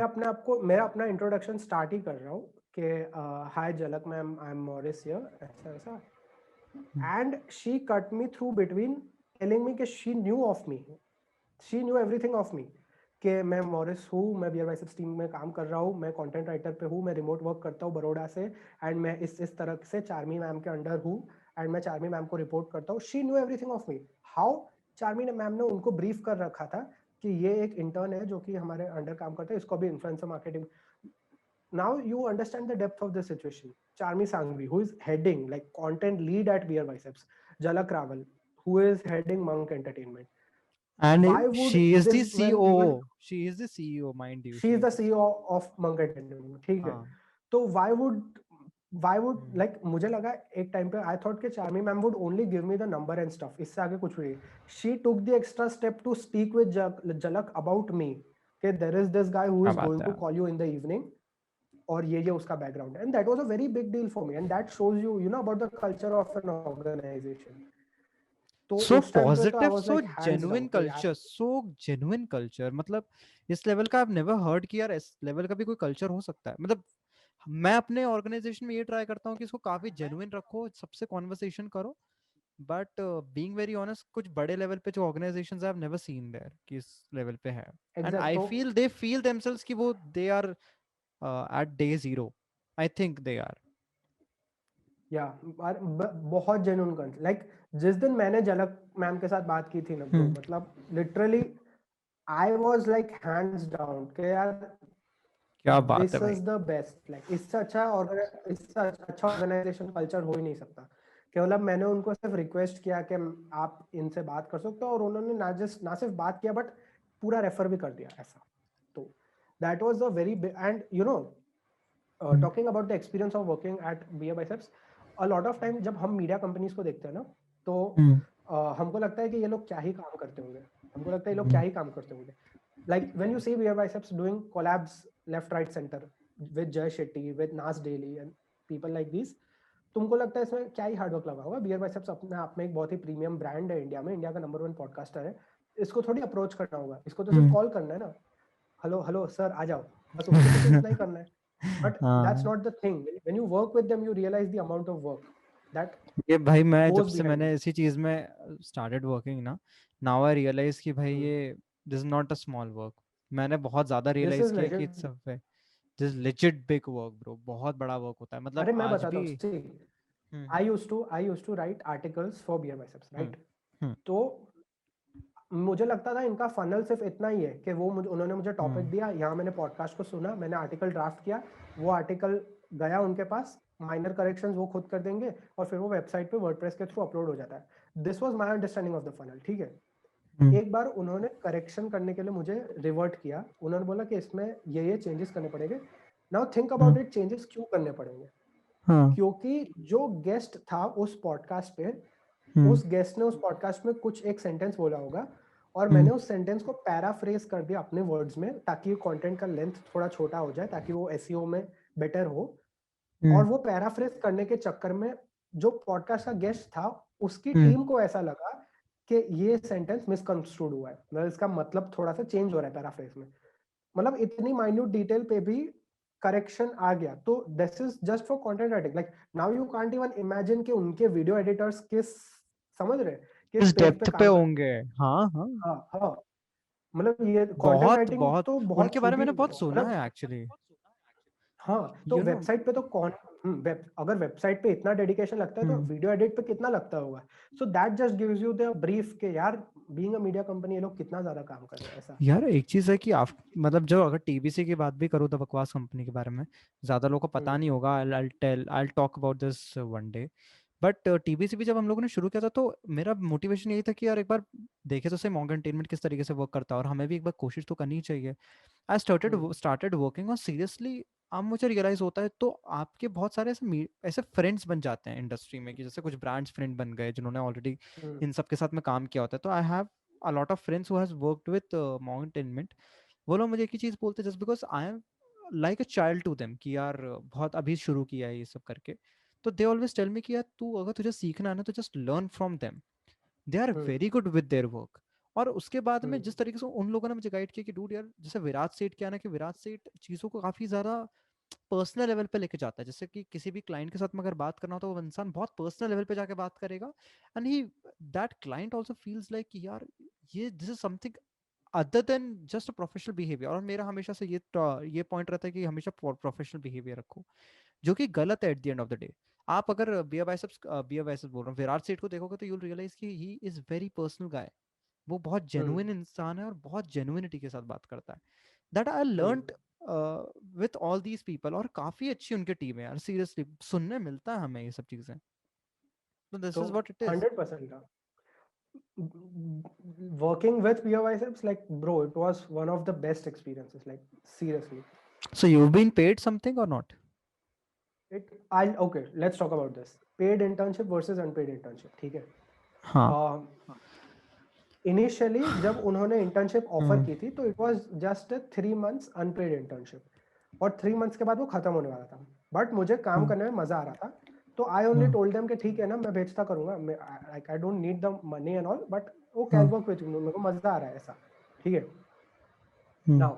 मेरा अपना इंट्रोडक्शन स्टार्ट ही कर रहा हूँ कि hi Jhalak ma'am, I am Morris here, ऐसा ऐसा। And she cut me through between, telling me कि she knew of me, she knew everything of me, कि मैं मॉरिस हूँ, मैं बियर बाइसेप्स टीम में काम कर रहा हूँ, मैं कंटेंट राइटर पे हूँ, मैं रिमोट वर्क करता हूँ बड़ौदा से, एंड मैं इस तरह से चार्मी मैम के अंडर हूँ, एंड मैं चार्मी मैम को रिपोर्ट करता हूँ। She knew everything of me. How? Charmi ma'am ने उनको ब्रीफ कर रखा था कि ये एक इंटर्न है जो कि हमारे अंडर काम करता है, इसको भी influencer marketing. Now you understand the depth of the situation. Charmi Sangvi, who is heading like content lead at Beer Biceps, Jalak Raval, who is heading Monk Entertainment. and Why would she is the this, when even CEO, she is the CEO, mind you, she she is the is the CEO. CEO of Monk Entertainment, ठीक है? हाँ तो why would hmm, like मुझे लगा एक time पे I thought कि Charmi ma'am would only give me the number and stuff, इससे आगे कुछ भी नहीं। She took the extra step to speak with Jalak about me, कि there is this guy who क्या is बात going है। to call you in the evening, और ये उसका बैकग्राउंड है, and that was a very big deal for me, and that shows you you know about the culture of an organization. तो so उस time पे तो I positive, was so like hands genuine down कि यार, culture, सो genuine culture, मतलब इस level का I never heard कि यार इस लेवल का भी कोई कल्चर हो सकता है। मतलब मैं अपने ऑर्गेनाइजेशन में ये ट्राई करता हूँ कि इसको काफी जेन्युइन रखो, सबसे कॉन्वर्सेशन करो, बट बीइंग वेरी ऑनेस्ट कुछ बड़े लेवल पे जो organisations I have never seen there कि इस लेवल पे है। एंड एग्जैक्ट आई तो फील दे फील देमसेल्व्स कि वो they are at day zero. I think they are. या बहुत जेन्युइन कंसेप्ट, लाइक जिस दिन मैंने झलक मैम के साथ बात की थी ना ब्रो, हम्म मतलब literally I was like hands down कि यार क्या बात है दिस भाई। इज द बेस्ट, लाइक इससे अच्छा ऑर्गेनाइजेशन कल्चर हो ही नहीं सकता। कि मतलब मैंने उनको सिर्फ रिक्वेस्ट किया कि आप इनसे बात कर सकते हो, और उन्होंने ना सिर्फ बात किया बट पूरा रेफर भी कर दिया ऐसा। तो that was a very big, and you know hmm talking about the experience of working at beer Biceps, a lot of time जब हम मीडिया कंपनीज को देखते हैं ना, तो हम्म हमको लगता है कि ये लोग क्या ही काम करते होंगे, हमको लगता है ये लोग क्या हम्म ही काम करते होंगे। Like when you see Beer Biceps doing collabs left, right, center with Jay Shetty, with Nas Daily and people like these, तुमको लगता है इसमें क्या ही हार्डवर्क लगा होगा। बियर बाइसेप्स अपने आप में एक बहुत ही प्रीमियम ब्रांड है, इंडिया में, इंडिया का नंबर 1 पॉडकास्टर है। इसको थोड़ी अप्रोच करना होगा, इसको तो सिर्फ हम्म। कॉल करना है ना, हेलो हेलो सर आ जाओ, बस उसको तो सिर्फ इतना ही करना है। बट दैट्स हाँ not the thing, when you work with them you realise the amount of work that ये भाई मैं जब गोज से बिहाइंड मैंने इट। इसी चीज में स्टार्टेड वर्किंग ना, नाउ आई रियलाइज कि भाई ये this is not a small work. मैंने बहुत ज्यादा दिस रियलाइज इज किया कि it's legend. A this legit big work bro, बहुत बड़ा वर्क होता है मतलब अरे मैं आज बताता भी। हूँ, see hmm I used to write articles for Beer Biceps, hmm right? Hmm तो मुझे लगता था इनका फनल सिर्फ इतना ही है कि उन्होंने मुझे टॉपिक हम्म दिया, यहाँ मैंने पॉडकास्ट को सुना, मैंने आर्टिकल ड्राफ्ट किया, वो आर्टिकल गया उनके पास, माइनर करेक्शंस वो खुद कर देंगे, और फिर वो वेबसाइट पे वर्डप्रेस के थ्रू अपलोड हो जाता है। This was my understanding of the funnel, ठीक है। हम्म एक बार उन्होंने करेक्शन करने के लिए मुझे रिवर्ट किया, उन्होंने बोला कि इसमें ये चेंजेस करने पड़ेंगे। Now think about hmm, it, changes क्यों करने पड़ेंगे? हाँ क्योंकि जो गेस्ट था उस पॉडकास्ट पे, हम्म उस गेस्ट ने उस पॉडकास्ट में कुछ एक सेंटेंस बोला होगा, और हम्म मैंने उस सेंटेंस को पैराफ्रेज कर दिया अपने वर्ड्स में, ताकि कंटेंट का लेंथ थोड़ा छोटा हो जाए, ताकि वो एसईओ में बेटर हो। और हम्म वो पैराफ्रेज करने के चक्कर में जो पॉडकास्ट का गेस्ट था, उसकी हम्म टीम को ऐसा लगा कि ये सेंटेंस मिसकंस्ट्रूड हुआ है, मतलब इसका मतलब थोड़ा सा चेंज हो रहा है पैराफ्रेज में, मतलब इतनी माइन्यूट डिटेल पे भी करेक्शन आ गया। तो this is just for content writing, like now you can't even imagine कि उनके वीडियो एडिटर्स किस, समझ रहे, किस किस पेज पे डेप्थ पे काम कर। होंगे। हाँ हाँ हाँ हाँ, मतलब ये कंटेंट बहुत राइटिंग बहुत तो बहुत उनके बारे में छोटी, मैंने बहुत सुना मतलब है एक्चुअली। हाँ, तो यू नो वेबसाइट पे तो अगर वेबसाइट पे इतना डेडिकेशन लगता है तो वीडियो एडिट पे कितना लगता होगा। So that just gives you the brief के यार, बीइंग अ मीडिया कंपनी ये लोग कितना ज्यादा काम कर रहे हैं ऐसा। यार एक चीज है कि आप मतलब जो अगर टीबीसी की बात भी करो तो बकवास कंपनी के बारे में ज्यादा लोगों को पता हम्म नहीं होगा। आई talk about this one day. But TBC भी जब हम लोगों ने शुरू किया था तो मेरा मोटिवेशन यही था कि यार एक बार देखे तो सही मॉर्गन एंटरटेनमेंट किस तरीके से वर्क करता है और हमें भी एक बार कोशिश तो करनी चाहिए। आई हम्म स्टार्टेड वर्किंग और सीरियसली अब मुझे रियलाइज होता है, तो आपके बहुत सारे ऐसे फ्रेंड्स बन जाते हैं इंडस्ट्री में, कि जैसे कुछ ब्रांड्स फ्रेंड बन गए जिन्होंने ऑलरेडी इन सब के साथ में काम किया होता है। तो I have a lot of friends who has worked with माउंटेनमेंट। वो लोग मुझे एक ही चीज बोलते हैं, just because I am like a child to them, कि यार बहुत अभी शुरू किया है ये सब करके। तो दे ऑलवेज टेल मी कि यार तू अगर तुझे सीखना है ना, तो just learn from them, they are very good with their work. और उसके बाद में जिस तरीके से उन लोगों ने मुझे गाइड किया कि डूड यार, जैसे विराट सेठ क्या है ना, कि विराट सेठ चीजों को काफी ज्यादा पर्सनल लेवल पे लेके जाता है। जैसे कि किसी भी क्लाइंट के साथ में अगर बात करना हो, तो वो इंसान बहुत पर्सनल लेवल पे जाके बात करेगा, and he that client also feels like कि यार ये this is something other than just a professional behaviour. और मेरा हमेशा से ये पॉइंट रहता है कि हमेशा प्रोफेशनल बिहेवियर रखो, जो कि गलत है eight the end of the day. आप अगर बियर बाइसेप्स बोल रहा हूँ, विराट सेठ को देखोगे तो यूल रियलाइज कि ही इज वेरी पर्सनल गाय। वो बहुत जेन्युइन इंसान है और बहुत जेन्युइनिटी के साथ बात करता है। That I learned with all these people. और काफी अच्छी उनकी टीम है यार, सीरियसली सुनने मिलता है हमें ये सब चीजें। तो दिस तो इज व्हाट इट इज। 100% का working with Pure Biceps, like bro, it was one of the best experiences, like seriously. So you've been paid something or not? Okay, let's talk about this. Paid internship versus unpaid internship, ठीक है? हाँ। Initially जब उन्होंने internship offer की थी, तो it was just 3 months unpaid internship, और 3 months के बाद वो खत्म होने वाला था। बट मुझे काम करने में मजा आ रहा था, तो आई ओनली टोल्ड देम कि ठीक है ना, मैं भेजता करूंगा, like I don't need the money and all, but वो कैन वर्क विद यू, मेरे को मजा आ रहा है ऐसा, ठीक है? Now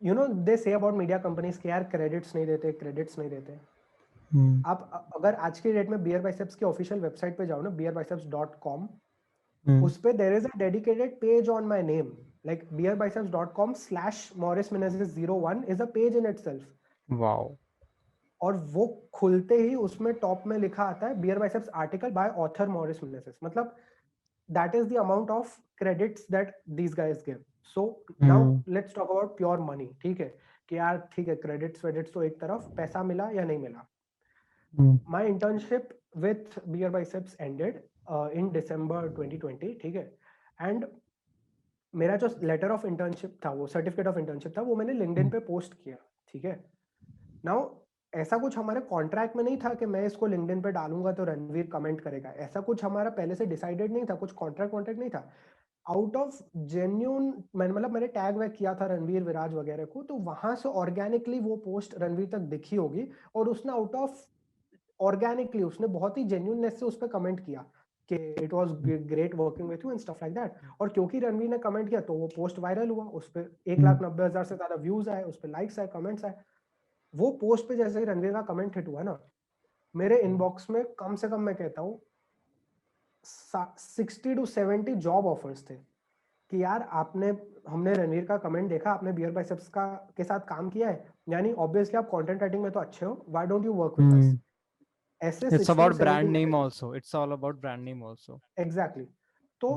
you know they say about media companies के यार क्रेडिट्स नहीं देते, क्रेडिट्स नहीं देते। आप अगर आज की डेट में बियर बाइसेप्स की ऑफिशियल वेबसाइट पे जाओ ना, beerbiceps.com, उस पे there is a dedicated page on my name, like beerbiceps.com/Morris Menezes 01 is a page in itself. Wow. और वो खुलते ही उसमें टॉप में लिखा आता है Beer Biceps article by author Morris Menezes. मतलब that is the amount of credits that these guys give. So now let's talk about pure money, ठीक है? कि यार ठीक है, क्रेडिट्स वेडिट्स तो एक तरफ, पैसा मिला या नहीं मिला। My internship with Beer Biceps ended in December 2020, ठीक है? एंड मेरा जो लेटर ऑफ इंटर्नशिप था, वो सर्टिफिकेट ऑफ इंटर्नशिप था, वो मैंने लिंक्डइन पे पोस्ट किया, ठीक है? नाउ ऐसा कुछ हमारे कॉन्ट्रैक्ट में नहीं था कि मैं इसको लिंक्डइन पे डालूंगा तो रणवीर कमेंट करेगा, ऐसा कुछ हमारा पहले से डिसाइडेड नहीं था, कुछ कॉन्ट्रैक्ट नहीं था। आउट ऑफ जेन्यून मैंने टैग वैग किया था रणवीर, विराज वगैरह को, तो वहां से ऑर्गेनिकली वो पोस्ट रणवीर तक दिखी होगी, और उसने आउट ऑफ ऑर्गेनिकली उसने बहुत ही जेन्यूननेस से उस पर कमेंट किया कि it was great working with you and stuff like that. और क्योंकि रणवीर ने कमेंट किया, तो वो पोस्ट वायरल हुआ, उस पर 1,90,000 से ज्यादा व्यूज आए, उस पर लाइक्स आए, कमेंट्स आए। वो पोस्ट पे जैसे ही रणवीर का कमेंट हिट हुआ ना, मेरे इनबॉक्स में कम से कम मैं कहता हूँ 60 to 70 जॉब ऑफर्स थे कि यार हमने रणवीर का कमेंट देखा, आपने बियर बाइसेप्स का के साथ काम किया है, यानी ऑब्वियसली आप कंटेंट राइटिंग में तो अच्छे हो, why don't you work with us? ऐसे It's 60 to about 70 brand name message. also. It's all about brand name also. Exactly. तो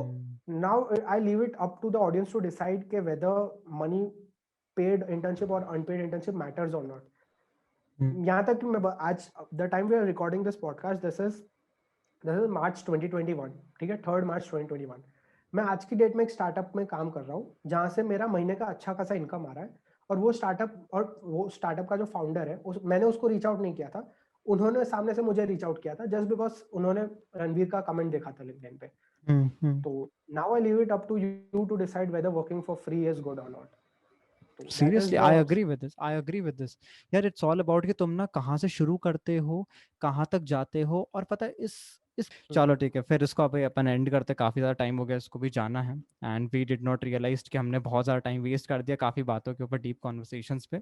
now I leave it up to the audience to decide के whether money, paid internship और unpaid internship matters और not. यहाँ तक कि मैं आज the time we are recording this podcast, this is March 2021, ठीक है? 3 मार्च 2021। मैं आज की डेट में एक स्टार्टअप में काम कर रहा हूँ, जहाँ से मेरा महीने का अच्छा खासा इनकम आ रहा है। और वो स्टार्टअप का जो फाउंडर है, मैंने उसको रीच आउट नहीं किया था, उन्होंने सामने से मुझे रीच आउट किया था, जस्ट बिकॉज उन्होंने रणवीर का कमेंट देखा था लिंक्डइन पे। तो now I leave it up to you to decide whether working for free is good और not. Seriously, I agree with this. I agree with this. यार it's all about कि तुम ना कहाँ से शुरू करते हो, कहाँ तक जाते हो। और पता है इस चलो ठीक है, फिर इसको अभी अपन एंड करते, काफी ज्यादा टाइम हो गया, इसको भी जाना है। And we did not realise कि हमने बहुत ज्यादा टाइम वेस्ट कर दिया काफी बातों के ऊपर, डीप कॉन्वर्सेशंस पे।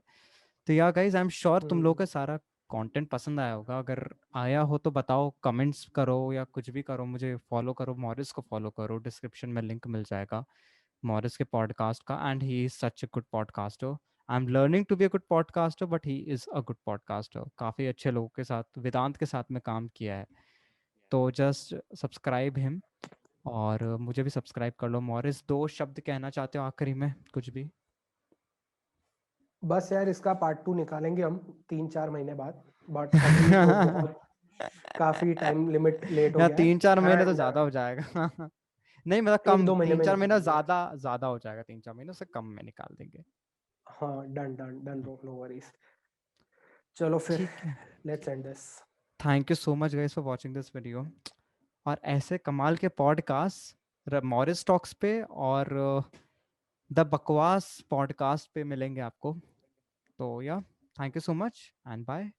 तो यार गाइज, आई एम श्योर तुम लोगों को सारा कंटेंट पसंद आया होगा। अगर आया हो तो बताओ, कमेंट्स करो या कुछ भी करो, मुझे फॉलो करो, मॉरिस को फॉलो करो, डिस्क्रिप्शन में लिंक मिल जाएगा मॉरिस के पॉडकास्ट का। And he is such a good podcaster. I am learning to be a good podcaster, but he is a good podcaster. काफ़ी अच्छे लोगों के साथ, वेदांत के साथ में काम किया है। तो जस्ट सब्सक्राइब हिम, और मुझे भी सब्सक्राइब कर लो। मॉरिस, 2 शब्द कहना चाहते हो आखिरी में, कुछ भी? बस यार, इसका पार्ट 2 निकालेंगे हम 3-4 महीने बाद, बट अभी तो बहुत काफी टाइम लिमिट लेट हो यार गया है। 3-4 महीने तो एंड ज्यादा हो जाएगा। नहीं मतलब कम, 1-2 महीने तीन में चार महीना निकालेंगे। ज्यादा ज्यादा हो जाएगा, 3-4 महीनों से कम में निकाल देंगे। हाँ done done done bro, no worries. चलो फिर ठीक है, let's end this. Thank you so much guys for watching this video. और ऐसे कमाल के पॉडकास्ट मॉरिस टॉक्स पे और द बकवास पॉडकास्ट पे मिलेंगे आपको। तो या thank you so much and bye.